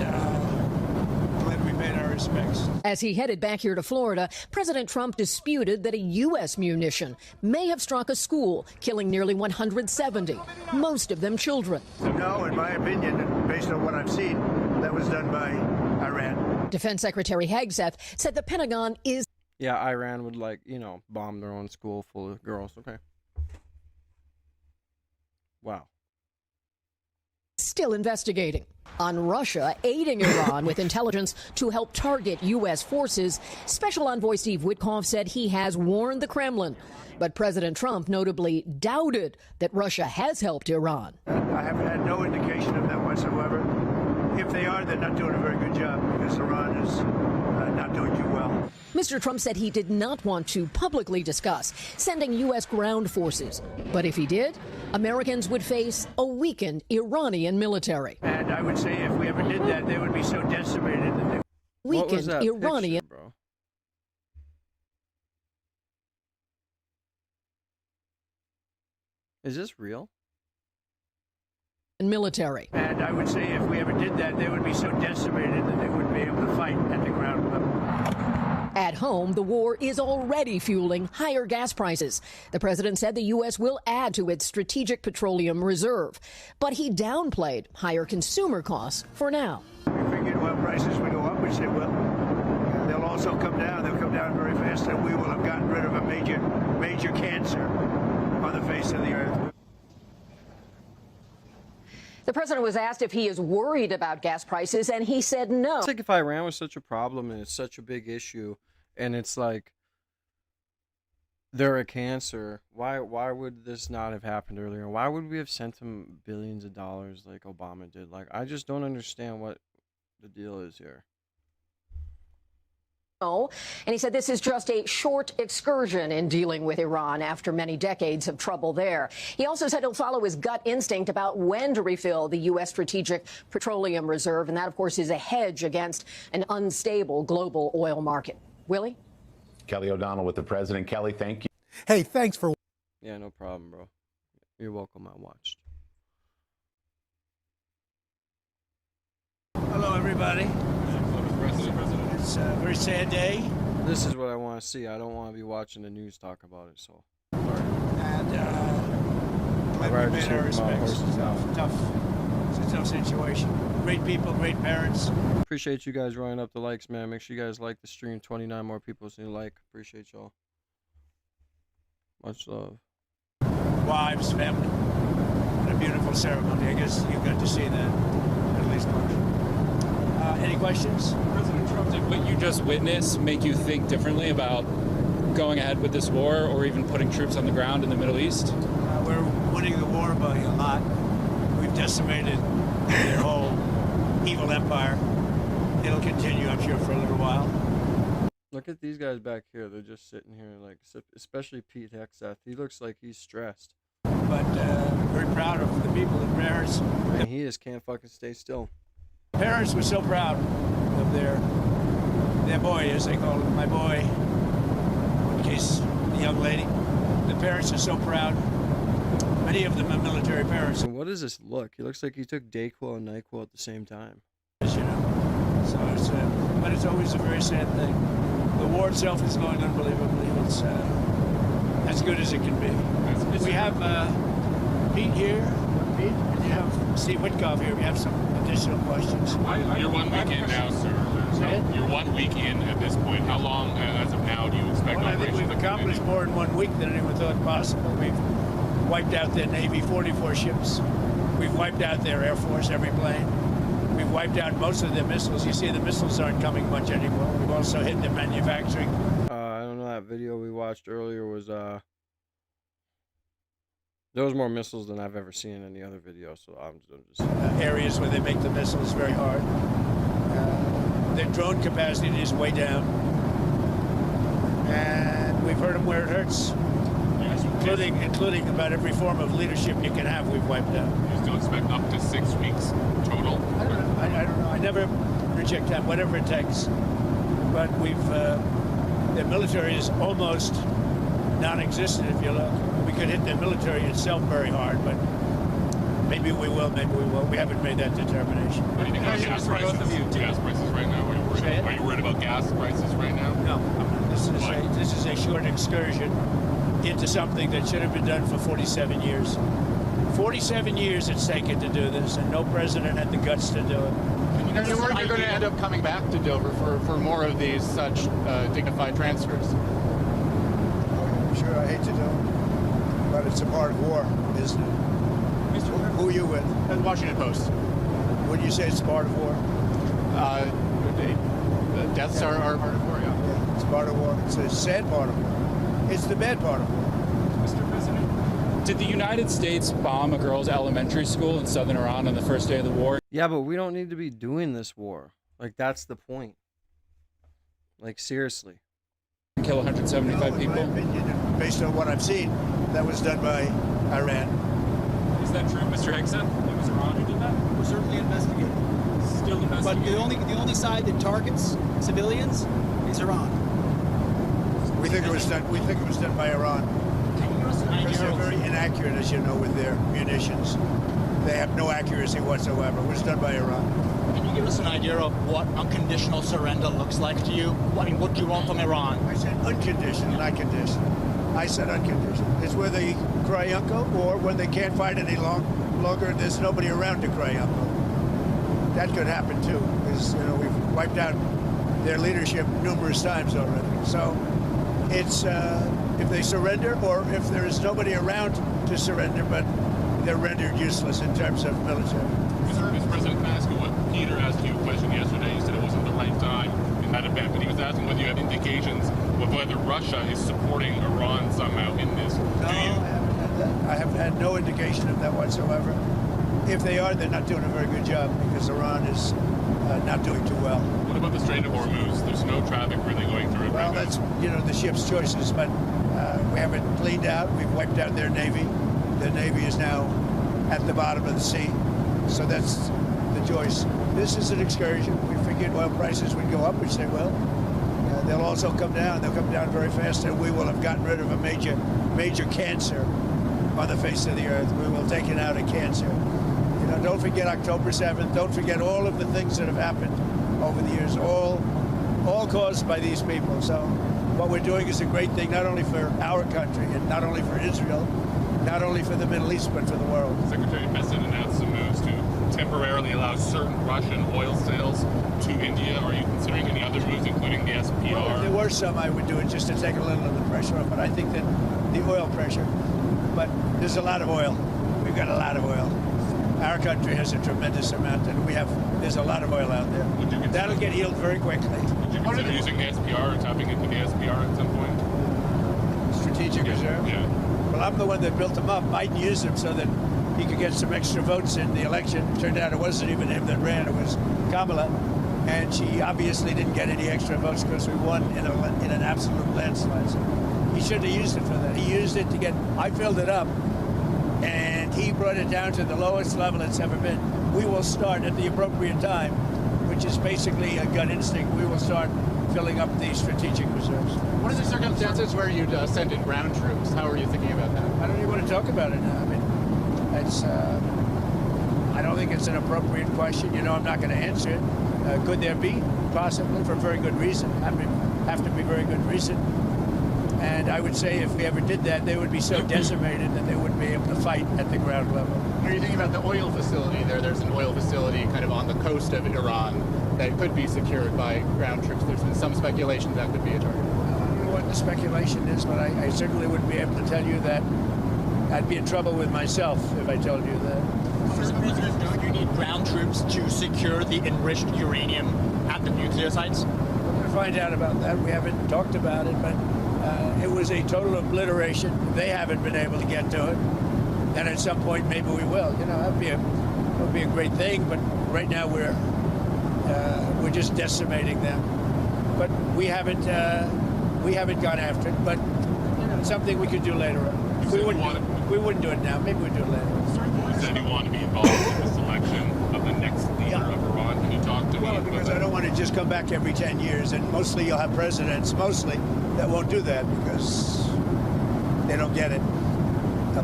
glad we paid our respects. As he headed back here to Florida, President Trump disputed that a U.S. munition may have struck a school, killing nearly 170, most of them children. No, in my opinion, based on what I've seen, that was done by Iran. Defense Secretary Hegseth said the Pentagon is... Yeah, Iran would, like, bomb their own school full of girls. Okay. Wow. Still investigating. On Russia aiding Iran with intelligence to help target U.S. forces, Special Envoy Steve Witkoff said he has warned the Kremlin. But President Trump notably doubted that Russia has helped Iran. I have had no indication of that whatsoever. If they are, they're not doing a very good job because Iran is not doing too well. Mr. Trump said he did not want to publicly discuss sending U.S. ground forces. But if he did, Americans would face a weakened Iranian military. And I would say if we ever did that, they would be so decimated that they... Weakened Iranian... Picture, bro? Is this real? Military. And I would say if we ever did that, they would be so decimated that they wouldn't be able to fight at the ground level. At home, the war is already fueling higher gas prices. The president said the U.S. will add to its strategic petroleum reserve, but he downplayed higher consumer costs for now. We figured oil prices would go up, which they will. They'll also come down. They'll come down very fast, and we will have gotten rid of a major cancer on the face of the earth. The president was asked if he is worried about gas prices, and he said no. It's like if Iran was such a problem and it's such a big issue, and it's like they're a cancer, why would this not have happened earlier? Why would we have sent them billions of dollars like Obama did? Like, I just don't understand what the deal is here. And he said this is just a short excursion in dealing with Iran after many decades of trouble there. He also said he'll follow his gut instinct about when to refill the U.S. Strategic Petroleum Reserve, and that, of course, is a hedge against an unstable global oil market. Willie? Kelly O'Donnell with the president. Kelly, thank you. Hey, thanks for... Yeah, no problem, bro. You're welcome. I watched. Hello, everybody. It's a very sad day. This is what I want to see. I don't want to be watching the news talk about it, so. And let me pay our respects. It's a tough situation. Great people, great parents. Appreciate you guys running up the likes, man. Make sure you guys like the stream. 29 more people seem to like. Appreciate y'all. Much love. Wives, family. And a beautiful ceremony. I guess you got to see that at least once. Any questions? President Trump, did what you just witnessed make you think differently about going ahead with this war or even putting troops on the ground in the Middle East? We're winning the war by a lot. We've decimated their whole evil empire. It'll continue, I'm sure, for a little while. Look at these guys back here. They're just sitting here, like, especially Pete Hegseth. He looks like he's stressed. But very proud of the people, the parents. And he just can't fucking stay still. Parents were so proud of their boy, as they call it, my boy, in case the young lady. The parents are so proud. Many of them are military parents. And what does this look? He looks like he took Dayquil and NyQuil at the same time. You know, so it's, but it's always a very sad thing. The war itself is going unbelievably. It's as good as it can be. We have Pete here, and you have Steve Witkoff here. We have some additional questions. You're 1 week in now, sir. You're 1 week in at this point. How long, as of now, do you expect? Well, I think we've accomplished more in 1 week than anyone thought possible. We've wiped out their Navy 44 ships. We've wiped out their Air Force, every plane. We've wiped out most of their missiles. You see, the missiles aren't coming much anymore. We've also hit their manufacturing. I don't know, that video we watched earlier was there was more missiles than I've ever seen in any other video, so I'm just areas where they make the missiles very hard. Their drone capacity is way down, and we've hurt them where it hurts, including about every form of leadership you can have. We've wiped out. You still expect up to 6 weeks total? I don't know. I never reject that, whatever it takes. But we've their military is almost non-existent, if you look. We could hit the military itself very hard, but maybe we will, maybe we won't. We haven't made that determination. What do you think about gas prices? Gas prices right now? Are you worried about gas prices right now? No. This is a short excursion into something that should have been done for 47 years. 47 years it's taken to do this, and no president had the guts to do it. You're worried you're going to end up coming back to Dover for more of these such dignified transfers? I'm sure I hate to do it, but it's a part of war, isn't it? Who are you with? The Washington Post. Would you say it's part of war? Deaths are part of war, yeah. It's part of war. It's a sad part of war. It's the bad part of war. Mr. President, did the United States bomb a girls' elementary school in southern Iran on the first day of the war? Yeah, but we don't need to be doing this war. Like, that's the point. Like, seriously. Kill 175 people? In my opinion, based on what I've seen, that was done by Iran. Is that true, Mr. Hegseth? It was Iran who did that? We're certainly investigating. Still investigating. But the only side that targets civilians is Iran. We think it was done. We think it was done by Iran. Because they're very inaccurate, as you know, with their munitions. They have no accuracy whatsoever. It was done by Iran. Can you give us an idea idea of what unconditional surrender looks like to you? I mean, what do you want from Iran? I said unconditional, not conditional. I said unconditional. It's where they cry uncle, or when they can't fight any longer, there's nobody around to cry uncle. That could happen too, because we've wiped out their leadership numerous times already. So it's if they surrender, or if there is nobody around to surrender, but they're rendered useless in terms of military. Mr. President, can I ask you what Peter asked you a question yesterday? You said it wasn't the right time in that event, but he was asking whether you have indications of whether Russia is supporting Iran somehow in this. No, I have had no indication of that whatsoever. If they are, they're not doing a very good job, because Iran is not doing too well. What about the Strait of Hormuz? There's no traffic really going through it. Well, that's the ship's choices, but we have it cleaned out. We've wiped out their navy. The navy is now at the bottom of the sea, so that's the choice. This is an excursion. We figured oil prices would go up, which they will. They'll also come down. They'll come down very fast, and we will have gotten rid of a major cancer on the face of the earth. We will have taken out a cancer. Don't forget October 7th. Don't forget all of the things that have happened over the years, all caused by these people. So what we're doing is a great thing, not only for our country and not only for Israel, not only for the Middle East, but for the world. Secretary Bessent announced some moves to temporarily allow certain Russian oil sales to India. Are you considering any other moves, including the SPR? Well, if there were some, I would do it just to take a little of the pressure off. But I think that the oil pressure, but there's a lot of oil. We've got a lot of oil. Our country has a tremendous amount, and there's a lot of oil out there. That'll get healed very quickly. Would you consider using the SPR or tapping into the SPR at some point? Strategic reserve? Yeah. Well, I'm the one that built them up. Biden used them so that he could get some extra votes in the election. Turned out it wasn't even him that ran, it was Kamala. And she obviously didn't get any extra votes because we won in an absolute landslide. So he should have used it for that. He used it to I filled it up, and he brought it down to the lowest level it's ever been. We will start at the appropriate time, which is basically a gut instinct. We will start filling up the strategic reserves. What are the circumstances where you'd send in ground troops? How are you thinking about that? I don't even want to talk about it now. I mean, I don't think it's an appropriate question. I'm not going to answer it. Could there be? Possibly, for very good reason. Have to be very good reason. And I would say if we ever did that, they would be so decimated that they wouldn't be able to fight at the ground level. Are you thinking about the oil facility there? There's an oil facility kind of on the coast of Iran that could be secured by ground troops. There's been some speculation that could be a target. I don't know what the speculation is, but I certainly wouldn't be able to tell you that. I'd be in trouble with myself if I told you that. Mr. President, don't you need ground troops to secure the enriched uranium at the nuclear sites? We're going to find out about that. We haven't talked about it, but it was a total obliteration. They haven't been able to get to it. And at some point, maybe we will. That would be a great thing, but right now we're just decimating them. But we haven't gone after it, but it's something we could do later on. We wouldn't do it now. Maybe we'd do it later. You said you want to be involved in the selection of the next leader of Iran. Can you talk to me? Well, because I don't want to just come back every 10 years, and mostly you'll have presidents, that won't do that because they don't get it.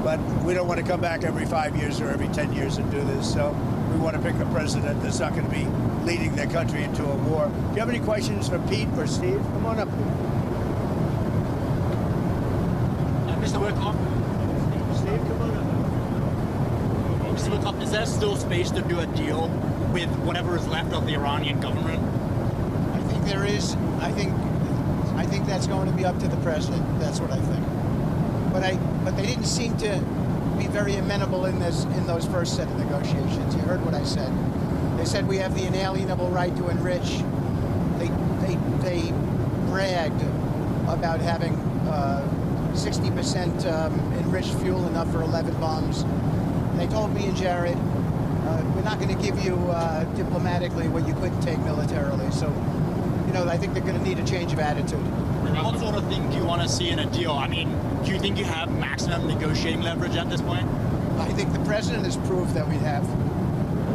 But we don't want to come back every 5 years or every 10 years and do this. So we want to pick a president that's not going to be leading their country into a war. Do you have any questions for Pete or Steve? Come on up. Mr. Wickoff? Steve, come on up. Mr. Wickoff, is there still space to do a deal with whatever is left of the Iranian government? I think there is. I think that's going to be up to the president. That's what I think. But they didn't seem to be very amenable in those first set of negotiations. You heard what I said. They said we have the inalienable right to enrich. They bragged about having 60% enriched fuel, enough for 11 bombs. And they told me and Jared, we're not going to give you diplomatically what you couldn't take militarily. So, I think they're going to need a change of attitude. What sort of thing do you want to see in a deal? I mean, do you think you have maximum negotiating leverage at this point? I think the president has proved that we have.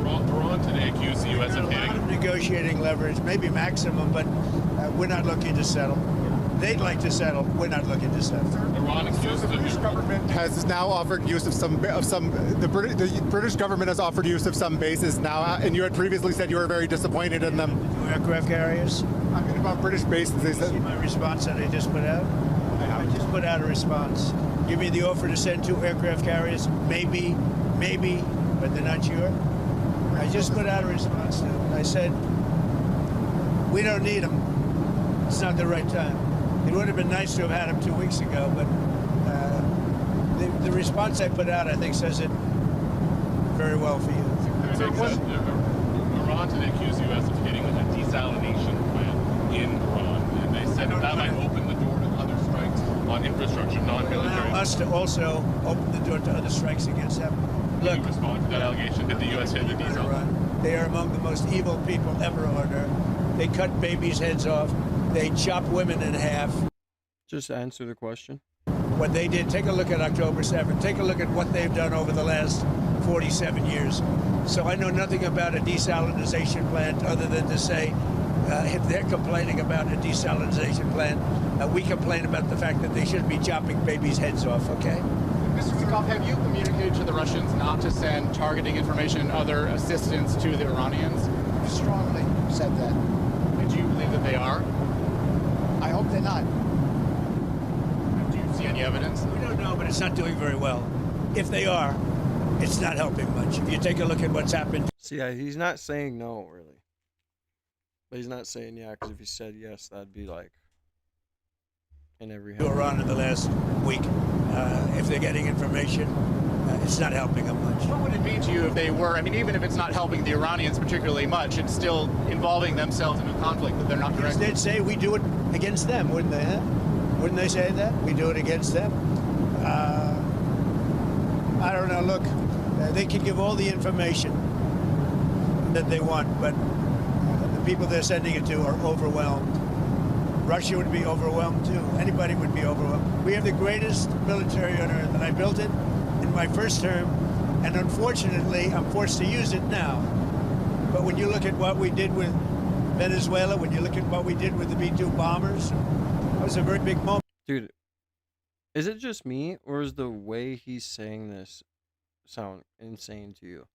Iran today accused the U.S. of hitting. A lot of negotiating leverage, maybe maximum, but we're not looking to settle. They'd like to settle. We're not looking to settle. Iran accused the British government has now offered use of the British government has offered use of some bases now, and you had previously said you were very disappointed in them. Aircraft carriers? I mean, about British bases, they said. See my response that I just put out? I just put out a response. Give me the offer to send 2 aircraft carriers. Maybe, but they're not sure. I just put out a response to them. I said, we don't need them. It's not the right time. It would have been nice to have had them 2 weeks ago, but the response I put out, I think, says it very well for you. Iran today accused the U.S. of hitting a desalination plant in Iran, and they said that might open the door to other strikes on infrastructure, non-military. Allow us to also open the door to other strikes against them. Look, in response to that allegation, did the U.S. hit the desal? They are among the most evil people ever on earth. They cut babies' heads off. They chop women in half. Just answer the question. What they did, take a look at October 7th. Take a look at what they've done over the last 47 years. So I know nothing about a desalination plant other than to say if they're complaining about a desalination plant, we complain about the fact that they shouldn't be chopping babies' heads off, okay? Mr. Zikov, have you communicated to the Russians not to send targeting information and other assistance to the Iranians? Strongly said that. And do you believe that they are? I hope they're not. Do you see any evidence? We don't know, but it's not doing very well. If they are, it's not helping much. If you take a look at what's happened. See, he's not saying no, really. But he's not saying yeah, because if he said yes, that'd be like in every house. Iran in the last week. If they're getting information, it's not helping them much. What would it mean to you if they were? I mean, even if it's not helping the Iranians particularly much, it's still involving themselves in a conflict that they're not directly. They'd say we do it against them, wouldn't they? Huh? Wouldn't they say that? We do it against them. I don't know. Look, they can give all the information that they want, but the people they're sending it to are overwhelmed. Russia would be overwhelmed too. Anybody would be overwhelmed. We have the greatest military on earth, and I built it in my first term, and unfortunately, I'm forced to use it now. But when you look at what we did with Venezuela, when you look at what we did with the B-2 bombers, that was a very big moment. Dude, is it just me, or is the way he's saying this sound insane to you?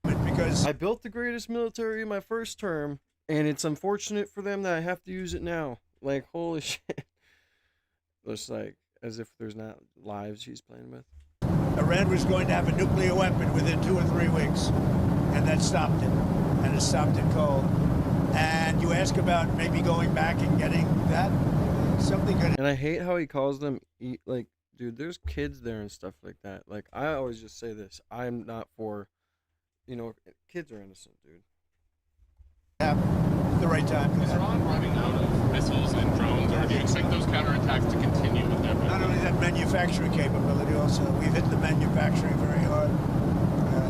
Because I built the greatest military in my first term, and it's unfortunate for them that I have to use it now. Like, holy shit. Looks like as if there's not lives he's playing with. Iran was going to have a nuclear weapon within 2 or 3 weeks, and that stopped it. And it stopped it cold. And you ask about maybe going back and getting that, something good. And I hate how he calls them, like, dude, there's kids there and stuff like that. Like, I always just say this. I'm not for, you know, kids are innocent, dude. The right time. Is Iran running out of missiles and drones, or do you expect those counterattacks to continue with them? Not only that, manufacturing capability also. We've hit the manufacturing very hard.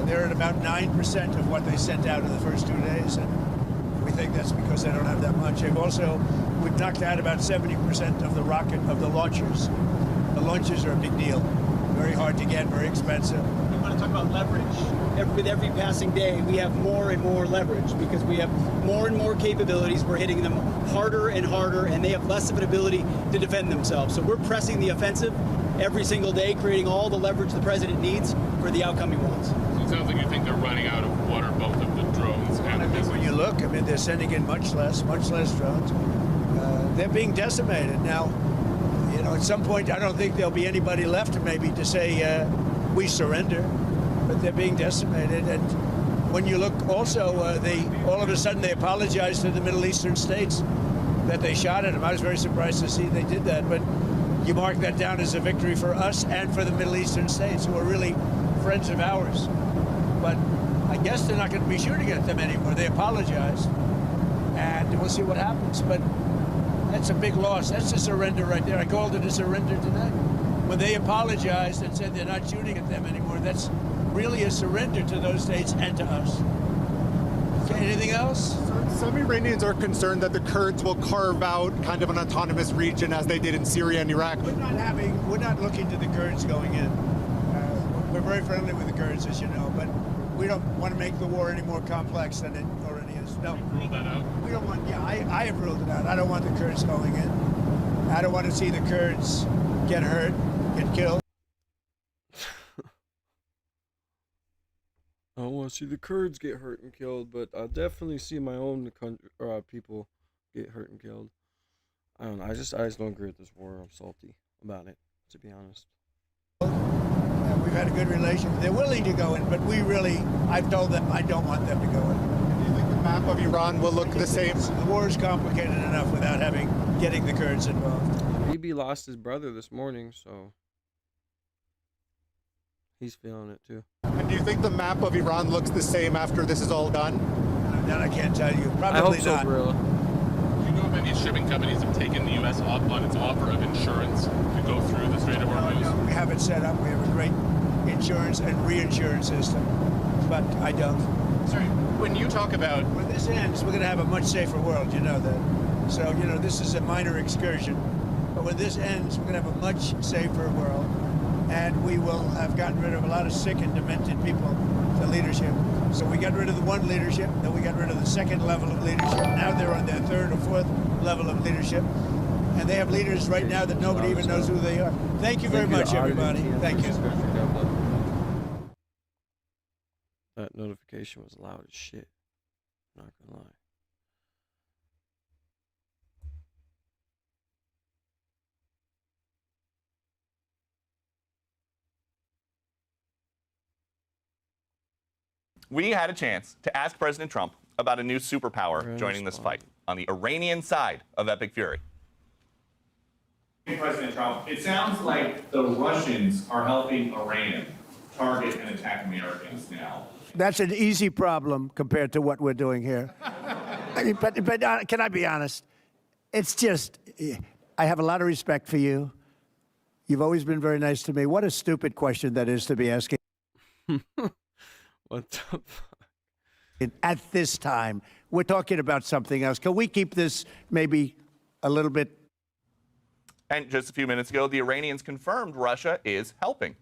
They're at about 9% of what they sent out in the first 2 days, and we think that's because they don't have that much. We've knocked out about 70% of the launchers. The launchers are a big deal. Very hard to get, very expensive. We want to talk about leverage. With every passing day, we have more and more leverage because we have more and more capabilities. We're hitting them harder and harder, and they have less of an ability to defend themselves. So we're pressing the offensive every single day, creating all the leverage the president needs for the outcome he wants. So it sounds like you think they're running out of water, both of the drones and the missiles. When you look, I mean, they're sending in much less drones. They're being decimated. Now, you know, at some point, I don't think there'll be anybody left maybe to say we surrender. But they're being decimated, and when you look also, all of a sudden they apologized to the Middle Eastern states that they shot at them. I was very surprised to see they did that, but you mark that down as a victory for us and for the Middle Eastern states, who are really friends of ours. But I guess they're not going to be shooting at them anymore. They apologized, and we'll see what happens. But that's a big loss. That's a surrender right there. I called it a surrender today. When they apologized and said they're not shooting at them anymore, that's really a surrender to those states and to us. Okay, anything else? Some Iranians are concerned that the Kurds will carve out kind of an autonomous region as they did in Syria and Iraq. We're not looking to the Kurds going in. We're very friendly with the Kurds, as you know, but we don't want to make the war any more complex than it already is. No. Rule that out? We don't want, I have ruled it out. I don't want the Kurds going in. I don't want to see the Kurds get hurt, get killed. I don't want to see the Kurds get hurt and killed, but I definitely see my own country, people get hurt and killed. I don't know. I just don't agree with this war. I'm salty about it, to be honest. We've had a good relation. They're willing to go in, but I've told them I don't want them to go in. Do you think the map of Iran will look the same? The war is complicated enough without getting the Kurds involved. BiBi lost his brother this morning, so he's feeling it too. And do you think the map of Iran looks the same after this is all done? That I can't tell you. Probably I hope so, not. Gorilla. Do you know if any shipping companies have taken the U.S. up on its offer of insurance to go through the Strait of Hormuz? No, we have it set up. We have a great insurance and reinsurance system, but I don't. Sorry, when you talk about... When this ends, we're going to have a much safer world, you know that. So, you know, this is a minor excursion. But when this ends, we're going to have a much safer world. And we will have gotten rid of a lot of sick and demented people to leadership. So we got rid of the one leadership, then we got rid of the second level of leadership. Now they're on their third or fourth level of leadership. And they have leaders right now that nobody even knows who they are. Thank you very much, everybody. Thank you. That notification was loud as shit. Not gonna lie. We had a chance to ask President Trump about a new superpower joining this fight on the Iranian side of Epic Fury. President Trump, it sounds like the Russians are helping Iran target and attack Americans now. That's an easy problem compared to what we're doing here. I mean, but can I be honest? It's just, I have a lot of respect for you. You've always been very nice to me. What a stupid question that is to be asking. What the fuck? At this time, we're talking about something else. Can we keep this maybe a little bit? And just a few minutes ago, the Iranians confirmed Russia is helping.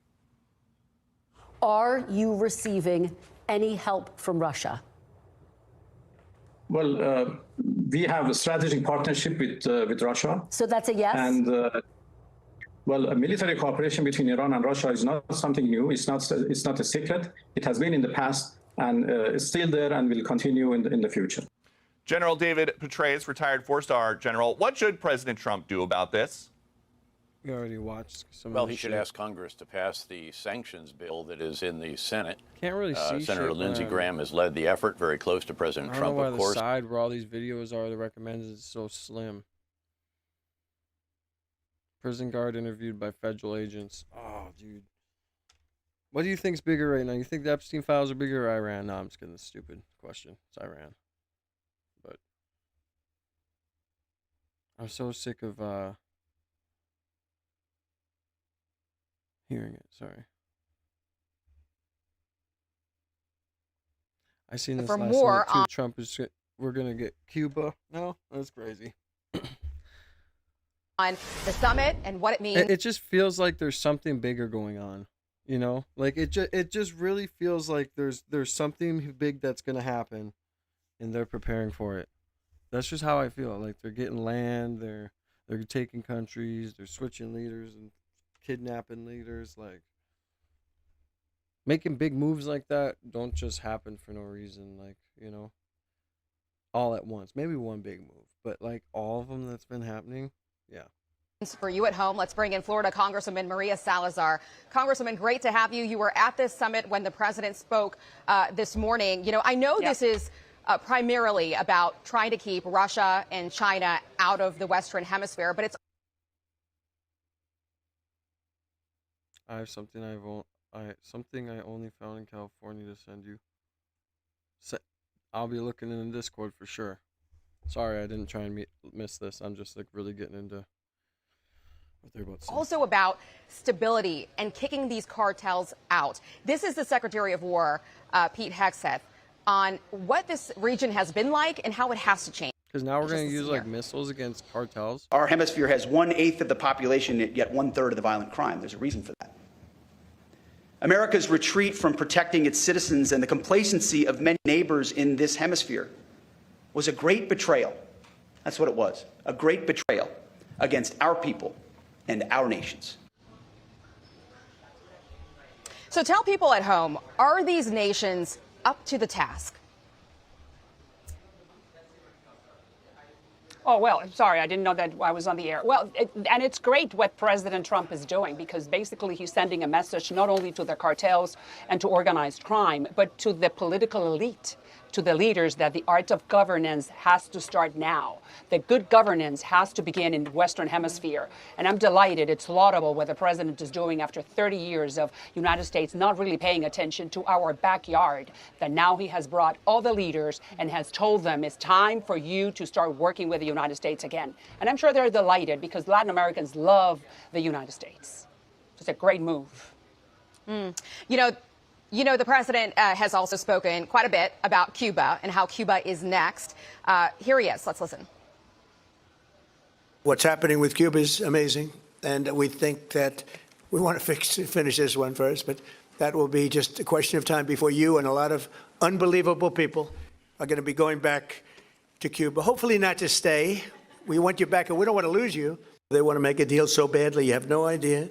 Are you receiving any help from Russia? Well, we have a strategic partnership with Russia. So that's a yes? And, well, a military cooperation between Iran and Russia is not something new. It's not a secret. It has been in the past, and it's still there and will continue in the future. General David Petraeus, retired four-star general. What should President Trump do about this? We already watched some. Well, he should ask Congress to pass the sanctions bill that is in the Senate. Can't really see. Senator Lindsey Graham has led the effort, very close to President Trump, of course. I of don't know why course. the side where all these videos are, the recommended is so slim. Prison guard interviewed by federal agents. Oh, dude. What do you think's bigger right now? You think the Epstein files are bigger or Iran? No, I'm just kidding. Stupid question. It's Iran. But I'm so sick of hearing it. Sorry. I seen this last night too. Trump is. We're gonna get Cuba. No, that's crazy. On the summit and what it means. It just feels like there's something bigger going on, you know. Like it just really feels like there's something big that's gonna happen, and they're preparing for it. That's just how I feel. Like they're getting land, they're taking countries, they're switching leaders and kidnapping leaders. Like making big moves like that don't just happen for no reason. Like, you know, all at once. Maybe one big move, but like all of them that's been happening. Yeah. For you at home, let's bring in Florida Congresswoman Maria Salazar. Congresswoman, great to have you. You were at this summit when the president spoke this morning. You know, I know this is primarily about trying to keep Russia and China out of the Western Hemisphere, but it's. I have something something I only found in California to send you. I'll be looking in the Discord for sure. Sorry, I didn't try and miss this. I'm just like really getting into what they're about to say. Also about stability and kicking these cartels out. This is the Secretary of War, Pete Hegseth, on what this region has been like and how it has to change. Because now we're going to use like missiles against cartels. Our hemisphere has 1/8 of the population, yet 1/3 of the violent crime. There's a reason for that. America's retreat from protecting its citizens and the complacency of many neighbors in this hemisphere was a great betrayal. That's what it was, a great betrayal against our people and our nations. So tell people at home, are these nations up to the task? Oh, well, I'm sorry, I didn't know that I was on the air. Well, and it's great what President Trump is doing, because basically he's sending a message not only to the cartels and to organized crime, but to the political elite, to the leaders, that the art of governance has to start now. The good governance has to begin in the Western Hemisphere. And I'm delighted, it's laudable what the president is doing after 30 years of United States not really paying attention to our backyard, that now he has brought all the leaders and has told them it's time for you to start working with the United States again. And I'm sure they're delighted, because Latin Americans love the United States. It's a great move. You know, the president has also spoken quite a bit about Cuba and how Cuba is next. Here he is. Let's listen. What's happening with Cuba is amazing, and we think that we want to finish this one first, but that will be just a question of time before you and a lot of unbelievable people are going to be going back to Cuba. Hopefully not to stay. We want you back, and we don't want to lose you. They want to make a deal so badly, you have no idea.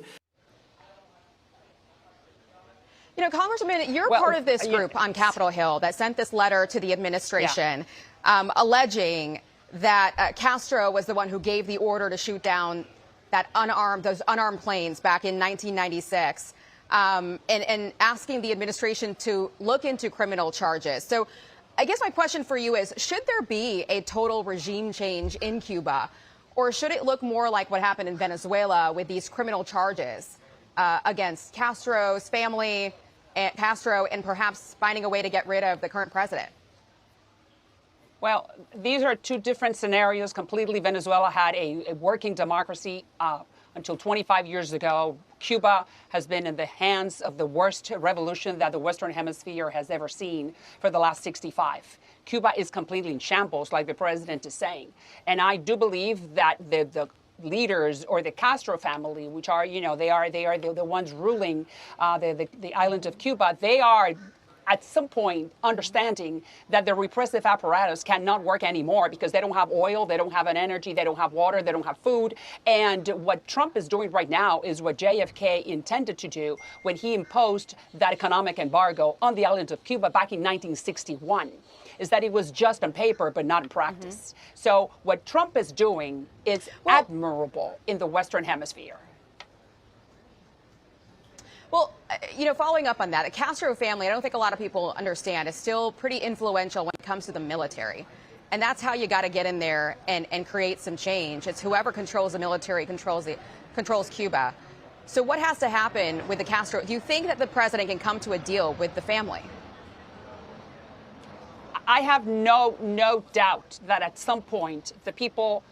You know, Congressman, you're part of this group on Capitol Hill that sent this letter to the administration alleging that Castro was the one who gave the order to shoot down those unarmed planes back in 1996, and asking the administration to look into criminal charges. So I guess my question for you is, should there be a total regime change in Cuba, or should it look more like what happened in Venezuela with these criminal charges against Castro's family, Castro, and perhaps finding a way to get rid of the current president? Well, these are two different scenarios completely. Venezuela had a working democracy until 25 years ago. Cuba has been in the hands of the worst revolution that the Western Hemisphere has ever seen for the last 65. Cuba is completely in shambles, like the president is saying. And I do believe that the leaders, or the Castro family, which are, they are the ones ruling the island of Cuba, they are at some point understanding that the repressive apparatus cannot work anymore, because they don't have oil, they don't have an energy, they don't have water, they don't have food. And what Trump is doing right now is what JFK intended to do when he imposed that economic embargo on the island of Cuba back in 1961. Is that it was just on paper, but not in practice. So what Trump is doing is admirable in the Western Hemisphere. Well, following up on that, the Castro family, I don't think a lot of people understand, is still pretty influential when it comes to the military. And that's how you got to get in there and create some change. It's whoever controls the military controls Cuba. So what has to happen with the Castro? Do you think that the president can come to a deal with the family? I have no doubt that at some point the people,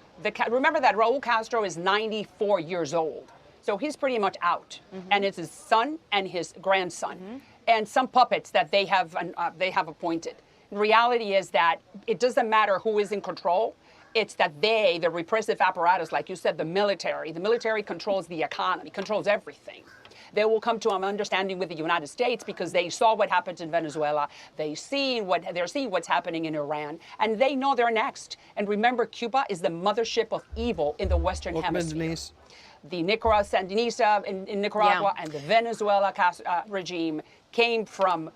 remember that Raul Castro is 94 years old. So he's pretty much out. And it's his son and his grandson and some puppets that they have appointed. The reality is that it doesn't matter who is in control. It's that the repressive apparatus, like you said, the military controls the economy, controls everything. They will come to an understanding with the United States because they saw what happened in Venezuela. They're seeing what's happening in Iran, and they know they're next. And remember, Cuba is the mothership of evil in the Western Hemisphere. The Sandinista in Nicaragua and the Venezuela regime came from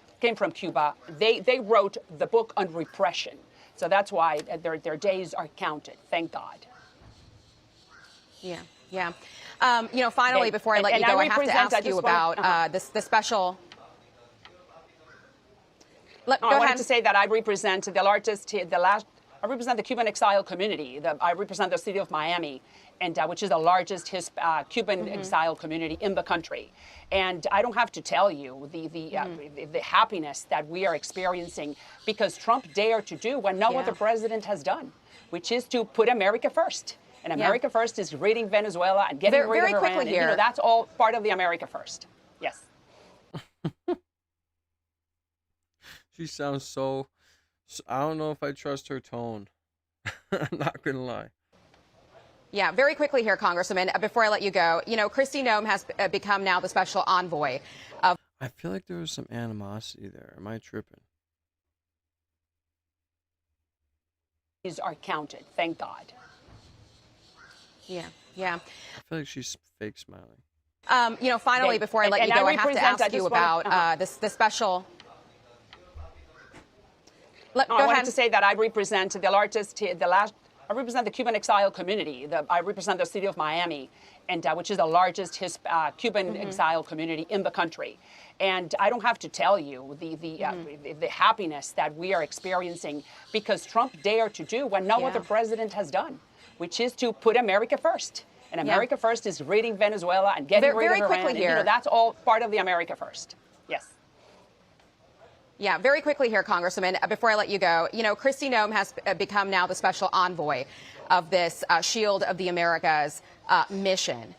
Cuba. They wrote the book on repression. So that's why their days are counted. Thank God. Yeah. Finally, before I let you go, I have to ask you about the special. I wanted to say that I represent I represent the Cuban exile community. I represent the city of Miami, and which is the largest Cuban exile community in the country. And I don't have to tell you the happiness that we are experiencing because Trump dared to do what no other president has done, which is to put America first. And America First is ridding Venezuela and getting rid of Iran. Very quickly here. That's all part of the America First. Yes. She sounds so. I don't know if I trust her tone. I'm not gonna lie. Yeah, very quickly here, Congresswoman. Before I let you go, Kristi Noem has become now the special envoy of. I feel like there was some animosity there. Am I tripping? These are counted. Thank God. Yeah, yeah. I feel like she's fake smiling. Finally, before I let you go, I have to ask you about the special. I wanted to say that I represent I represent the Cuban exile community. I represent the city of Miami, and which is the largest Cuban exile community in the country. And I don't have to tell you the happiness that we are experiencing because Trump dared to do what no other president has done, which is to put America first. And America first is ridding Venezuela and getting rid of Iran. Very quickly here. And, that's all part of the America first. Yes. Yeah, very quickly here, Congresswoman, before I let you go, Kristi Noem has become now the special envoy of this Shield of the Americas mission.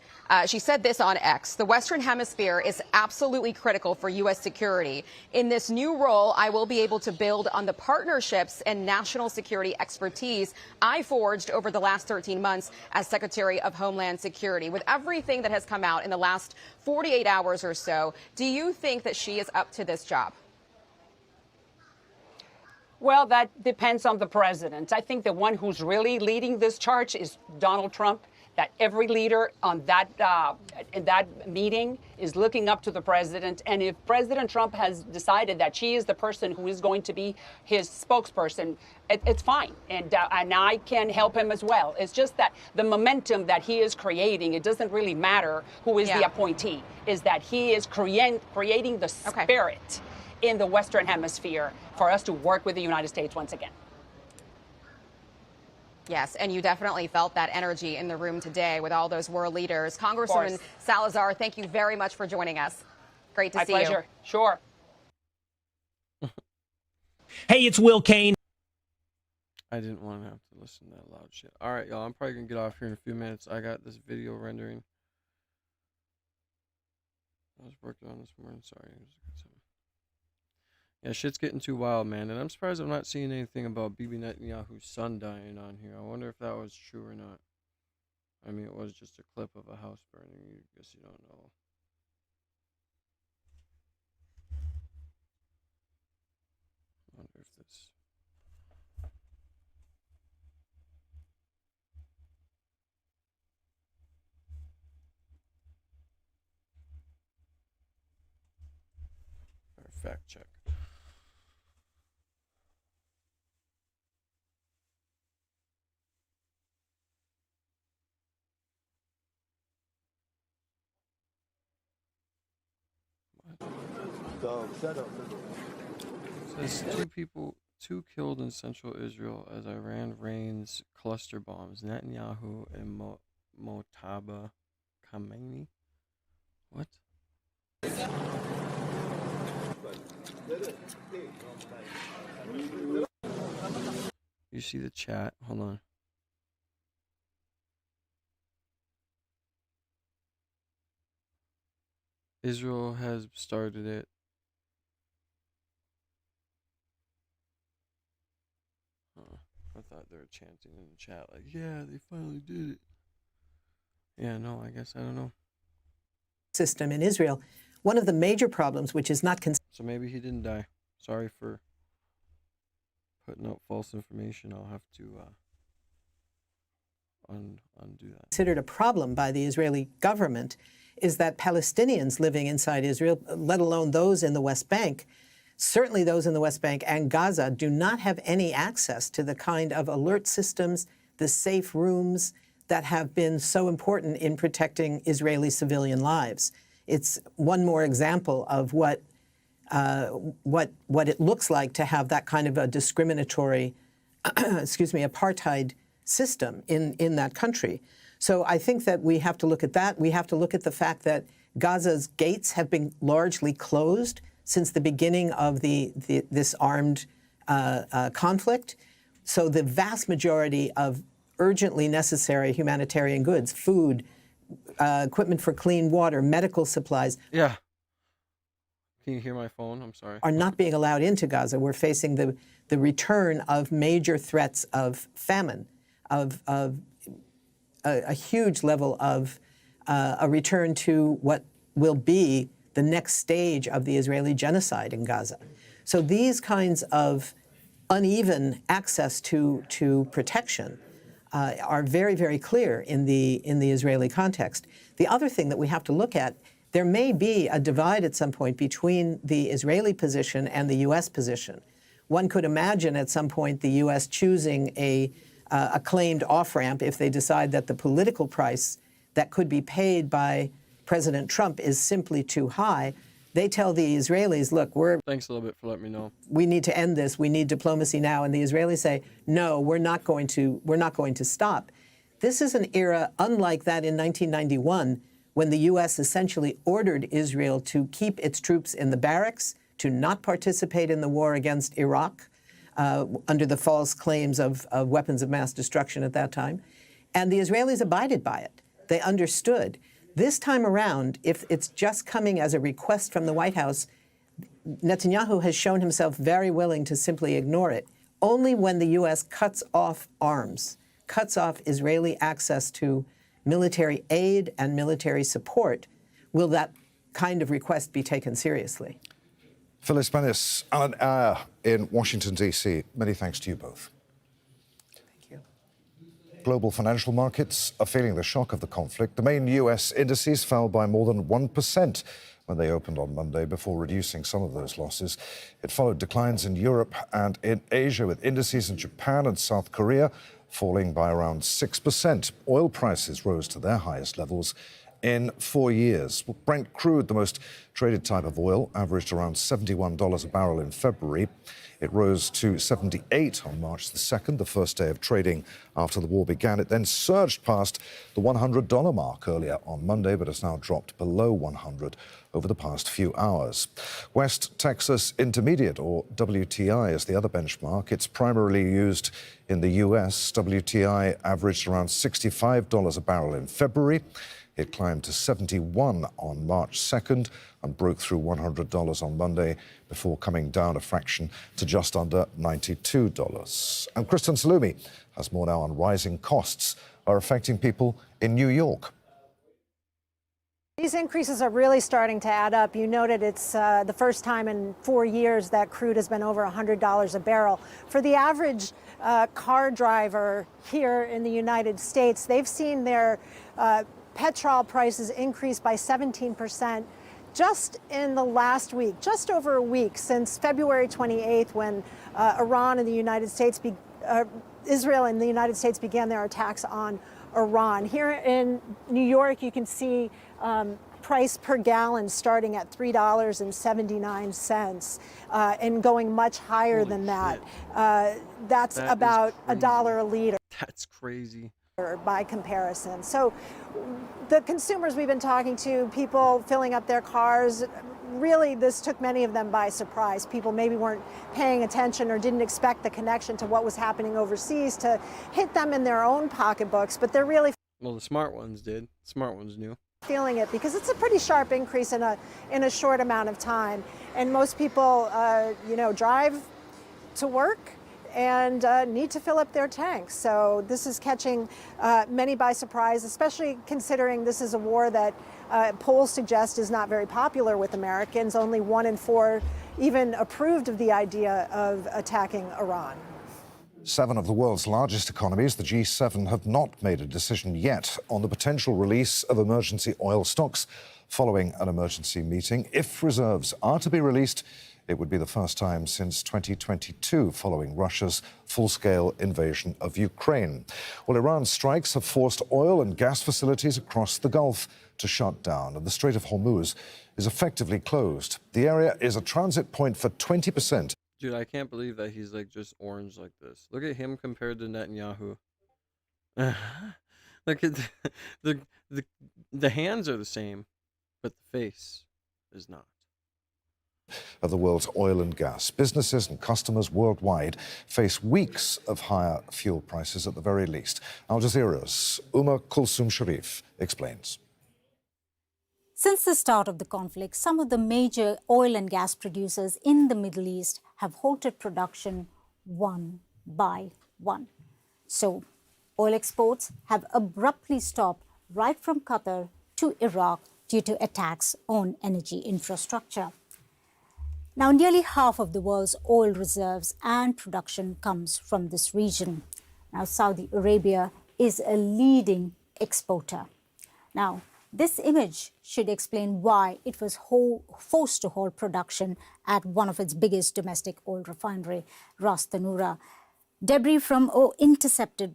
She said this on X: the Western Hemisphere is absolutely critical for U.S. security. In this new role, I will be able to build on the partnerships and national security expertise I forged over the last 13 months as Secretary of Homeland Security. With everything that has come out in the last 48 hours or so, do you think that she is up to this job? Well, that depends on the president. I think the one who's really leading this charge is Donald Trump. That every leader on that in that meeting is looking up to the president. And if President Trump has decided that she is the person who is going to be his spokesperson, it's fine. And I can help him as well. It's just that the momentum that he is creating, it doesn't really matter who is the appointee, is that he is creating the spirit in the Western Hemisphere for us to work with the United States once again. Yes, and you definitely felt that energy in the room today with all those world leaders. Congresswoman Salazar, thank you very much for joining us. Great to see you. My pleasure. Sure. Hey, it's Will Kane. I didn't want to have to listen to that loud shit. All right, y'all. I'm probably going to get off here in a few minutes. I got this video rendering. I was working on this morning. Sorry. Yeah, shit's getting too wild, man. And I'm surprised I'm not seeing anything about BiBi Netanyahu's son dying on here. I wonder if that was true or not. I mean, it was just a clip of a house burning. I guess you don't know. I wonder if this... Or fact check. Says two killed in central Israel as Iran rains cluster bombs. Netanyahu and Motaba Khamenei. What? You see the chat? Hold on. Israel has started it. I thought they were chanting in the chat like, yeah, they finally did it. Yeah, no, I guess I don't know. System in Israel. One of the major problems, which is not so maybe he didn't die. Sorry for putting out false information. I'll have to undo that. Considered a problem by the Israeli government is that Palestinians living inside Israel, let alone those in the West Bank, certainly those in the West Bank and Gaza, do not have any access to the kind of alert systems, the safe rooms that have been so important in protecting Israeli civilian lives. It's one more example of what it looks like to have that kind of a discriminatory, apartheid system in that country. So I think that we have to look at that. We have to look at the fact that Gaza's gates have been largely closed since the beginning of this armed conflict. So the vast majority of urgently necessary humanitarian goods, food, equipment for clean water, medical supplies. Yeah. Can you hear my phone? I'm sorry. Are not being allowed into Gaza. We're facing the return of major threats of famine, of a huge level of a return to what will be the next stage of the Israeli genocide in Gaza. So these kinds of uneven access to protection are very, very clear in the Israeli context. The other thing that we have to look at, there may be a divide at some point between the Israeli position and the U.S. position. One could imagine at some point the U.S. choosing a claimed off-ramp if they decide that the political price that could be paid by President Trump is simply too high. They tell the Israelis, look, thanks a little bit for letting me know. We need to end this. We need diplomacy now. And the Israelis say, no, we're not going to stop. This is an era unlike that in 1991, when the U.S. essentially ordered Israel to keep its troops in the barracks, to not participate in the war against Iraq, under the false claims of weapons of mass destruction at that time. And the Israelis abided by it. They understood. This time around, if it's just coming as a request from the White House, Netanyahu has shown himself very willing to simply ignore it. Only when the U.S. cuts off arms, cuts off Israeli access to military aid and military support, will that kind of request be taken seriously. Phyllis Bennis, Alan Ayre in Washington, D.C. Many thanks to you both. Thank you. Global financial markets are feeling the shock of the conflict. The main U.S. indices fell by more than 1% when they opened on Monday, before reducing some of those losses. It followed declines in Europe and in Asia, with indices in Japan and South Korea falling by around 6%. Oil prices rose to their highest levels in 4 years. Brent crude, the most traded type of oil, averaged around $71 a barrel in February. It rose to $78 on March the 2nd, the first day of trading after the war began. It then surged past the $100 mark earlier on Monday, but has now dropped below $100 over the past few hours. West Texas Intermediate, or WTI, is the other benchmark. It's primarily used in the US. WTI averaged around $65 a barrel in February. It climbed to $71 on March 2nd and broke through $100 on Monday before coming down a fraction to just under $92. And Kristen Salumi has more now on rising costs are affecting people in New York. These increases are really starting to add up. You noted it's the first time in 4 years that crude has been over $100 a barrel. For the average car driver here in the United States, they've seen their petrol prices increase by 17% just in the last week, just over a week since February 28th, when Iran and the United States, Israel and the United States began their attacks on Iran. Here in New York, you can see price per gallon starting at $3.79 and going much higher than that. That's about $1 a liter. That's crazy. By comparison. So the consumers we've been talking to, people filling up their cars, really this took many of them by surprise. People maybe weren't paying attention or didn't expect the connection to what was happening overseas to hit them in their own pocketbooks, but they're really Well, the smart ones did. Smart ones knew. Feeling it because it's a pretty sharp increase in a short amount of time. And most people, drive to work and need to fill up their tanks. So this is catching many by surprise, especially considering this is a war that polls suggest is not very popular with Americans. Only 1 in 4 even approved of the idea of attacking Iran. 7 of the world's largest economies, the G7, have not made a decision yet on the potential release of emergency oil stocks following an emergency meeting. If reserves are to be released, it would be the first time since 2022 following Russia's full-scale invasion of Ukraine. Well, Iran's strikes have forced oil and gas facilities across the Gulf to shut down, and the Strait of Hormuz is effectively cloosed. The area is a transit point for 20%. Dude, I can't believe that he's like just orange like this. Look at him compared to Netanyahu. Look at the hands are the same, but the face is not. Of the world's oil and gas. Businesses and customers worldwide face weeks of higher fuel prices at the very least. Al Jazeera's Uma Kulsum Sharif explains. Since the start of the conflict, some of the major oil and gas producers in the Middle East have halted production one by one. So, oil exports have abruptly stopped right from Qatar to Iraq due to attacks on energy infrastructure. Now, nearly half of the world's oil reserves and production comes from this region. Now, Saudi Arabia is a leading exporter. Now, this image should explain why it was forced to halt production at one of its biggest domestic oil refinery, Ras Tanura. Debris from an intercepted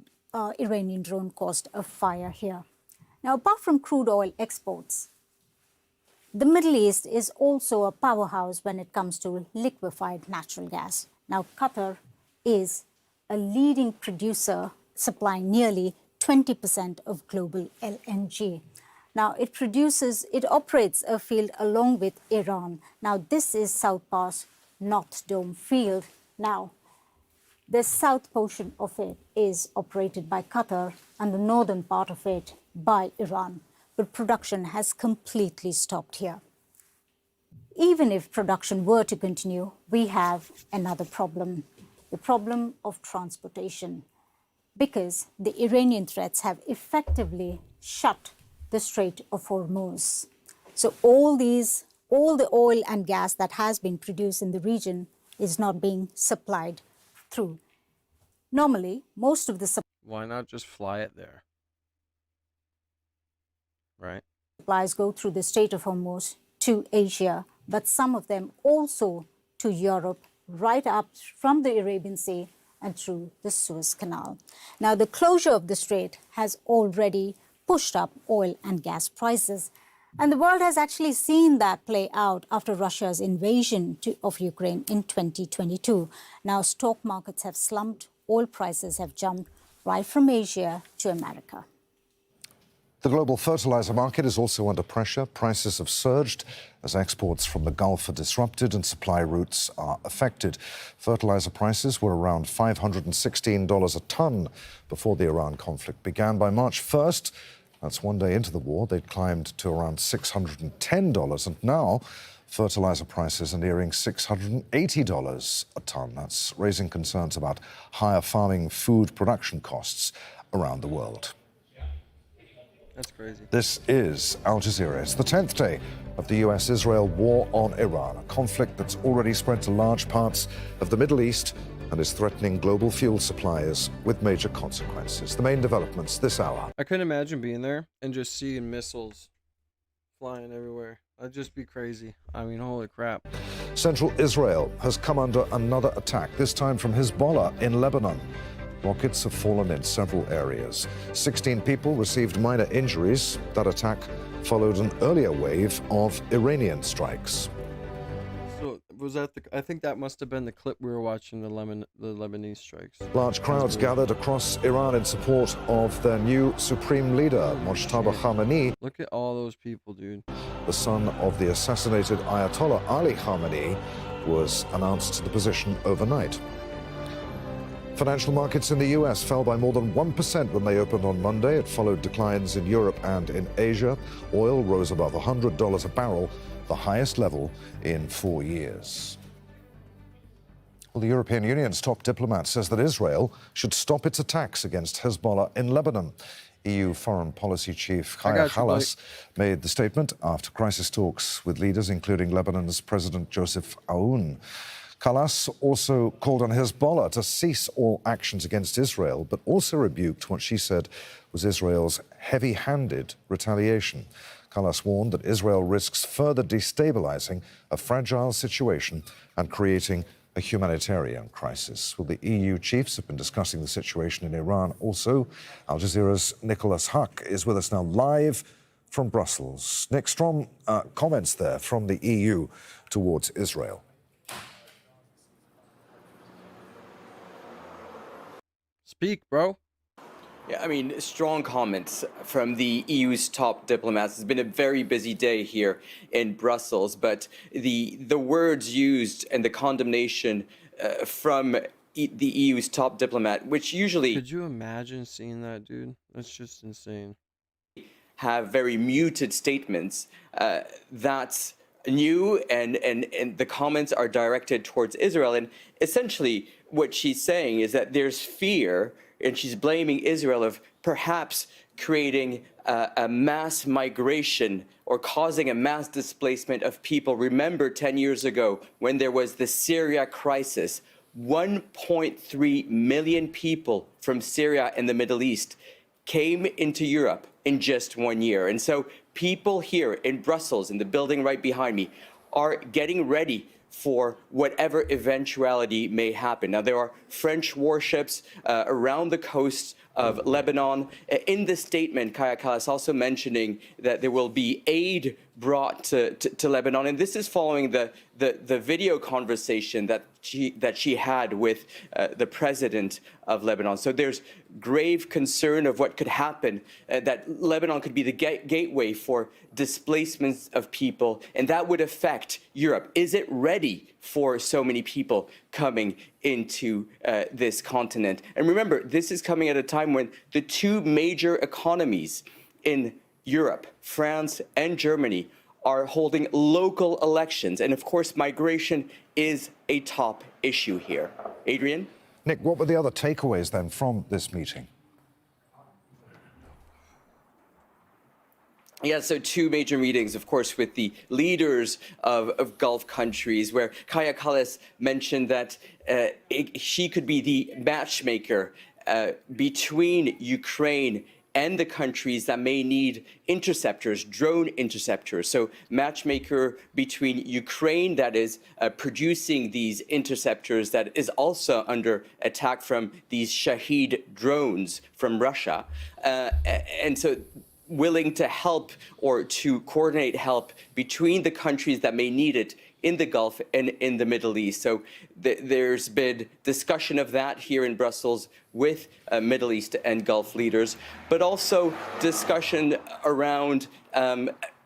Iranian drone caused a fire here. Now, apart from crude oil exports, the Middle East is also a powerhouse when it comes to liquefied natural gas. Now, Qatar is a leading producer, supplying nearly 20% of global LNG. Now, it operates a field along with Iran. Now, this is South Pass North Dome field. Now, the south portion of it is operated by Qatar and the northern part of it by Iran. But production has completely stopped here. Even if production were to continue, we have another problem, the problem of transportation, because the Iranian threats have effectively shut the Strait of Hormuz. So all the oil and gas that has been produced in the region is not being supplied through. Normally, most of the Why not just fly it there? Right. supplies go through the Strait of Hormuz to Asia, but some of them also to Europe, right up from the Arabian Sea and through the Suez Canal. Now, the closure of the strait has already pushed up oil and gas prices. And the world has actually seen that play out after Russia's invasion of Ukraine in 2022. Now, stock markets have slumped, oil prices have jumped right from Asia to America. The global fertilizer market is also under pressure. Prices have surged as exports from the Gulf are disrupted and supply routes are affected. Fertilizer prices were around $516 a ton before the Iran conflict began. By March 1st, that's one day into the war, they'd climbed to around $610, and now fertilizer prices are nearing $680 a ton. That's raising concerns about higher farming food production costs around the world. That's crazy. This is Al Jazeera. It's the 10th day of the US-Israel war on Iran, a conflict that's already spread to large parts of the Middle East and is threatening global fuel suppliers with major consequences. The main developments this hour. I couldn't imagine being there and just seeing missiles flying everywhere. That'd just be crazy. I mean, holy crap. Central Israel has come under another attack, this time from Hezbollah in Lebanon. Rockets have fallen in several areas. 16 people received minor injuries. That attack followed an earlier wave of Iranian strikes. So was that I think that must have been the clip we were watching, the Lebanese strikes. Large crowds gathered across Iran in support of their new supreme leader, Mojtaba Khamenei. Look at all those people, dude. The son of the assassinated Ayatollah Ali Khamenei was announced to the position overnight. Financial markets in the US fell by more than 1% when they opened on Monday. It followed declines in Europe and in Asia. Oil rose above $100 a barrel, the highest level in 4 years. Well, the European Union's top diplomat says that Israel should stop its attacks against Hezbollah in Lebanon. EU Foreign Policy Chief Kaya Kallas made the statement after crisis talks with leaders including Lebanon's President Joseph Aoun. Kallas also called on Hezbollah to cease all actions against Israel, but also rebuked what she said was Israel's heavy-handed retaliation. Kallas warned that Israel risks further destabilizing a fragile situation and creating a humanitarian crisis. Well, the EU chiefs have been discussing the situation in Iran. Also, Al Jazeera's Nicholas Huck is with us now live from Brussels. Nick, strong comments there from the EU towards Israel. Speak, bro. Yeah, I mean, strong comments from the EU's top diplomats. It's been a very busy day here in Brussels, but the words used and the condemnation from the EU's top diplomat, which usually... Could you imagine seeing that, dude? That's just insane. ...have very muted statements. That's new, and the comments are directed towards Israel. And essentially, what she's saying is that there's fear, and she's blaming Israel of perhaps creating a mass migration or causing a mass displacement of people. Remember 10 years ago when there was the Syria crisis, 1.3 million people from Syria and the Middle East came into Europe in just 1 year. And so people here in Brussels, in the building right behind me, are getting ready for whatever eventuality may happen. Now, there are French warships around the coast of Lebanon. In the statement, Kaja Kallas also mentioning that there will be aid brought to Lebanon, and this is following the video conversation that she had with the president of Lebanon. So there's grave concern of what could happen, that Lebanon could be the gateway for displacements of people, and that would affect Europe. Is it ready for so many people coming into this continent? And remember, this is coming at a time when the two major economies in Europe, France and Germany, are holding local elections. And of course, migration is a top issue here. Adrian? Nick, what were the other takeaways then from this meeting? Yeah, so two major meetings, of course, with the leaders of Gulf countries, where Kaja Kallas mentioned that she could be the matchmaker between Ukraine and the countries that may need interceptors, drone interceptors. So matchmaker between Ukraine, that is producing these interceptors, that is also under attack from these Shahid drones from Russia. And so willing to help or to coordinate help between the countries that may need it in the Gulf and in the Middle East. So there's been discussion of that here in Brussels with Middle East and Gulf leaders, but also discussion around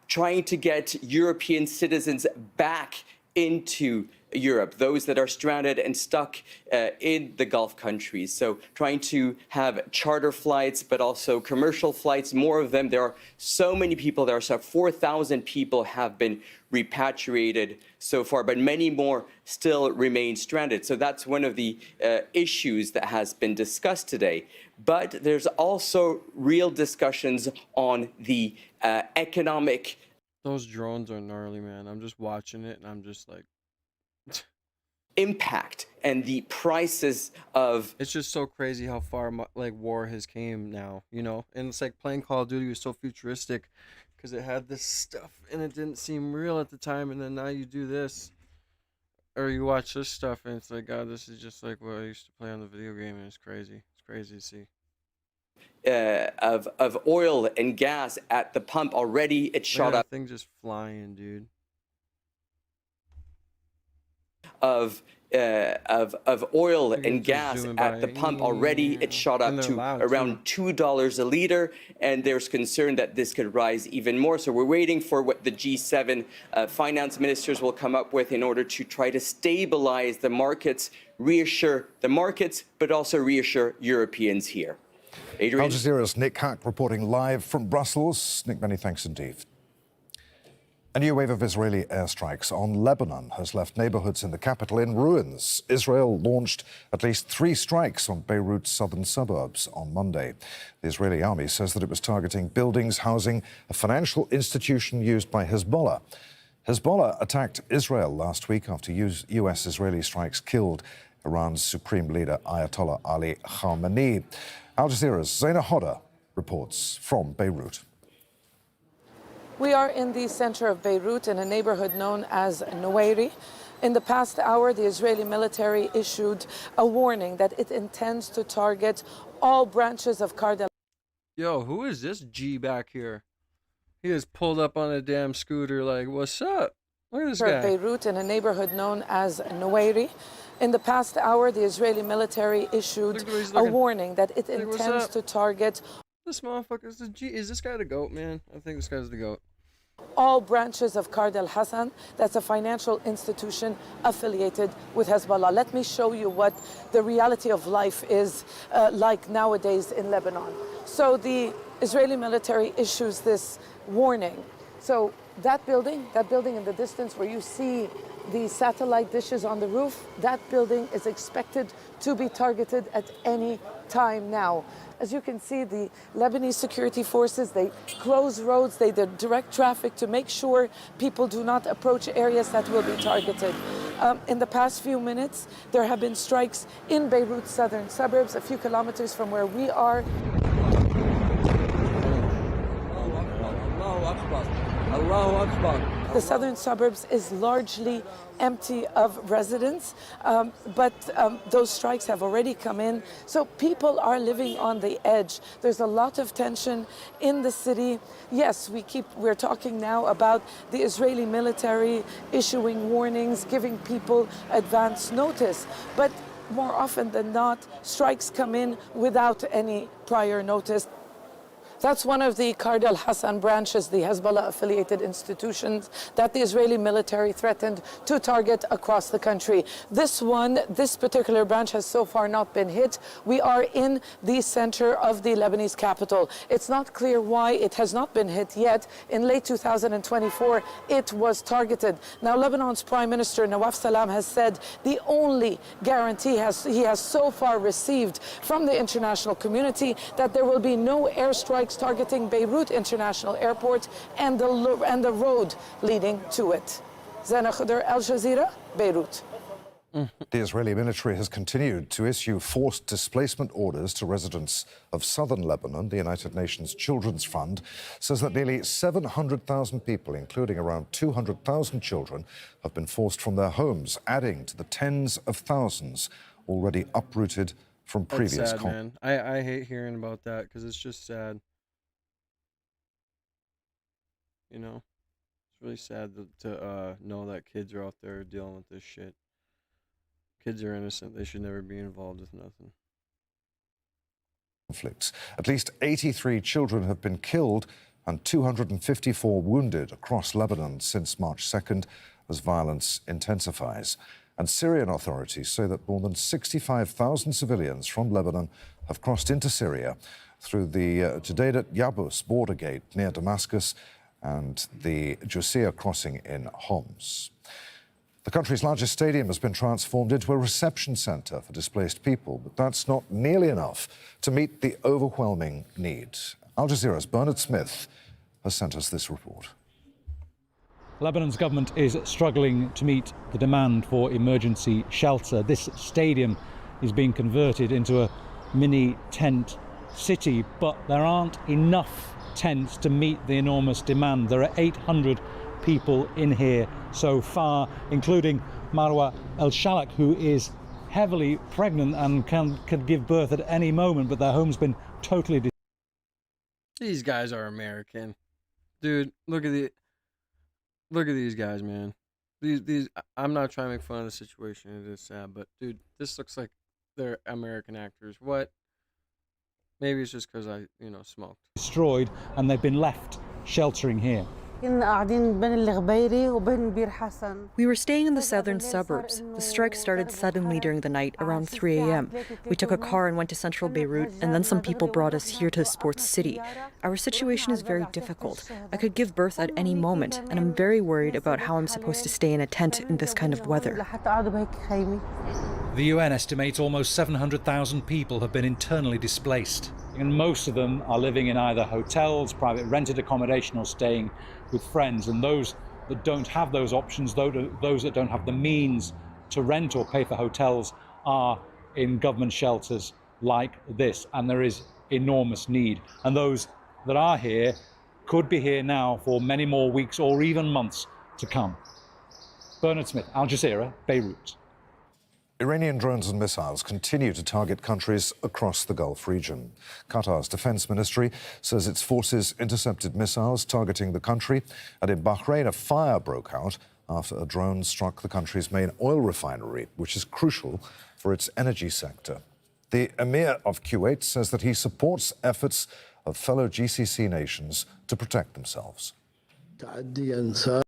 trying to get European citizens back into Europe, those that are stranded and stuck in the Gulf countries. So trying to have charter flights, but also commercial flights, more of them. There are so many people. There are so 4,000 people have been repatriated so far, but many more still remain stranded. So that's one of the issues that has been discussed today. But there's also real discussions on the economic. Those drones are gnarly, man. I'm just watching it and I'm just like, impact and the prices of. It's just so crazy how far like war has came now, you know. And it's like playing Call of Duty was so futuristic because it had this stuff and it didn't seem real at the time, and then now you do this or you watch this stuff and it's like, God, this is just like what I used to play on the video game, and it's crazy. It's crazy to see. Of oil and gas at the pump already, it shot up. Thing just flying, dude. Of oil and gas at the pump already, it shot up to around $2 a liter, and there's concern that this could rise even more. So we're waiting for what the G7 finance ministers will come up with in order to try to stabilize the markets, reassure the markets, but also reassure Europeans here. Adrian? Al Jazeera's Nick Hack reporting live from Brussels. Nick, many thanks indeed. A new wave of Israeli airstrikes on Lebanon has left neighborhoods in the capital in ruins. Israel launched at least 3 strikes on Beirut's southern suburbs on Monday. The Israeli army says that it was targeting buildings housing a financial institution used by Hezbollah. Hezbollah attacked Israel last week after US-Israeli strikes killed Iran's supreme leader Ayatollah Ali Khamenei. Al Jazeera's Zaina Hodda reports from Beirut. We are in the center of Beirut in a neighborhood known as Nuwairi. In the past hour, the Israeli military issued a warning that it intends to target all branches of Cardel. Yo, who is this G back here? He is pulled up on a damn scooter like, what's up? Look at this guy. Beirut in a neighborhood known as Nuwairi. In the past hour, the Israeli military issued a warning that it intends to target. This motherfucker is the G. Is this guy the GOAT, man? I think this guy's the GOAT. All branches of Cardel Hassan, that's a financial institution affiliated with Hezbollah. Let me show you what the reality of life is like nowadays in Lebanon. So the Israeli military issues this warning. So that building in the distance where you see the satellite dishes on the roof, that building is expected to be targeted at any time now. As you can see, the Lebanese security forces, they close roads, they direct traffic to make sure people do not approach areas that will be targeted. In the past few minutes, there have been strikes in Beirut's southern suburbs, a few kilometers from where we are. The southern suburbs is largely empty of residents, but those strikes have already come in. So people are living on the edge. There's a lot of tension in the city. Yes, we're talking now about the Israeli military issuing warnings, giving people advance notice. But more often than not, strikes come in without any prior notice. That's one of the Qard al-Hassan branches, the Hezbollah-affiliated institutions that the Israeli military threatened to target across the country. This particular branch has so far not been hit. We are in the center of the Lebanese capital. It's not clear why it has not been hit yet. In late 2024, it was targeted. Now, Lebanon's Prime Minister Nawaf Salam has said the only guarantee he has so far received from the international community that there will be no airstrikes targeting Beirut International Airport and the road leading to it. Zana Khudr, Al Jazeera, Beirut. The Israeli military has continued to issue forced displacement orders to residents of southern Lebanon. The United Nations Children's Fund says that nearly 700,000 people, including around 200,000 children, have been forced from their homes, adding to the tens of thousands already uprooted from previous That's sad, man. I hate hearing about that because it's just sad. You know, it's really sad to know that kids are out there dealing with this shit. Kids are innocent. They should never be involved with nothing. Conflicts. At least 83 children have been killed and 254 wounded across Lebanon since March 2nd as violence intensifies. And Syrian authorities say that more than 65,000 civilians from Lebanon have crossed into Syria through the Judaydat-Yabus border gate near Damascus and the Jusir crossing in Homs. The country's largest stadium has been transformed into a reception centre for displaced people, but that's not nearly enough to meet the overwhelming need. Al Jazeera's Bernard Smith has sent us this report. Lebanon's government is struggling to meet the demand for emergency shelter. This stadium is being converted into a mini tent city, but there aren't enough tents to meet the enormous demand. There are 800 people in here so far, including Marwa El Shalak, who is heavily pregnant and could give birth at any moment, but their home's been totally These guys are American. Dude, look at these guys, man. These I'm not trying to make fun of the situation. It is sad, but dude, this looks like they're American actors. What? Maybe it's just because I, smoked. destroyed, and they've been left sheltering here. We were staying in the southern suburbs. The strike started suddenly during the night, around 3 a.m. We took a car and went to central Beirut, and then some people brought us here to the sports city. Our situation is very difficult. I could give birth at any moment, and I'm very worried about how I'm supposed to stay in a tent in this kind of weather. The UN estimates almost 700,000 people have been internally displaced, and most of them are living in either hotels, private rented accommodation, or staying with friends. And those that don't have those options, those that don't have the means to rent or pay for hotels, are in government shelters like this, and there is enormous need. And those that are here could be here now for many more weeks or even months to come. Bernard Smith, Al Jazeera, Beirut. Iranian drones and missiles continue to target countries across the Gulf region. Qatar's defense ministry says its forces intercepted missiles targeting the country, and in Bahrain a fire broke out after a drone struck the country's main oil refinery, which is crucial for its energy sector. The Emir of Kuwait says that he supports efforts of fellow GCC nations to protect themselves. The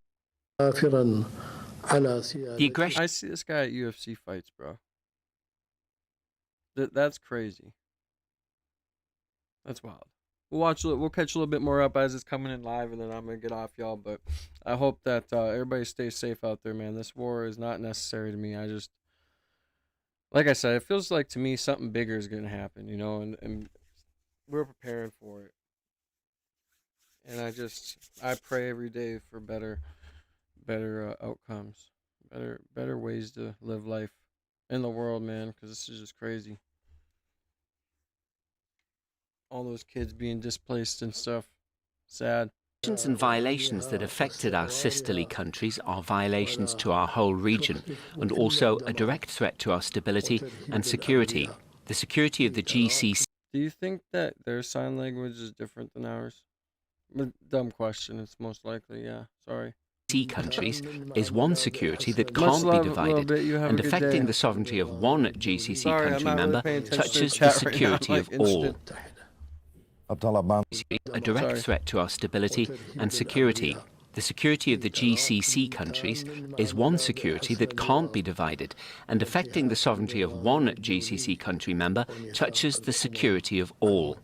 aggression. I see this guy at UFC fights, bro. That's crazy. That's wild. We'll catch a little bit more up as it's coming in live, and then I'm gonna get off, y'all. But I hope that everybody stays safe out there, man. This war is not necessary to me. Like I said, it feels like to me something bigger is gonna happen, and we're preparing for it. And I pray every day for better outcomes, better ways to live life in the world, man, because this is just crazy. All those kids being displaced and stuff. Sad. And violations that affected our sisterly countries are violations to our whole region and also a direct threat to our stability and security. The security of the GCC. Do you think that their sign language is different than ours? Dumb question. It's most likely, yeah. Sorry. Countries is one security that can't be divided, and affecting the sovereignty of one GCC country member touches the security of all. A direct threat to our stability and security. The security of the GCC countries is one security that can't be divided, and affecting the sovereignty of one GCC country member touches the security of all.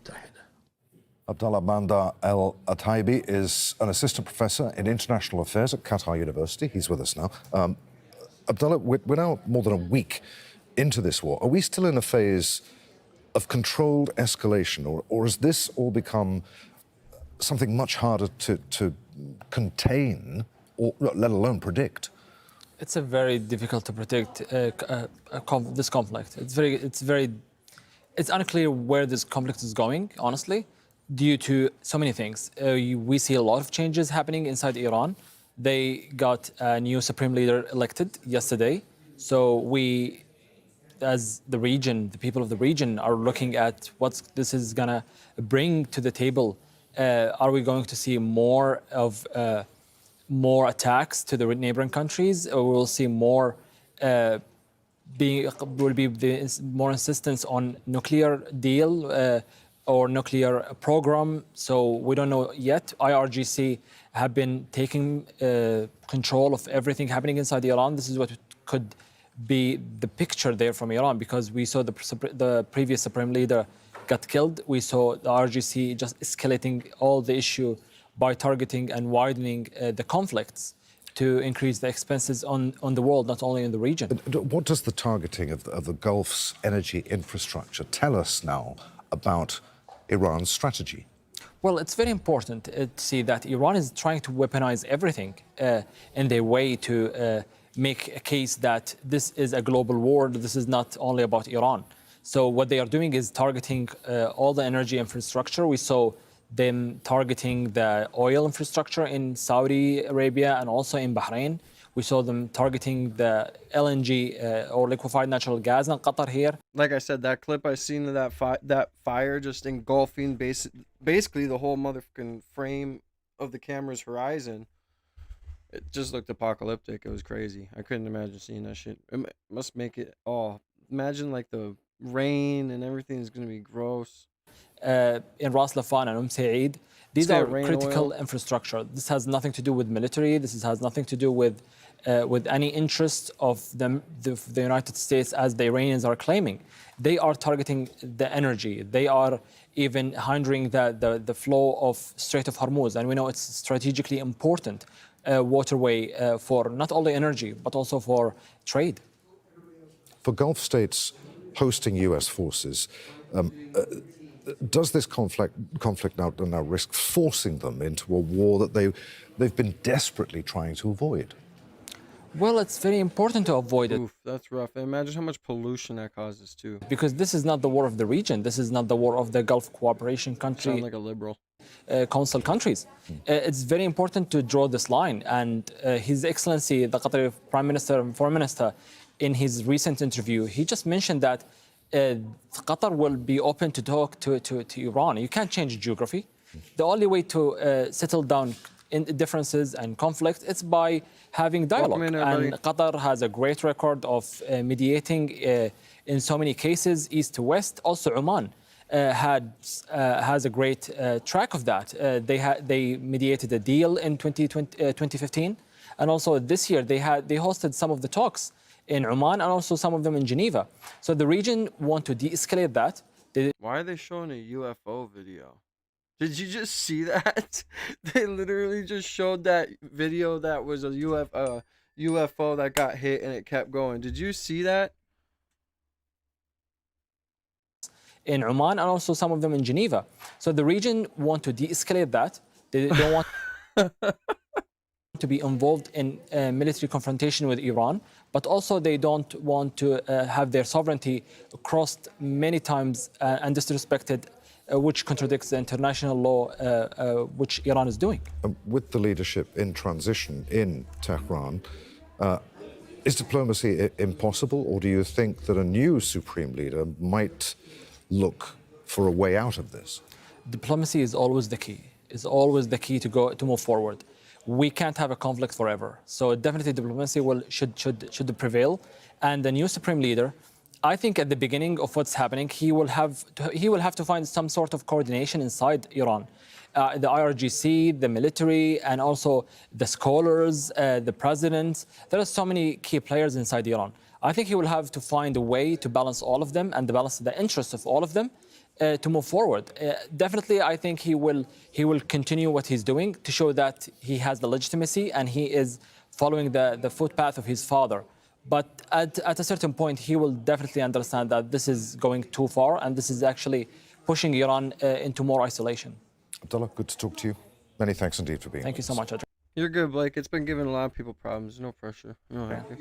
Abdallah Bandar El Ataibi is an assistant professor in international affairs at Qatar University. He's with us now. Abdallah, we're now more than a week into this war. Are we still in a phase of controlled escalation, or has this all become something much harder to contain, or let alone predict? It's a very difficult to predict this conflict. It's unclear where this conflict is going, honestly, due to so many things. We see a lot of changes happening inside Iran. They got a new supreme leader elected yesterday. So we, as the region, the people of the region, are looking at what this is going to bring to the table. Are we going to see more attacks to the neighboring countries, or we'll see more more insistence on nuclear deal or nuclear program? So we don't know yet. IRGC have been taking control of everything happening inside Iran. This is what could be the picture there from Iran, because we saw the previous supreme leader got killed. We saw the IRGC just escalating all the issue by targeting and widening the conflicts to increase the expenses on the world, not only in the region. What does the targeting of the Gulf's energy infrastructure tell us now about Iran's strategy? Well, it's very important to see that Iran is trying to weaponize everything in their way to make a case that this is a global war, this is not only about Iran. So what they are doing is targeting all the energy infrastructure. We saw them targeting the oil infrastructure in Saudi Arabia and also in Bahrain. We saw them targeting the LNG or liquefied natural gas in Qatar here. Like I said, that clip I seen of that fire just engulfing basically the whole motherfucking frame of the camera's horizon. It just looked apocalyptic. It was crazy. I couldn't imagine seeing that shit. It must make it imagine like the rain and everything is going to be gross. In Ras Laffan and Said, these are critical infrastructure. This has nothing to do with military. This has nothing to do with any interest of the United States, as the Iranians are claiming. They are targeting the energy. They are even hindering the flow of Strait of Hormuz, and we know it's strategically important waterway for not only energy but also for trade. For Gulf states hosting U.S. forces, does this conflict now risk forcing them into a war that they've been desperately trying to avoid? Well, it's very important to avoid it. Oof, that's rough. Imagine how much pollution that causes too. Because this is not the war of the region. This is not the war of the Gulf Cooperation country. Sound like a liberal. Council countries. It's very important to draw this line. And His Excellency, the Qatari Prime Minister and Foreign Minister, in his recent interview, he just mentioned that Qatar will be open to talk to Iran. You can't change geography. The only way to settle down in differences and conflict is by having dialogue. And Qatar has a great record of mediating in so many cases, east to west. Also, Oman has a great track of that. They mediated a deal in 2015, and also this year they hosted some of the talks in Oman and also some of them in Geneva. So the region want to de-escalate that. Why are they showing a UFO video? Did you just see that? They literally just showed that video that was a UFO that got hit and it kept going. Did you see that? In Oman and also some of them in Geneva. So the region want to de-escalate that. They don't want to be involved in military confrontation with Iran, but also they don't want to have their sovereignty crossed many times and disrespected which contradicts the international law which Iran is doing. With the leadership in transition in Tehran, is diplomacy impossible, or do you think that a new supreme leader might look for a way out of this? Diplomacy is always the key. Is always the key to move forward. We can't have a conflict forever. So definitely diplomacy should prevail. And the new supreme leader, I think at the beginning of what's happening, he will have to find some sort of coordination inside Iran. The IRGC, the military, and also the scholars, the president. There are so many key players inside Iran. I think he will have to find a way to balance all of them and to balance the interests of all of them to move forward. Definitely, I think he will continue what he's doing to show that he has the legitimacy and he is following the footpath of his father. But at a certain point, he will definitely understand that this is going too far and this is actually pushing Iran into more isolation. Abdullah, good to talk to you. Many thanks indeed for being Thank you so much, Adrian. You're good, Blake. It's been giving a lot of people problems. No pressure. No happy.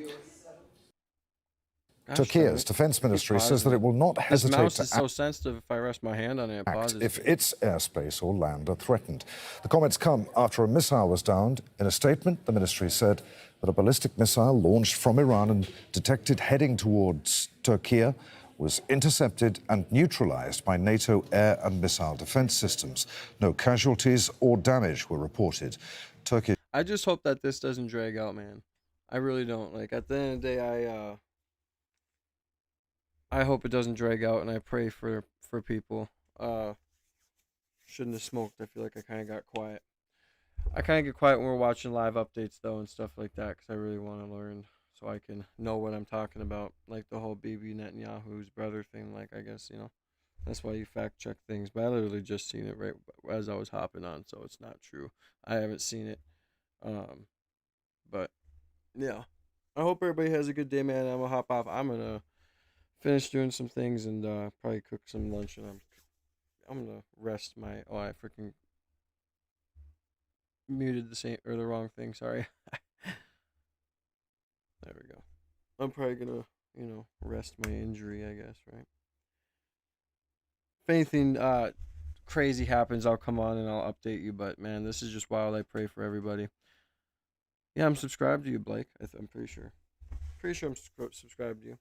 Turkey's defense ministry says that it will not hesitate This mouse to is so sensitive. If I rest my hand on it, it act pauses. if its airspace or land are threatened. The comments come after a missile was downed. In a statement, the ministry said that a ballistic missile launched from Iran and detected heading towards Turkey was intercepted and neutralized by NATO air and missile defense systems. No casualties or damage were reported. Turkey. I just hope that this doesn't drag out, man. I really don't. Like, at the end of the day, I hope it doesn't drag out, and I pray for people. Shouldn't have smoked. I feel like I kind of got quiet. I kind of get quiet when we're watching live updates, though, and stuff like that, because I really want to learn so I can know what I'm talking about. Like the whole BiBi Netanyahu's brother thing, like, I guess, you know, that's why you fact-check things. But I literally just seen it right as I was hopping on, so it's not true. I haven't seen it. But, yeah. I hope everybody has a good day, man. I'm going to hop off. I'm going to finish doing some things and probably cook some lunch, and I'm gonna rest my. Oh, I freaking muted the wrong thing. Sorry. There we go. I'm probably gonna rest my injury, I guess, right? If anything crazy happens, I'll come on and I'll update you. But man, this is just wild. I pray for everybody. Yeah, I'm subscribed to you, Blake. I'm pretty sure. Pretty sure I'm subscribed to you.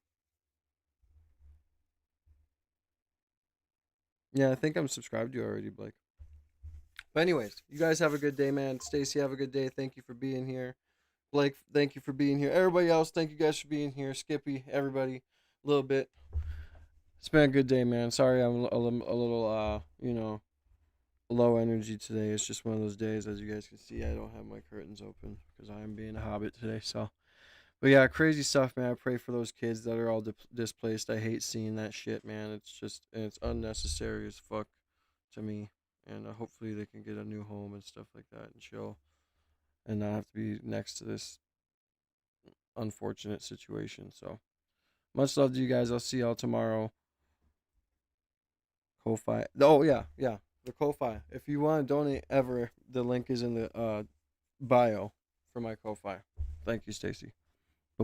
Yeah, I think I'm subscribed to you already, Blake. But anyways, you guys have a good day, man. Stacy, have a good day. Thank you for being here. Blake, thank you for being here. Everybody else, thank you guys for being here. Skippy, everybody, a little bit. It's been a good day, man. Sorry I'm a little, low energy today. It's just one of those days. As you guys can see, I don't have my curtains open because I am being a hobbit today, so. But yeah, crazy stuff, man. I pray for those kids that are all displaced. I hate seeing that shit, man. It's unnecessary as fuck to me. And hopefully they can get a new home and stuff like that and chill. And not have to be next to this unfortunate situation. So, much love to you guys. I'll see y'all tomorrow. Ko-Fi. Oh, yeah. The Ko-Fi. If you want to donate ever, the link is in the bio for my Ko-Fi. Thank you, Stacy.